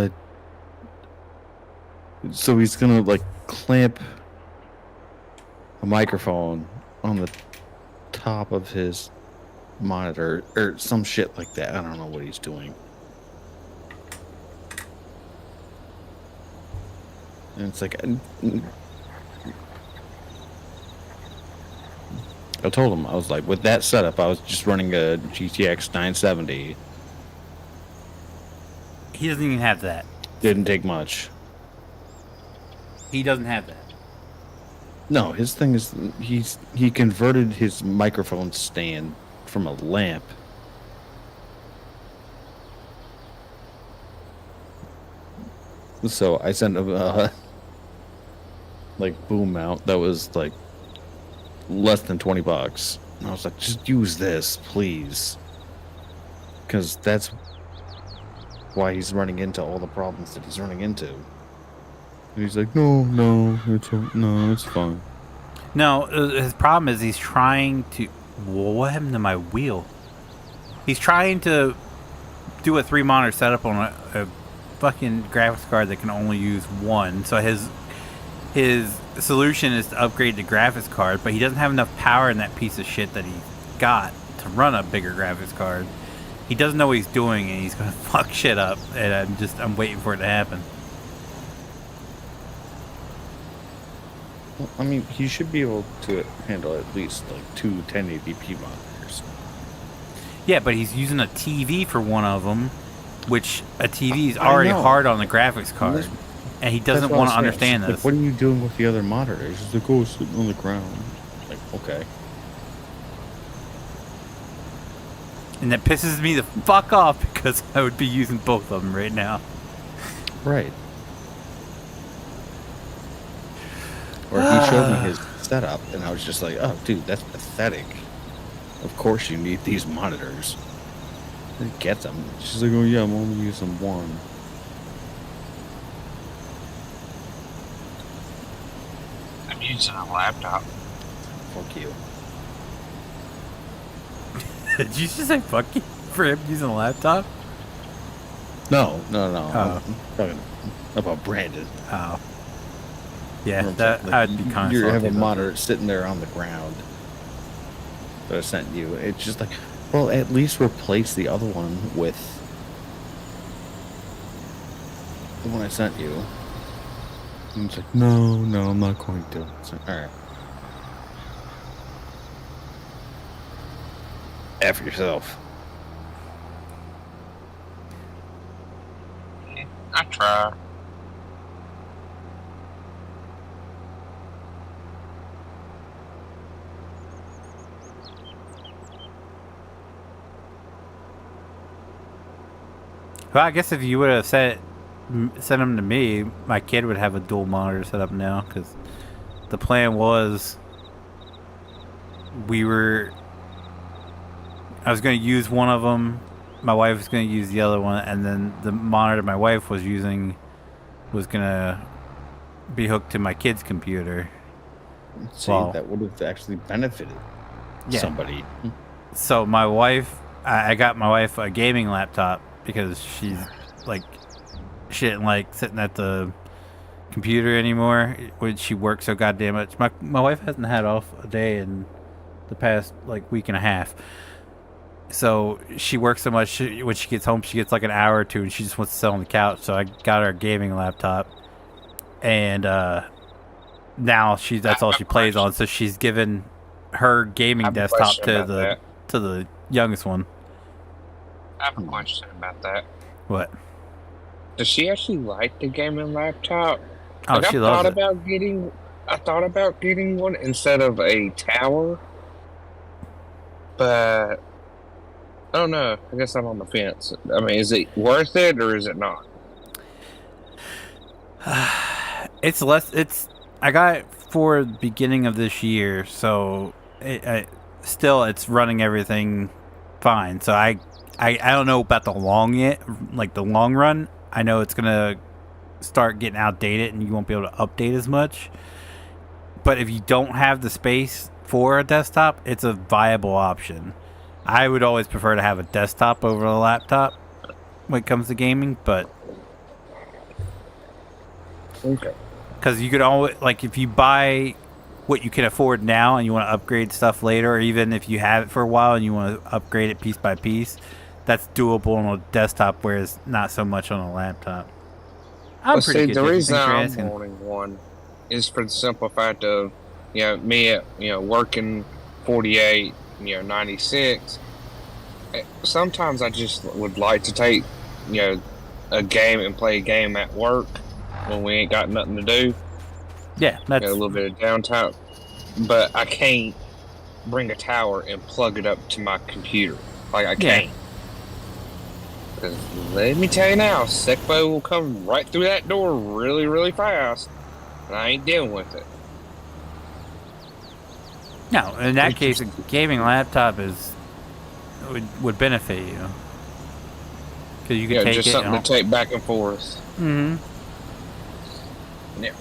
So he's gonna like clamp a microphone on the top of his monitor or some shit like that. I don't know what he's doing. And it's like, I told him, I was like, with that setup, I was just running a GTX 970. He doesn't even have that. Didn't take much. He doesn't have that. No, his thing is he converted his microphone stand from a lamp. So I sent him a like boom mount that was like less than $20. And I was like, just use this, please. Because that's why he's running into all the problems that he's running into. And he's like, no, it's fine. No, his problem is he's trying to... What happened to my wheel? He's trying to do a 3-monitor setup on a fucking graphics card that can only use one. So his solution is to upgrade the graphics card, but he doesn't have enough power in that piece of shit that he got to run a bigger graphics card. He doesn't know what he's doing, and he's gonna fuck shit up. And I'm waiting for it to happen. Well, I mean, he should be able to handle at least like 2 1080p monitors. Yeah, but he's using a TV for one of them, which a TV is already hard on the graphics card, and he doesn't want to understand this. Like, what are you doing with the other monitors? He's like, oh, sitting on the ground. Like, okay. And that pisses me the fuck off because I would be using both of them right now. Right. Or he showed me his setup, and I was just like, oh, dude, that's pathetic. Of course you need these monitors. He gets them. She's like, oh, yeah, I'm only using one. I'm using a laptop. Fuck you. Did you just say fuck you for him using a laptop? No. Oh. I'm talking about Brandon. Oh. Yeah, Like, that I'd be kind of you have salty a about monitor sitting there on the ground that I sent you. It's just like, well, at least replace the other one with the one I sent you. And it's like, no, I'm not going to. It's like, all right. F yourself. I try. Well, I guess if you would have sent them to me, my kid would have a dual monitor set up now, because the plan was I was going to use one of them, my wife was going to use the other one, and then the monitor my wife was using was going to be hooked to my kid's computer. See, that would have actually benefited somebody. So my wife, I got my wife a gaming laptop because she didn't like sitting at the computer anymore when she works so goddamn much. My wife hasn't had off a day in the past week and a half. So she works so much, when she gets home, she gets like an hour or two, and she just wants to sit on the couch. So I got her a gaming laptop, and now that's all she plays on. So she's given her gaming desktop to the youngest one. I have a question about that. What? Does she actually like the gaming laptop? Oh, she loves it. I thought about getting one instead of a tower, but I don't know. I guess I'm on the fence. I mean, is it worth it or is it not? It's less. I got it for the beginning of this year, so it's running everything fine. So I don't know about the long run. I know it's gonna start getting outdated, and you won't be able to update as much. But if you don't have the space for a desktop, it's a viable option. I would always prefer to have a desktop over a laptop when it comes to gaming, but Okay. Because you could always, like, if you buy what you can afford now and you want to upgrade stuff later, or even if you have it for a while and you want to upgrade it piece by piece, that's doable on a desktop, whereas not so much on a laptop. I'm Well, pretty see, good. the Jesse. reason Thanks for I'm asking. wanting one is for the simple fact of, me at, working 48, 96. Sometimes I just would like to take, a game and play a game at work when we ain't got nothing to do. Yeah, that's A little bit of downtime. But I can't bring a tower and plug it up to my computer. Like, I can't. Because let me tell you now, Sekbo will come right through that door really, really fast. And I ain't dealing with it. no. In that case, a gaming laptop would benefit you because you could take just it. something to take back and forth. Mm-hmm. Yeah.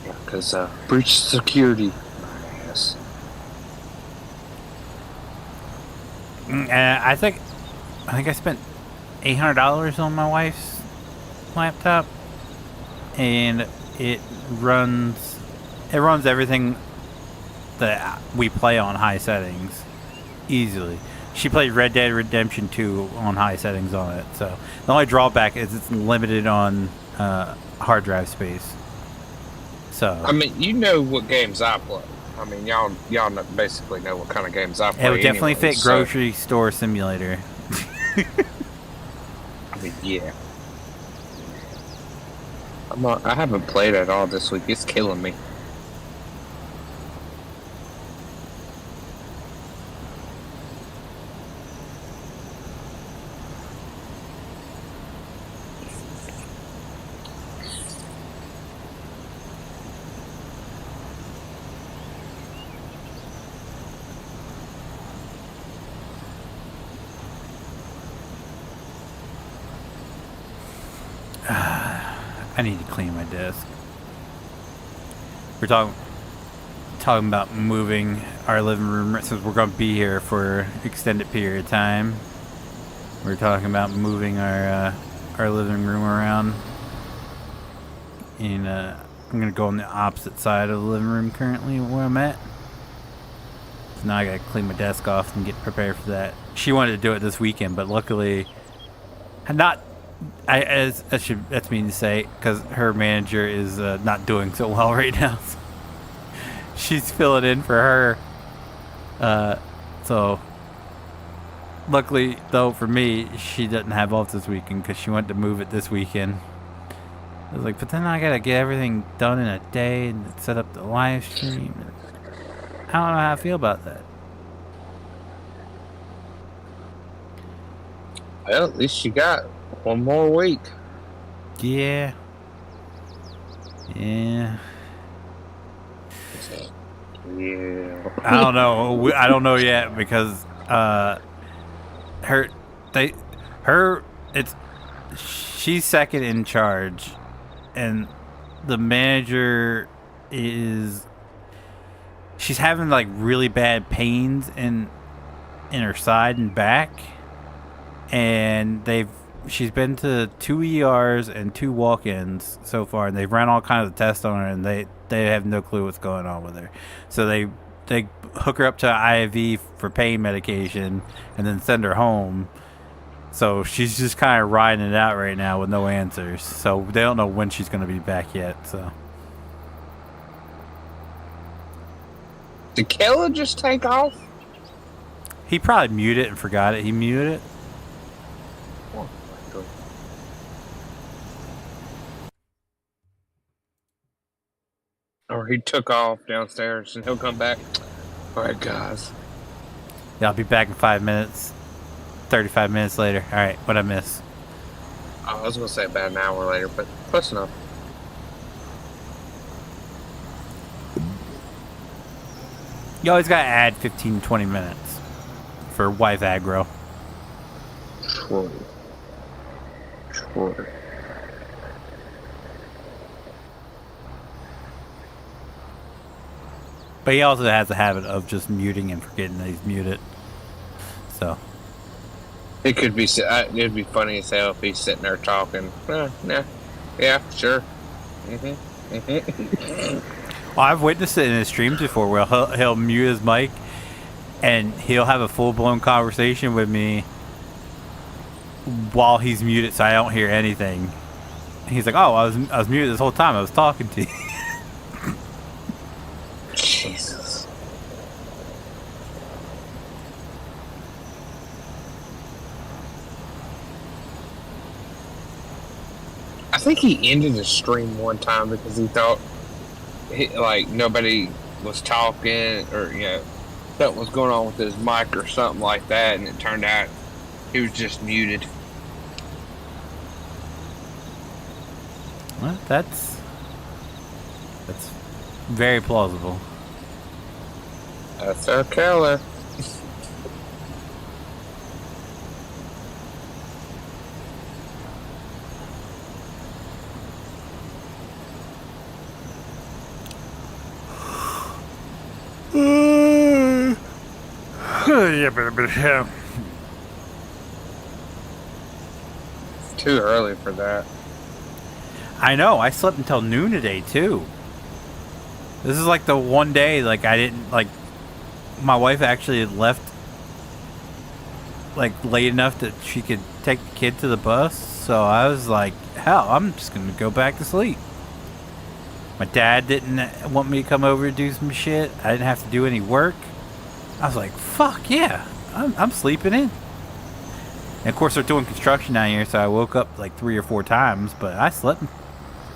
Yeah, because breach security. Yes. And I think I spent $800 on my wife's laptop, and it runs everything that we play on high settings easily. She played Red Dead Redemption 2 on high settings on it, so the only drawback is it's limited on hard drive space. So I mean, you know what games I play. I mean, y'all basically know what kind of games I play. it would definitely anyway, fit Grocery Store Simulator. I mean, yeah. I haven't played at all this week. It's killing me. I need to clean my desk. We're talking about moving our living room since we're going to be here for extended period of time. We're talking about moving our living room around, and I'm going to go on the opposite side of the living room currently where I'm at. So now I got to clean my desk off and get prepared for that. She wanted to do it this weekend, but luckily, that's mean to say, because her manager is not doing so well right now. So she's filling in for her. So luckily, though, for me, she doesn't have off this weekend because she wanted to move it this weekend. I was like, but then I gotta get everything done in a day and set up the live stream. I don't know how I feel about that. Well, at least you got one more week. Yeah. Yeah. I don't know. I don't know yet because she's second in charge, and the manager she's having like really bad pains in her side and back, and she's been to 2 ERs and 2 walk-ins so far, and they've ran all kinds of tests on her, and they have no clue what's going on with her. So they hook her up to IV for pain medication and then send her home. So she's just kind of riding it out right now with no answers. So they don't know when she's going to be back yet. So did Kayla just take off? he probably muted it and forgot it. He muted it. Or he took off downstairs and he'll come back. All right, guys. Yeah, I'll be back in 5 minutes. 35 minutes later. All right, what'd I miss? I was going to say about an hour later, but close enough. You always got to add 15, 20 minutes for wife aggro. True. But he also has a habit of just muting and forgetting that he's muted. So It could be. It'd be funny as hell if he's sitting there talking. Nah. Yeah, sure. Mm-hmm. Well, I've witnessed it in his streams before where he'll mute his mic and he'll have a full-blown conversation with me while he's muted so I don't hear anything. He's like, oh, I was muted this whole time. I was talking to you. Jesus. I think he ended the stream one time because he thought nobody was talking or something was going on with his mic or something like that, and it turned out he was just muted. Well, that's very plausible. That's our killer. Yeah. Too early for that. I know. I slept until noon today too. This is like the one day I didn't my wife actually left late enough that she could take the kid to the bus. So I was like, hell, I'm just gonna go back to sleep. My dad didn't want me to come over to do some shit. I didn't have to do any work. I was like, fuck yeah, I'm sleeping in. And of course they're doing construction down here, so I woke up 3 or 4 times, but I slept.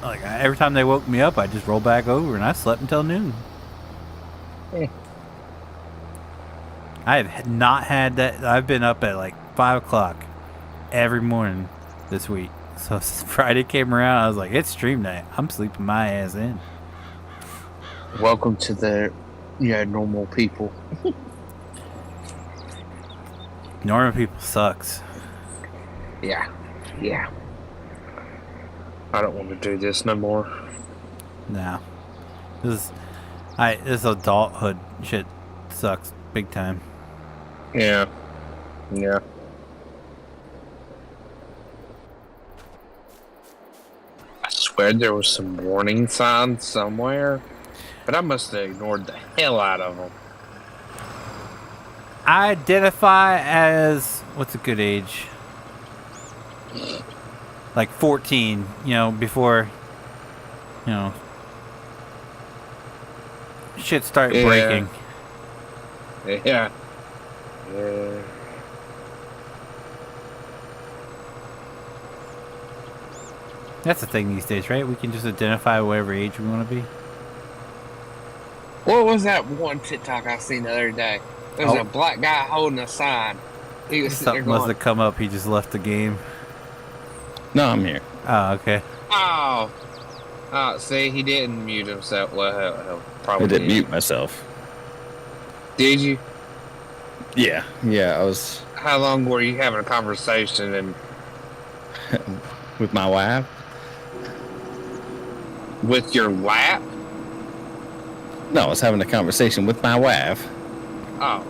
Every time they woke me up, I just rolled back over and I slept until noon. I have not had that. I've been up at 5 o'clock every morning this week. So Friday came around, I was like, it's stream night. I'm sleeping my ass in. Welcome to the normal people. Normal people sucks. Yeah. I don't want to do this no more. No. This adulthood shit sucks big time. Yeah. I swear there was some warning signs somewhere, but I must have ignored the hell out of them. I identify as, what's a good age? 14, before, shit started breaking. Yeah. That's the thing these days, right? We can just identify whatever age we want to be. What was that one TikTok I seen the other day? There was a black guy holding a sign. He was sitting there Something must going, have come up. He just left the game. No, I'm here. Oh, okay. oh, see, he didn't mute himself. Well, probably I didn't mute myself. Did you? Yeah, I was How long were you having a conversation and with my wife. with your lap? No, I was having a conversation with my wife. Oh.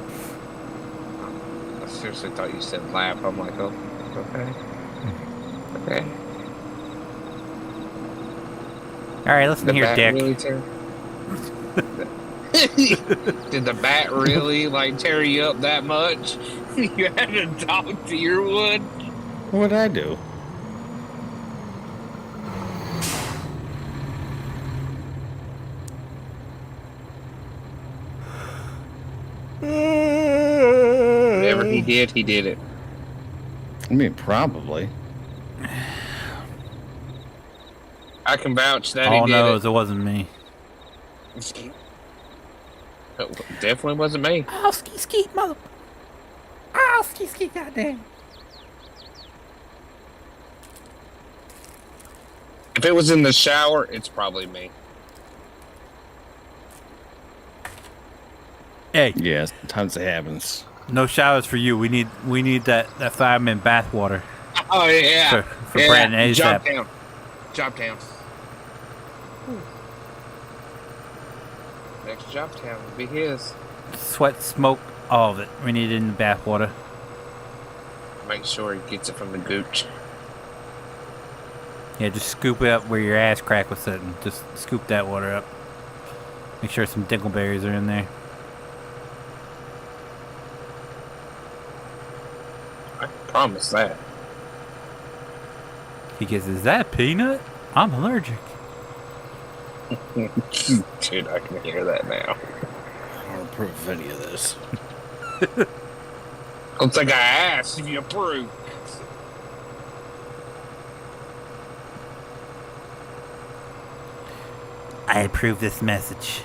I seriously thought you said lap. I'm like, oh, okay. Okay. All right, listen here, bat Dick. really Did the bat really tear you up that much? You had to talk to your wood? What did I do? Whatever he did it. I mean, probably. I can vouch that All he did knows it wasn't me. it. Definitely wasn't me. Oh, ski, mother. Oh, ski, goddamn. If it was in the shower, it's probably me. Hey, Yeah, sometimes it happens. no showers for you. We need that fireman bath water Oh yeah. for Brandon ASAP. Job town. Next job town will be his. Sweat, smoke, all of it. We need it in the bath water. Make sure he gets it from the gooch. Yeah, just scoop it up where your ass crack was sitting. Just scoop that water up. Make sure some dingleberries are in there. I promise that. He goes, "Is that a peanut? I'm allergic." Dude, I can hear that now. I don't approve of any of this. Don't think I asked if you approve. I approve this message.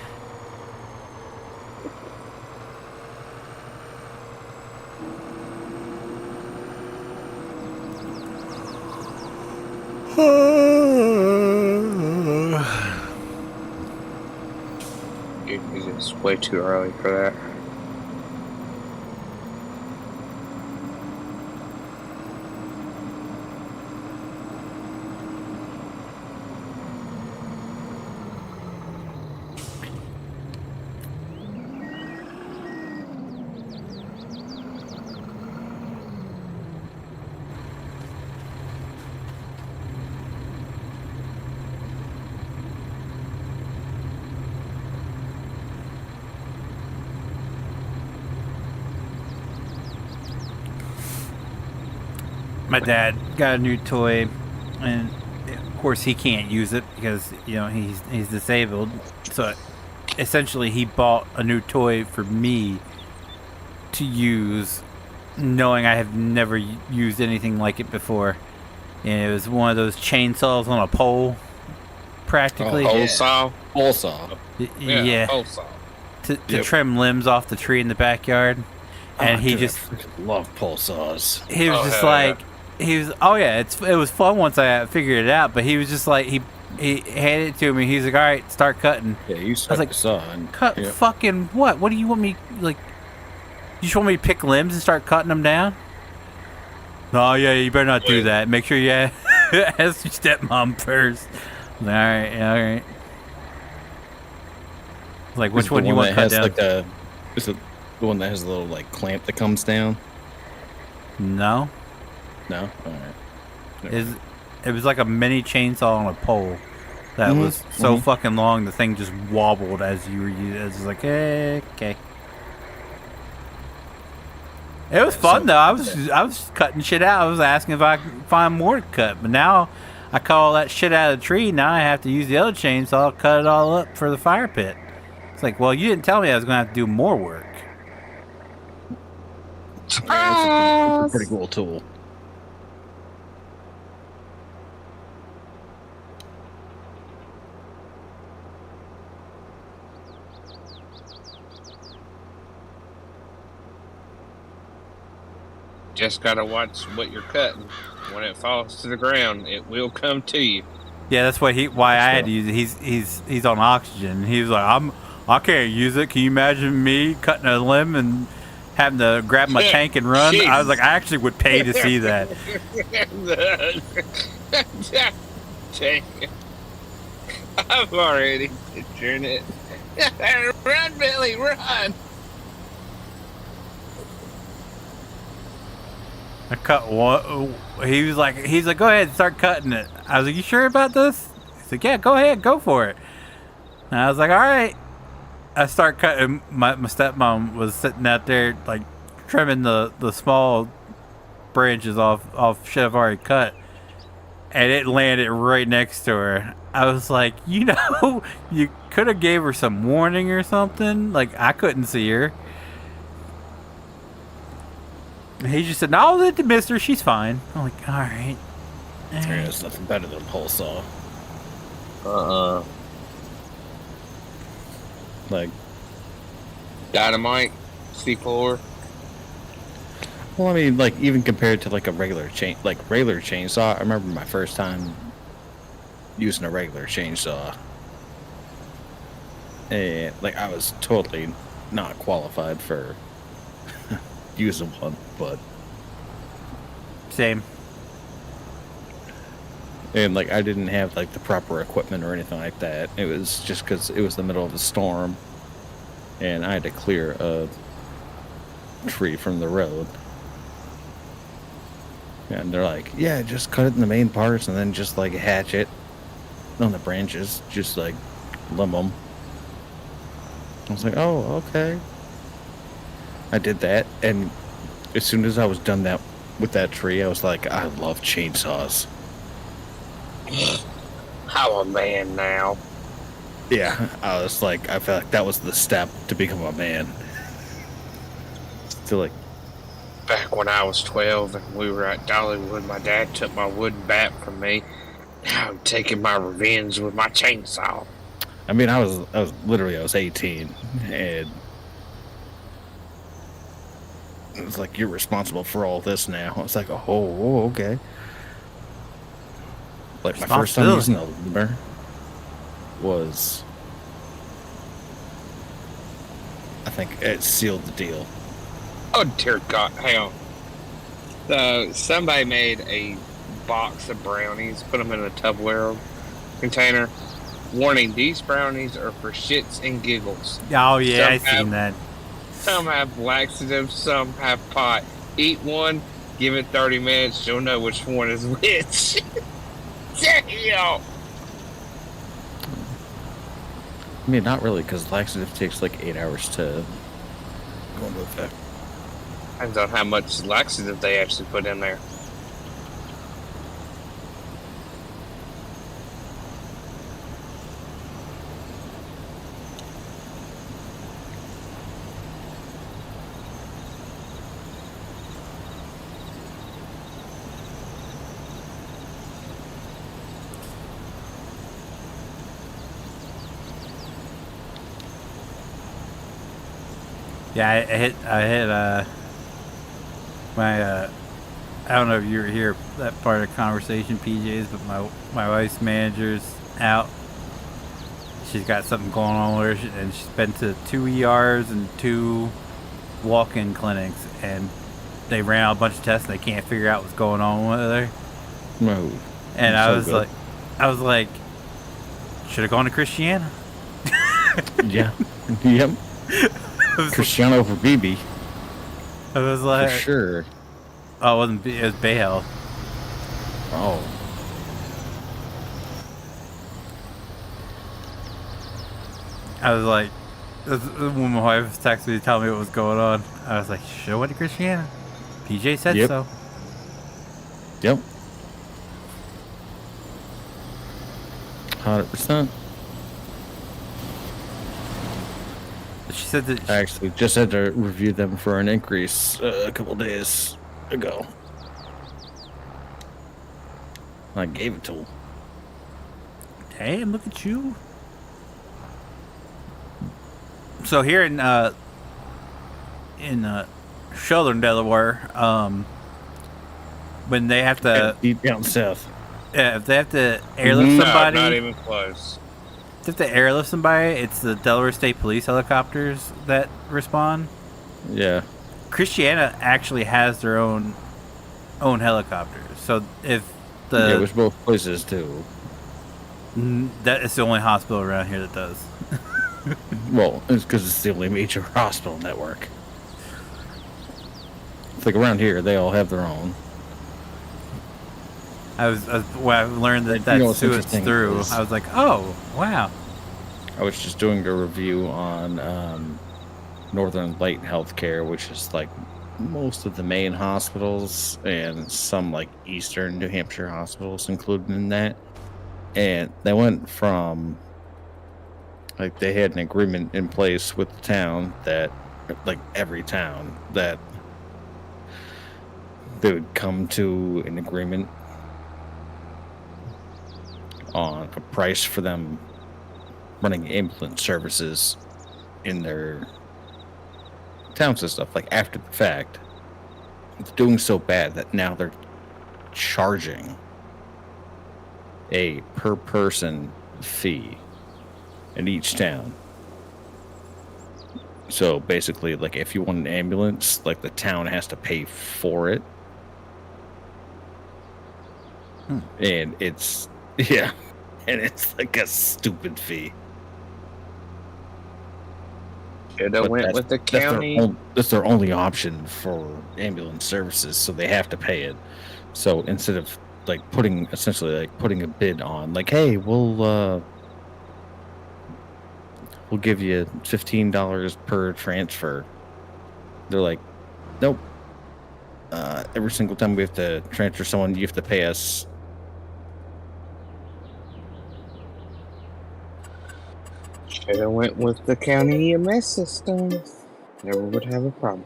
Dude, it's way too early for that. My dad got a new toy, and of course he can't use it because he's disabled. So essentially, he bought a new toy for me to use, knowing I have never used anything like it before. And it was one of those chainsaws on a pole, practically. Pole saw? Pole saw. Yeah. Pole saw. To Yep. trim limbs off the tree in the backyard. And he dude, just I freaking love pole saws. he was Oh, just hell like he was it was fun once I figured it out, but he was just like he handed it to me. He's like, "All right, start cutting." Yeah, you I was suck like, the saw and Cut yeah. fucking what? What do you want me like? You just want me to pick limbs and start cutting them down? No, yeah, you better not do that. Make sure you ask your stepmom first. All right, all right. Like, which Is one the do you want that cut has down? like is it the one that has a little like clamp that comes down? No, No? Alright. it was like a mini chainsaw on a pole that was so fucking long the thing just wobbled as you were using it. It was like, okay. It was fun though. I was cutting shit out. I was asking if I could find more to cut, but now I cut all that shit out of the tree. Now I have to use the other chainsaw, cut it all up for the fire pit. It's like, well, you didn't tell me I was going to have to do more work. Yeah, it's a pretty cool tool. Just gotta watch what you're cutting. When it falls to the ground, it will come to you. Yeah, that's why I had to use it. He's on oxygen. He was like, I can't use it. Can you imagine me cutting a limb and having to grab my tank and run? I was like, I actually would pay to see that. I'm already picturing it. Run, Billy, run! I cut one. He's like, go ahead, start cutting it. I was like, you sure about this? He's like, yeah, go ahead, go for it. And I was like, all right. I start cutting. My stepmom was sitting out there like trimming the small branches off shit I've already cut, and it landed right next to her. I was like, you could have gave her some warning or something. Like, I couldn't see her. He just said, no, mister, she's fine. I'm like, all right. There's nothing better than a pole saw. Like, Dynamite, C4. well, I mean, like even compared to like a regular chainsaw. I remember my first time using a regular chainsaw, and like I was totally not qualified for using one, but Same. and like I didn't have like the proper equipment or anything like that. It was just because it was the middle of a storm, and I had to clear a tree from the road. And they're like, yeah, just cut it in the main parts and then just like hatch it on the branches, just like limb them. I was like, oh, okay. I did that, and as soon as I was done that with that tree, I was like, I love chainsaws. I'm a man now. Yeah, I was like, I felt like that was the step to become a man. To like, Back when I was 12 and we were at Dollywood, my dad took my wooden bat from me. Now I'm taking my revenge with my chainsaw. I mean, I was 18, and it was like, you're responsible for all this now. I was like, oh, okay. Like, my first time using a limber was, I think it sealed the deal. Oh dear God, hang on. So somebody made a box of brownies, put them in a Tupperware container. Warning: these brownies are for shits and giggles. Oh yeah, I Some seen that. Some have laxatives, some have pot. Eat one, give it 30 minutes, you'll know which one is which. Damn! I mean, not really, because laxative takes like 8 hours to go into effect. Depends on how much laxative they actually put in there. Yeah, I hit my I don't know if you were here that part of the conversation, PJs, but my wife's manager's out. She's got something going on with her, and she's been to 2 ERs and 2 walk-in clinics, and they ran out a bunch of tests and they can't figure out what's going on with her. No. And I was like, should have gone to Christiana. Yeah. Yep. Cristiano over BB. I was like, For sure. Oh, it wasn't. It was Bay Health. Oh. I was like, when my wife texted me to tell me what was going on, I was like, should have went to Christiana. PJ said Yep. so. Yep. 100%. She said that I actually just had to review them for an increase a couple days ago. I gave it to him. damn, look at you. So here in Southern Delaware, when they have to, Deep down south. if they have to airlift No, somebody, not even close. if they have to airlift somebody, it's the Delaware State Police helicopters that respond. Yeah. Christiana actually has their own helicopters. So if Yeah, which both places too. that is the only hospital around here that does. Well, it's because it's the only major hospital network. It's like around here, they all have their own. When I learned that You know that's what's who it's interesting through, is- I was like, oh, wow. I was just doing a review on Northern Light Healthcare, which is like most of the main hospitals and some like Eastern New Hampshire hospitals included in that. And they went from like they had an agreement in place with the town that like every town that they would come to an agreement on a price for them running ambulance services in their towns and stuff, like after the fact. It's doing so bad that now they're charging a per person fee in each town. So basically, like if you want an ambulance, like the town has to pay for it. And it's and it's like a stupid fee. Should have went with the county. That's their only option for ambulance services, so they have to pay it. So instead of like putting a bid on, like, hey, we'll give you $15 per transfer. They're like, nope. Every single time we have to transfer someone, you have to pay us. Should have went with the county EMS system. Never would have a problem.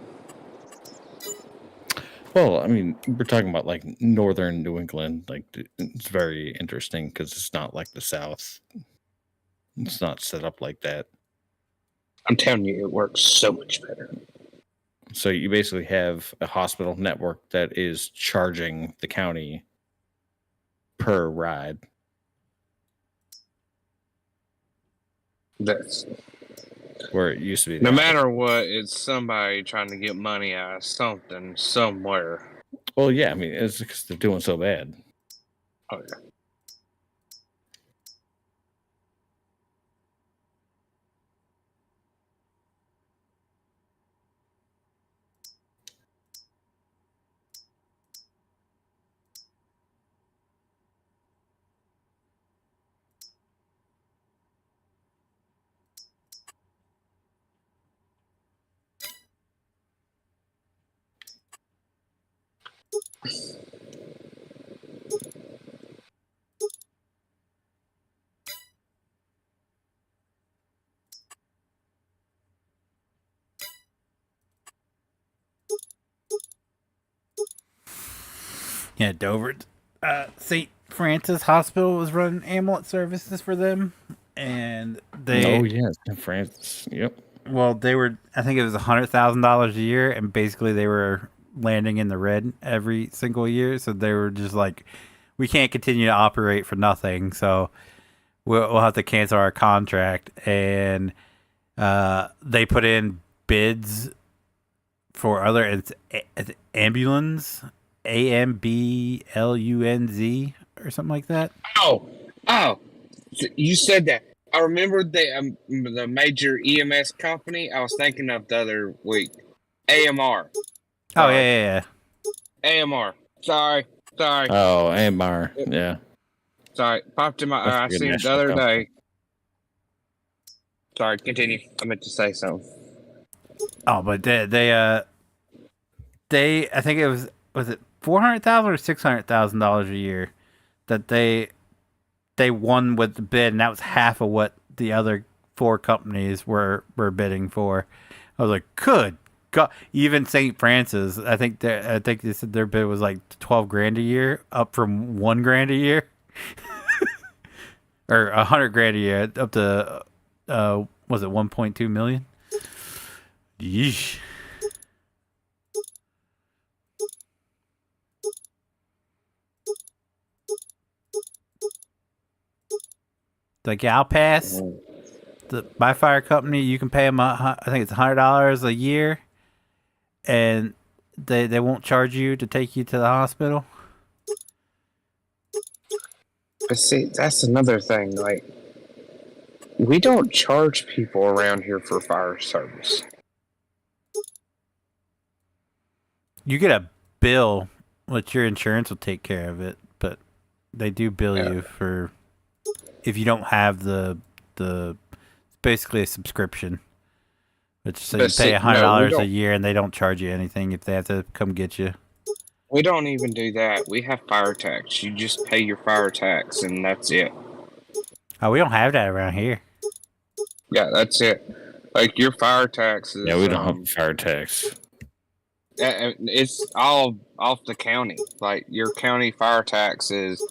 Well, I mean, we're talking about like northern New England. Like, it's very interesting because it's not like the South. It's not set up like that. I'm telling you, it works so much better. So you basically have a hospital network that is charging the county per ride. That's Where it used to be. no matter what, it's somebody trying to get money out of something somewhere. Well, yeah, I mean, it's because they're doing so bad. Oh yeah. Yeah, Dover. St. Francis Hospital was running ambulance services for them, and they. Oh yeah, in France. Yep. Well, they were. I think it was $100,000 a year, and basically they were landing in the red every single year. So they were just like, we can't continue to operate for nothing. So we'll have to cancel our contract. And they put in bids for other. It's ambulance, AMBLUNZ or something like that. Oh, you said that. I remembered the major EMS company I was thinking of the other week. AMR. Oh, yeah. AMR. Sorry. Oh, AMR. Yeah. Sorry. Popped in my eye. I seen it the other day. Sorry, continue. I meant to say something. Oh, but they I think it was it $400,000 or $600,000 a year that they won with the bid, and that was half of what the other 4 companies were bidding for. I was like, good God. Even St. Francis, I think they said their bid was like $12,000 a year, up from $1,000 a year, or $100,000 a year, up to was it 1.2 million? Yeesh. Like, yeah, I'll pass. My fire company, you can pay them. I think it's $100 a year, and they won't charge you to take you to the hospital. But see, that's another thing. Like, we don't charge people around here for fire service. You get a bill, which your insurance will take care of it, but they do bill you for if you don't have the basically a subscription. Which so you pay $100 a year, and they don't charge you anything if they have to come get you. We don't even do that. We have fire tax. You just pay your fire tax, and that's it. Oh, we don't have that around here. Yeah, that's it. Like, your fire tax is... Yeah, we don't have fire tax. It's all off the county. Like, your county fire tax is,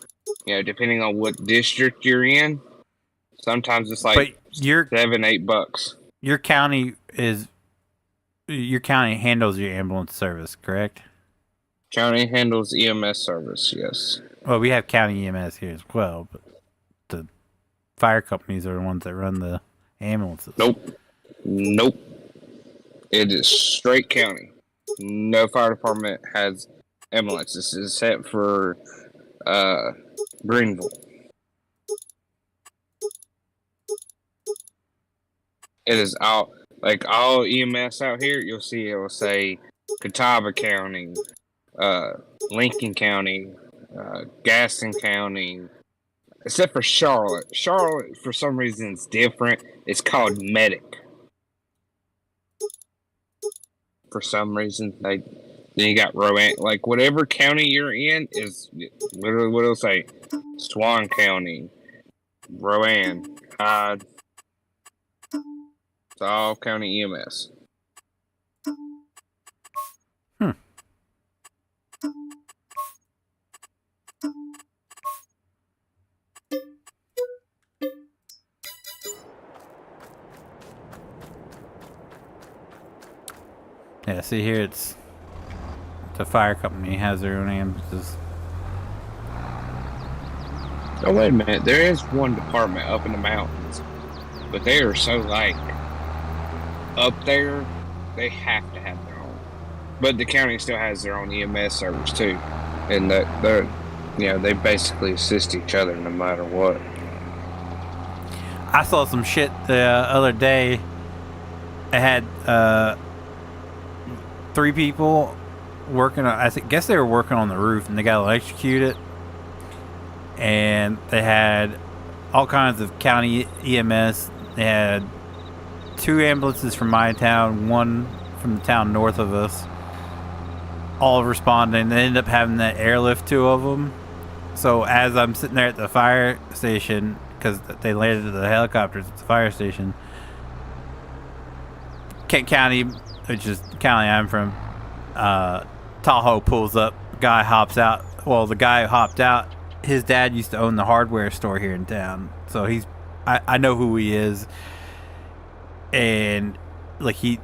depending on what district you're in, sometimes it's like $7-8. Your county handles your ambulance service, correct? County handles EMS service, yes. Well, we have county EMS here as well, but the fire companies are the ones that run the ambulances. Nope. It is straight county. No fire department has ambulances except for Greenville. It is all EMS out here. You'll see it will say Catawba County, Lincoln County, Gaston County, except for Charlotte. Charlotte, for some reason, is different. It's called Medic. For some reason, then you got Rowan. Like whatever county you're in is literally what it'll say. Swan County, Rowan, Hyde. It's all county EMS. Yeah, see here it's the fire company has their own ambulances. Oh wait a minute, there is one department up in the mountains, but they are so like up there, they have to have their own. But the county still has their own EMS service too, and they're they basically assist each other no matter what. I saw some shit the other day. I had 3 people working on, guess they were working on the roof, and they got electrocuted. And they had all kinds of county EMS. They had 2 ambulances from my town, 1 from the town north of us, all responding. They ended up having that airlift 2 of them. So as I'm sitting there at the fire station, because they landed the helicopters at the fire station, Kent County, which is the county I'm from, Tahoe pulls up. Guy hops out. Well, the guy who hopped out, his dad used to own the hardware store here in town, so I know who he is, and like he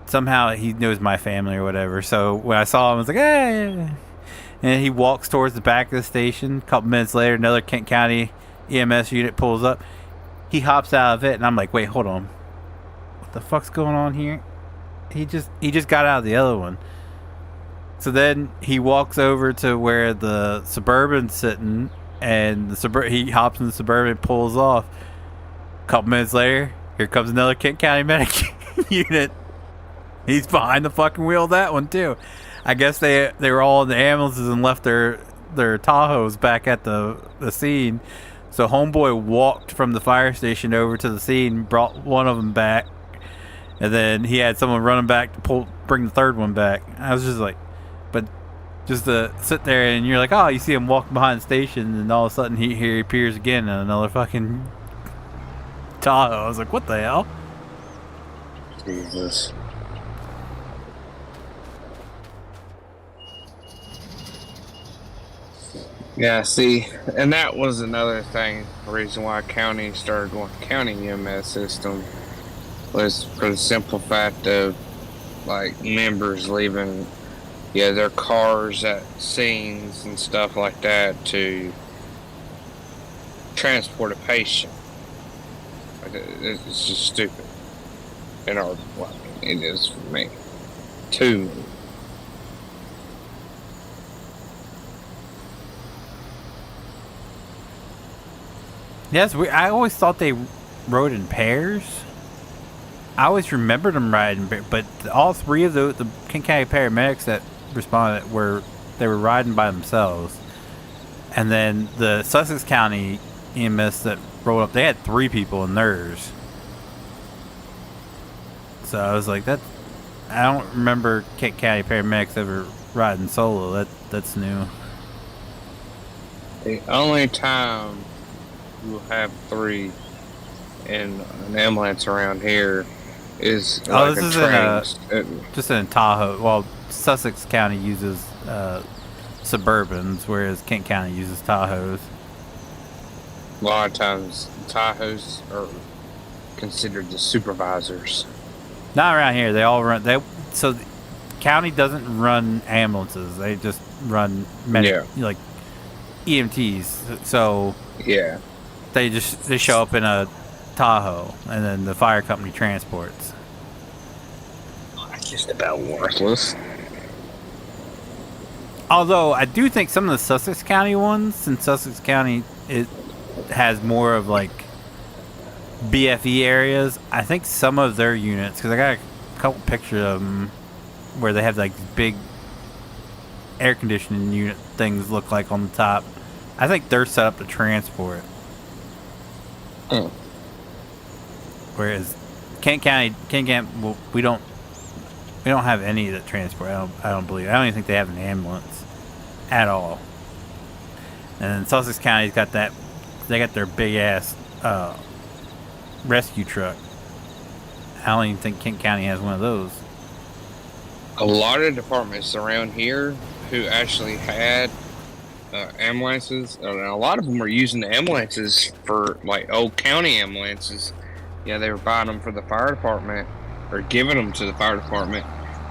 knows my family or whatever. So when I saw him, I was like, hey, and he walks towards the back of the station. A couple minutes later, another Kent County EMS unit pulls up. He hops out of it, and I'm like, wait, hold on, what the fuck's going on here? He just got out of the other one. So then he walks over to where the Suburban's sitting, and he hops in the Suburban, pulls off. A couple minutes later, here comes another Kent County medic unit. He's behind the fucking wheel of that one too. I guess they were all in the ambulances and left their Tahoes back at the scene. So homeboy walked from the fire station over to the scene, brought one of them back, and then he had someone running back to bring the third one back. I was just like, but just to sit there and you're like, oh, you see him walking behind the station, and all of a sudden he appears again in another fucking Tahoe. I was like, what the hell? Jesus. Yeah, see, and that was another thing, the reason why county started going county EMS system was for the simple fact of, like, members leaving, their cars at scenes and stuff like that to transport a patient. It's just stupid. It is for me. To me. Yes, I always thought they rode in pairs. I always remembered them riding, but all 3 of the Kent County paramedics that responded were riding by themselves. And then the Sussex County EMS that rolled up, they had 3 people in theirs. So I was like, I don't remember Kent County paramedics ever riding solo. That's new. The only time we'll have 3 in an ambulance around here is like this is just in Tahoe. Well, Sussex County uses Suburbans, whereas Kent County uses Tahoes. A lot of times Tahoes are considered the supervisors. Not around here. They all run. So the county doesn't run ambulances. They just run like EMTs. So yeah, they show up in a Tahoe, and then the fire company transports. That's just about worthless. Although I do think some of the Sussex County ones, since Sussex County it has more of like BFE areas, I think some of their units, because I got a couple pictures of them where they have like big air conditioning unit things look like on the top. I think they're set up to transport. Oh. Whereas Kent County, well, we don't have any that transport. I don't believe. I don't even think they have an ambulance at all. And then Sussex County's got that. They got their big ass rescue truck. I don't even think Kent County has one of those. A lot of departments around here who actually had ambulances, and a lot of them were using the ambulances for like old county ambulances. Yeah, they were buying them for the fire department or giving them to the fire department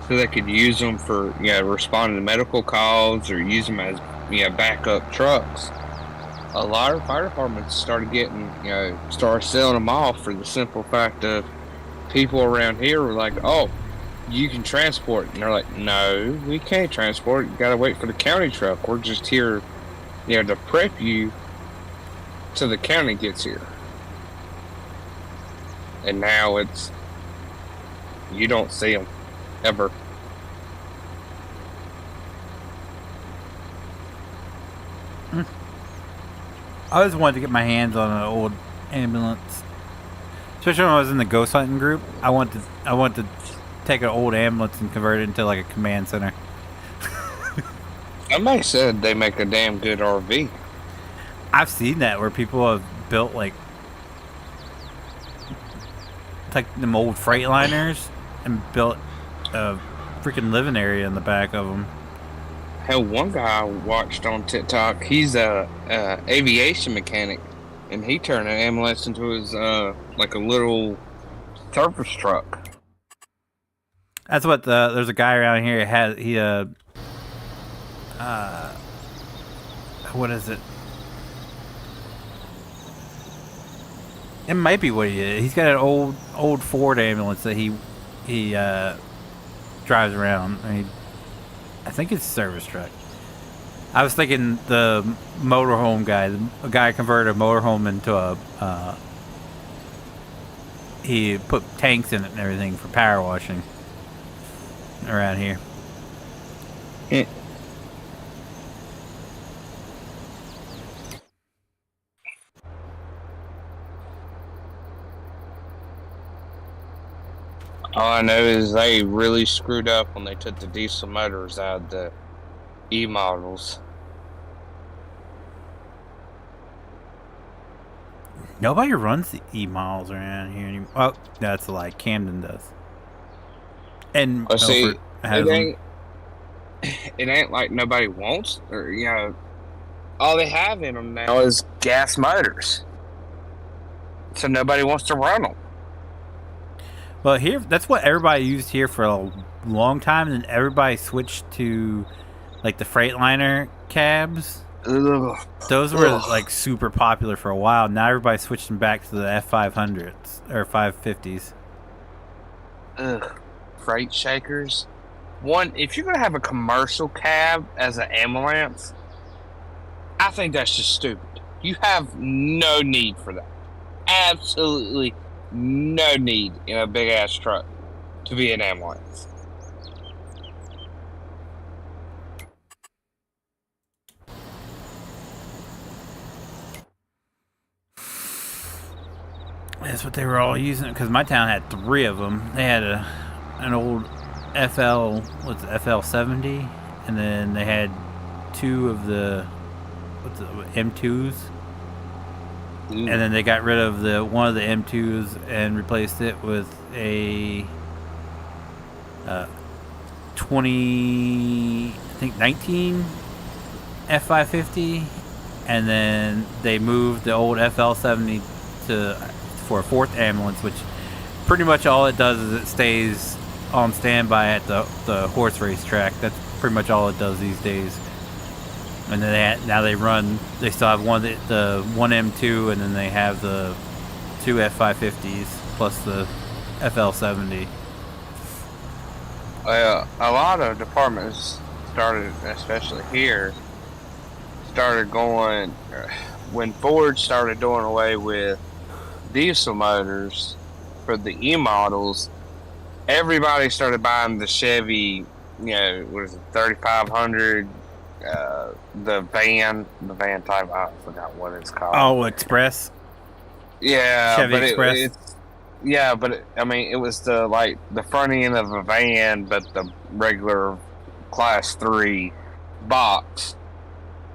so they could use them for responding to medical calls or use them as backup trucks. A lot of fire departments started selling them off for the simple fact of people around here were like, oh, you can transport. And they're like, no, we can't transport. You gotta wait for the county truck. We're just here, to prep you till the county gets here. And now you don't see them ever. I always wanted to get my hands on an old ambulance, especially when I was in the ghost hunting group. I want to take an old ambulance and convert it into like a command center. Somebody said they make a damn good RV. I've seen that where people have built like them old Freightliners and built a freaking living area in the back of them. Hell, one guy I watched on TikTok, he's a aviation mechanic, and he turned an ambulance into his like a little surface truck. That's what there's a guy around here what is it? It might be what he is. He's got an old Ford ambulance that he drives around. I think it's a service truck. I was thinking the motorhome guy. A guy converted a motorhome into a. He put tanks in it and everything for power washing around here. Yeah. All I know is they really screwed up when they took the diesel motors out of the E models. Nobody runs the E models around here anymore. Oh, that's a lie. Camden does. And See, has them. It ain't like nobody wants, or all they have in them now is gas motors. So nobody wants to run them. Well, here, that's what everybody used here for a long time, and then everybody switched to, like, the Freightliner cabs. Ugh. Those were, like, super popular for a while. Now everybody's switching back to the F500s, or 550s. Ugh. Freight shakers. One, if you're going to have a commercial cab as an ambulance, I think that's just stupid. You have no need for that. Absolutely no need in a big ass truck to be an ambulance. That's what they were all using, because my town had 3 of them. They had an old FL70, and then they had 2 of the M2s. And then they got rid of one of the M2s and replaced it with a 19 F550, and then they moved the old FL70 for a 4th ambulance, which pretty much all it does is it stays on standby at the horse race track. That's pretty much all it does these days. And then they still have the one M2, and then they have the 2 F550s plus the FL70. A lot of departments started, especially here, started going when Ford started doing away with diesel motors for the E models. Everybody started buying the Chevy what is it, 3500? The van type, I forgot what it's called. Oh, Express. Yeah, Chevy but Express. I mean, it was the front end of a van, but the regular Class 3 box.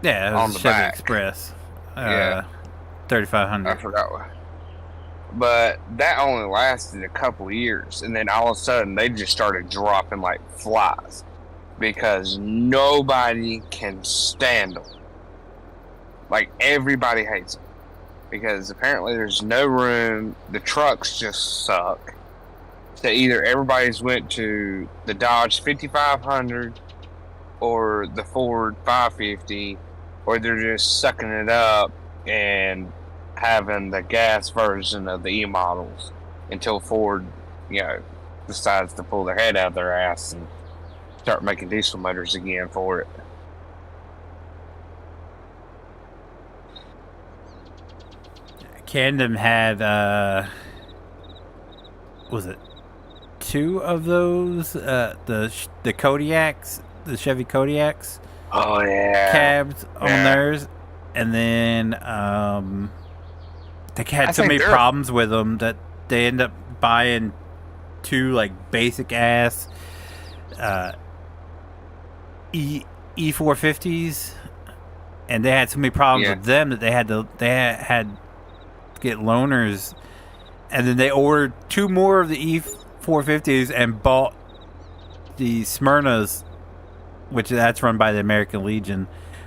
Yeah, it on was the Chevy back. Express. Yeah. 3500. I forgot what. But that only lasted a couple years, and then all of a sudden they just started dropping like flies because nobody can stand them. Like, everybody hates them because apparently there's no room. The trucks just suck. So either everybody's went to the Dodge 5500 or the Ford 550, or they're just sucking it up and having the gas version of the E-models until Ford, decides to pull their head out of their ass and start making diesel motors again for it. Camden had, was it 2 of those? The Kodiaks, the Chevy Kodiaks. Oh yeah, Cabs on theirs, and then they had so many problems with them that they end up buying 2 like basic ass E450s, and they had so many problems with them that they had to get loaners, and then they ordered 2 more of the E450s and bought the Smyrnas, which that's run by the American Legion,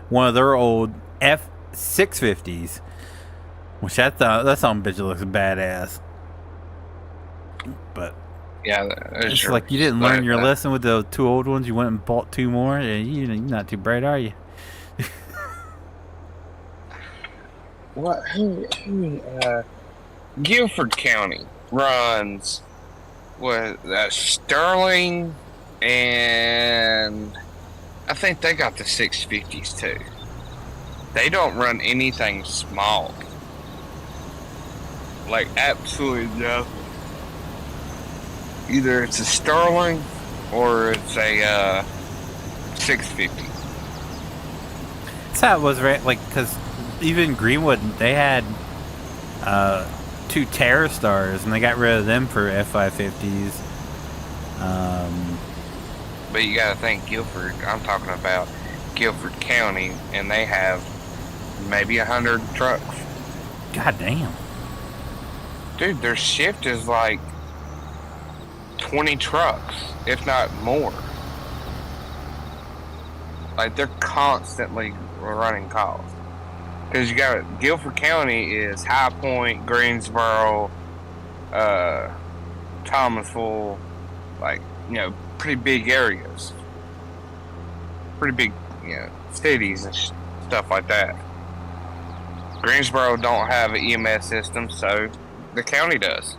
one of their old F650s, which that some bitch looks badass. But yeah, it's sure. like you didn't learn your lesson with the 2 old ones. You went and bought 2 more. You're not too bright, are you? What? Guilford County runs with Sterling, and I think they got the 650s too. They don't run anything small. Like, absolutely nothing. Either it's a Sterling or it's a 650. That's how it was, right? Like, because even Greenwood, they had 2 Terra Stars, and they got rid of them for F550s. But you gotta think Guilford, I'm talking about Guilford County, and they have maybe 100 trucks. God damn. Dude, their shift is like 20 trucks, if not more. Like, they're constantly running calls. Because you got Guilford County is High Point, Greensboro, Thomasville, like, pretty big areas. Pretty big, cities and stuff like that. Greensboro don't have an EMS system, so the county does.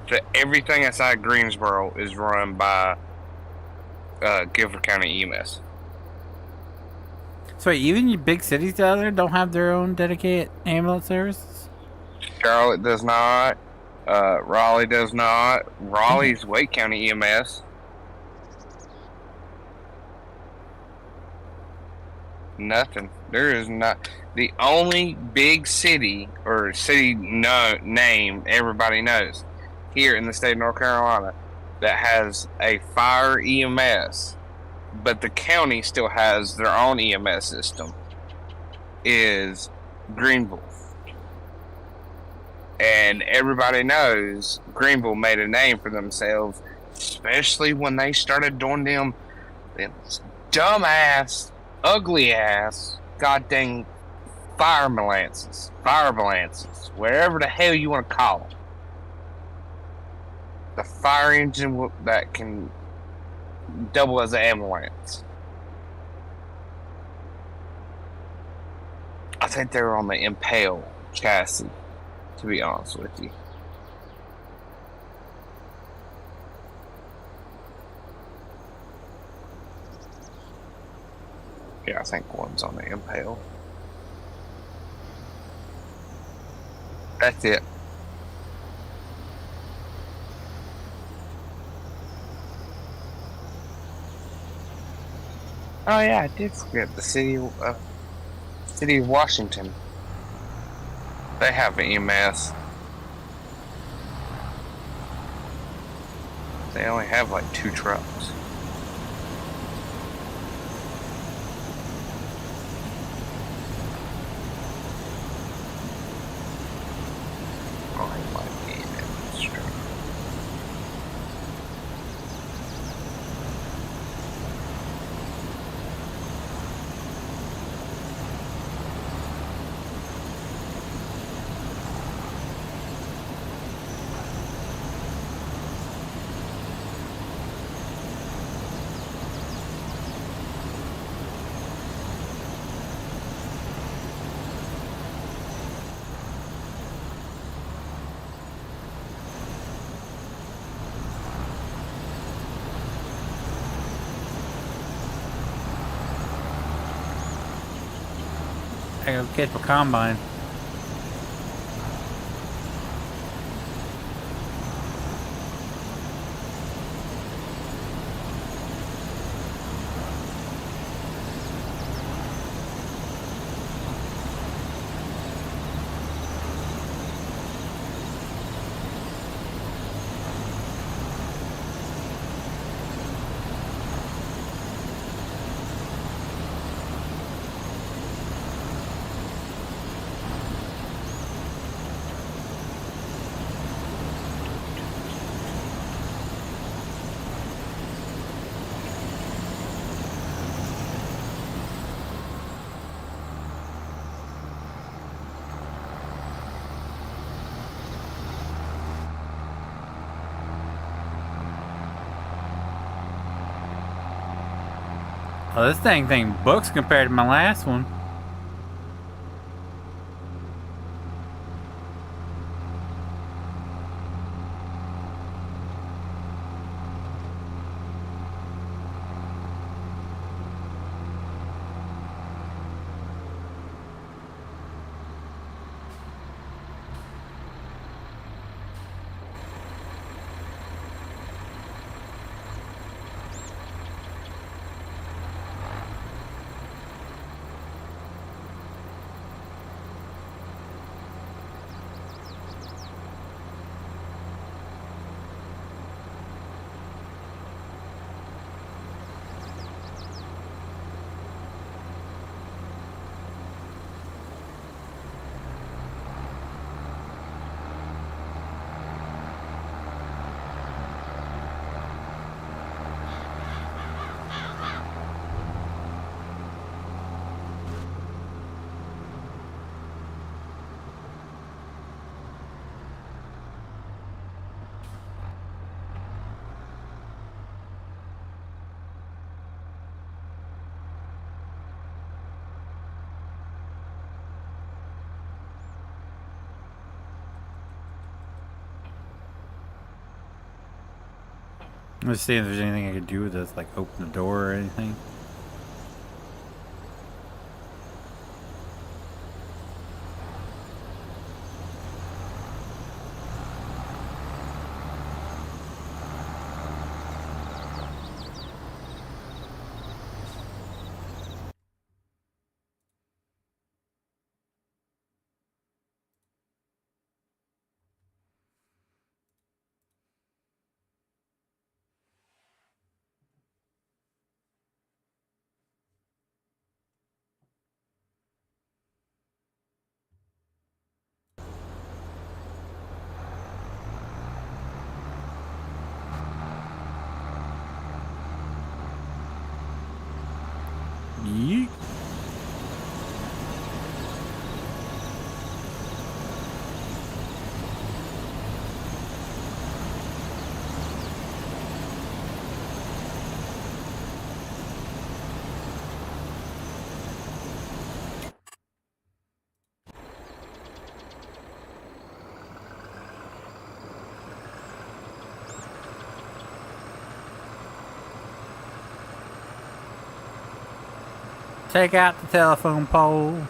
So everything outside Greensboro is run by Guilford County EMS. So even your big cities down there don't have their own dedicated ambulance services? Charlotte does not. Raleigh does not. Raleigh's Wake County EMS. Nothing. There is not. The only big city or city name everybody knows here in the state of North Carolina that has a fire EMS, but the county still has their own EMS system, is Greenville. And everybody knows Greenville made a name for themselves, especially when they started doing them dumbass, ugly ass, goddamn fire ambulances, wherever the hell you want to call them. The fire engine that can double as an ambulance. I think they were on the Impale chassis, to be honest with you. Yeah, I think one's on the Impale. That's it. Oh yeah, I did forget the city of Washington. They have an EMS. They only have like 2 trucks. Oh, it might be in that street. I gotta catch my combine. Oh, this thing books compared to my last one. Let's see if there's anything I could do with this, like open the door or anything. Yeet. Take out the telephone pole.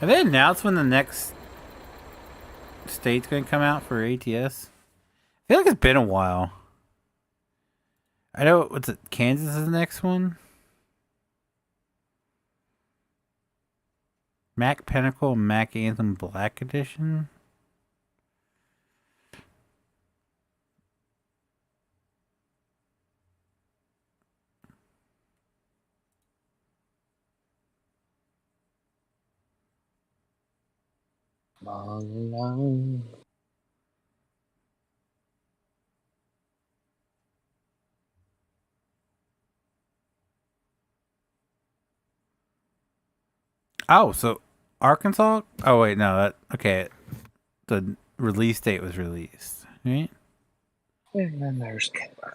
Have they announced when the next state's going to come out for ATS? I feel like it's been a while. I know, what's it? Kansas is the next one? Mac Pinnacle, Mac Anthem Black Edition? Oh, so Arkansas? Oh, wait, no. Okay. The release date was released, right? And then there's Canada.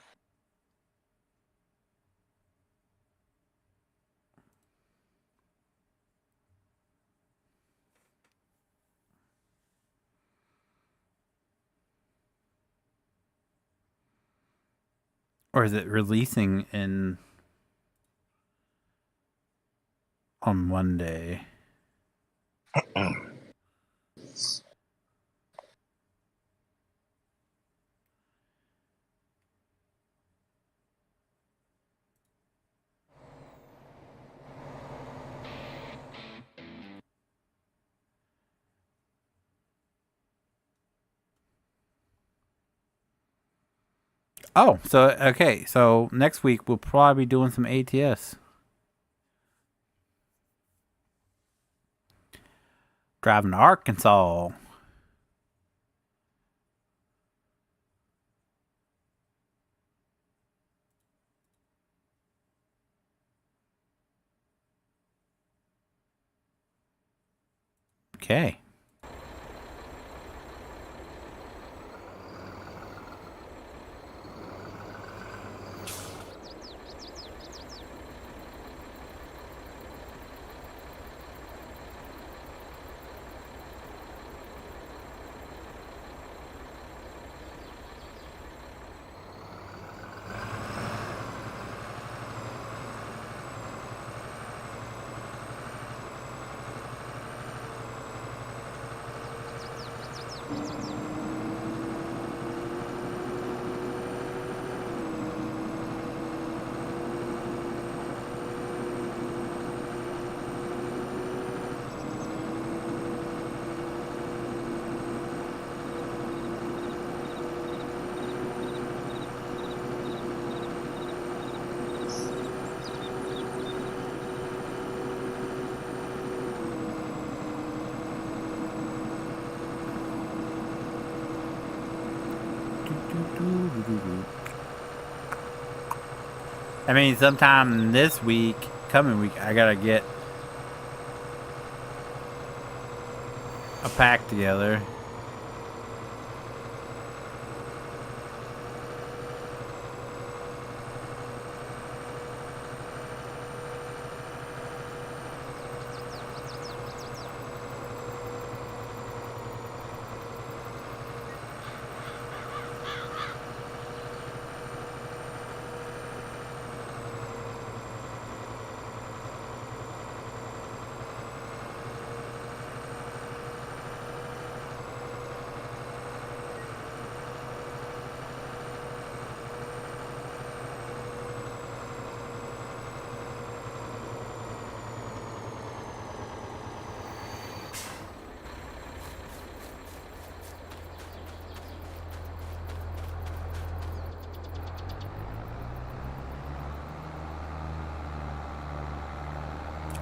Or is it releasing on Monday? Oh, so okay. So next week we'll probably be doing some ATS. Driving to Arkansas. Okay. I mean, sometime this week, coming week, I gotta get a pack together.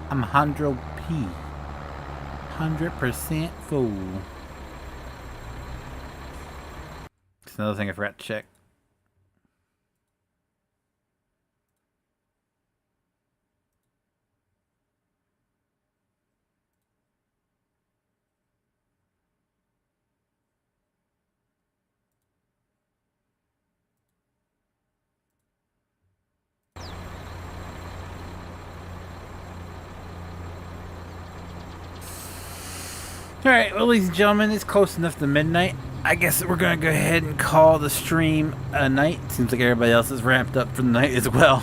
I'm 100p. 100% full. That's another thing I forgot to check. Alright, well, ladies and gentlemen, it's close enough to midnight. I guess we're going to go ahead and call the stream a night. Seems like everybody else is ramped up for the night as well.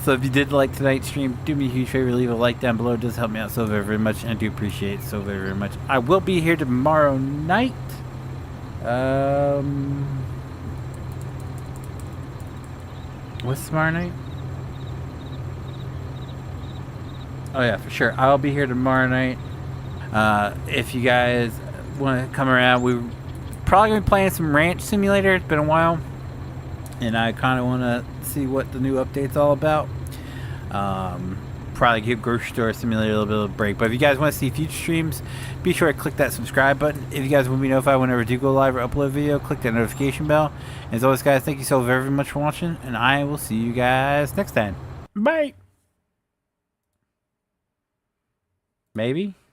So if you did like tonight's stream, do me a huge favor, leave a like down below. It does help me out so very, very much, and I do appreciate it so very, very much. I will be here tomorrow night. What's tomorrow night? Oh yeah, for sure. I'll be here tomorrow night. If you guys want to come around, we're probably going to be playing some Ranch Simulator. It's been a while, and I kind of want to see what the new update's all about. Probably give Grocery Store Simulator a little bit of a break. But if you guys want to see future streams, be sure to click that subscribe button. If you guys want to be notified whenever I do go live or upload a video, click that notification bell. And as always, guys, thank you so very, very much for watching, and I will see you guys next time. Bye! Maybe?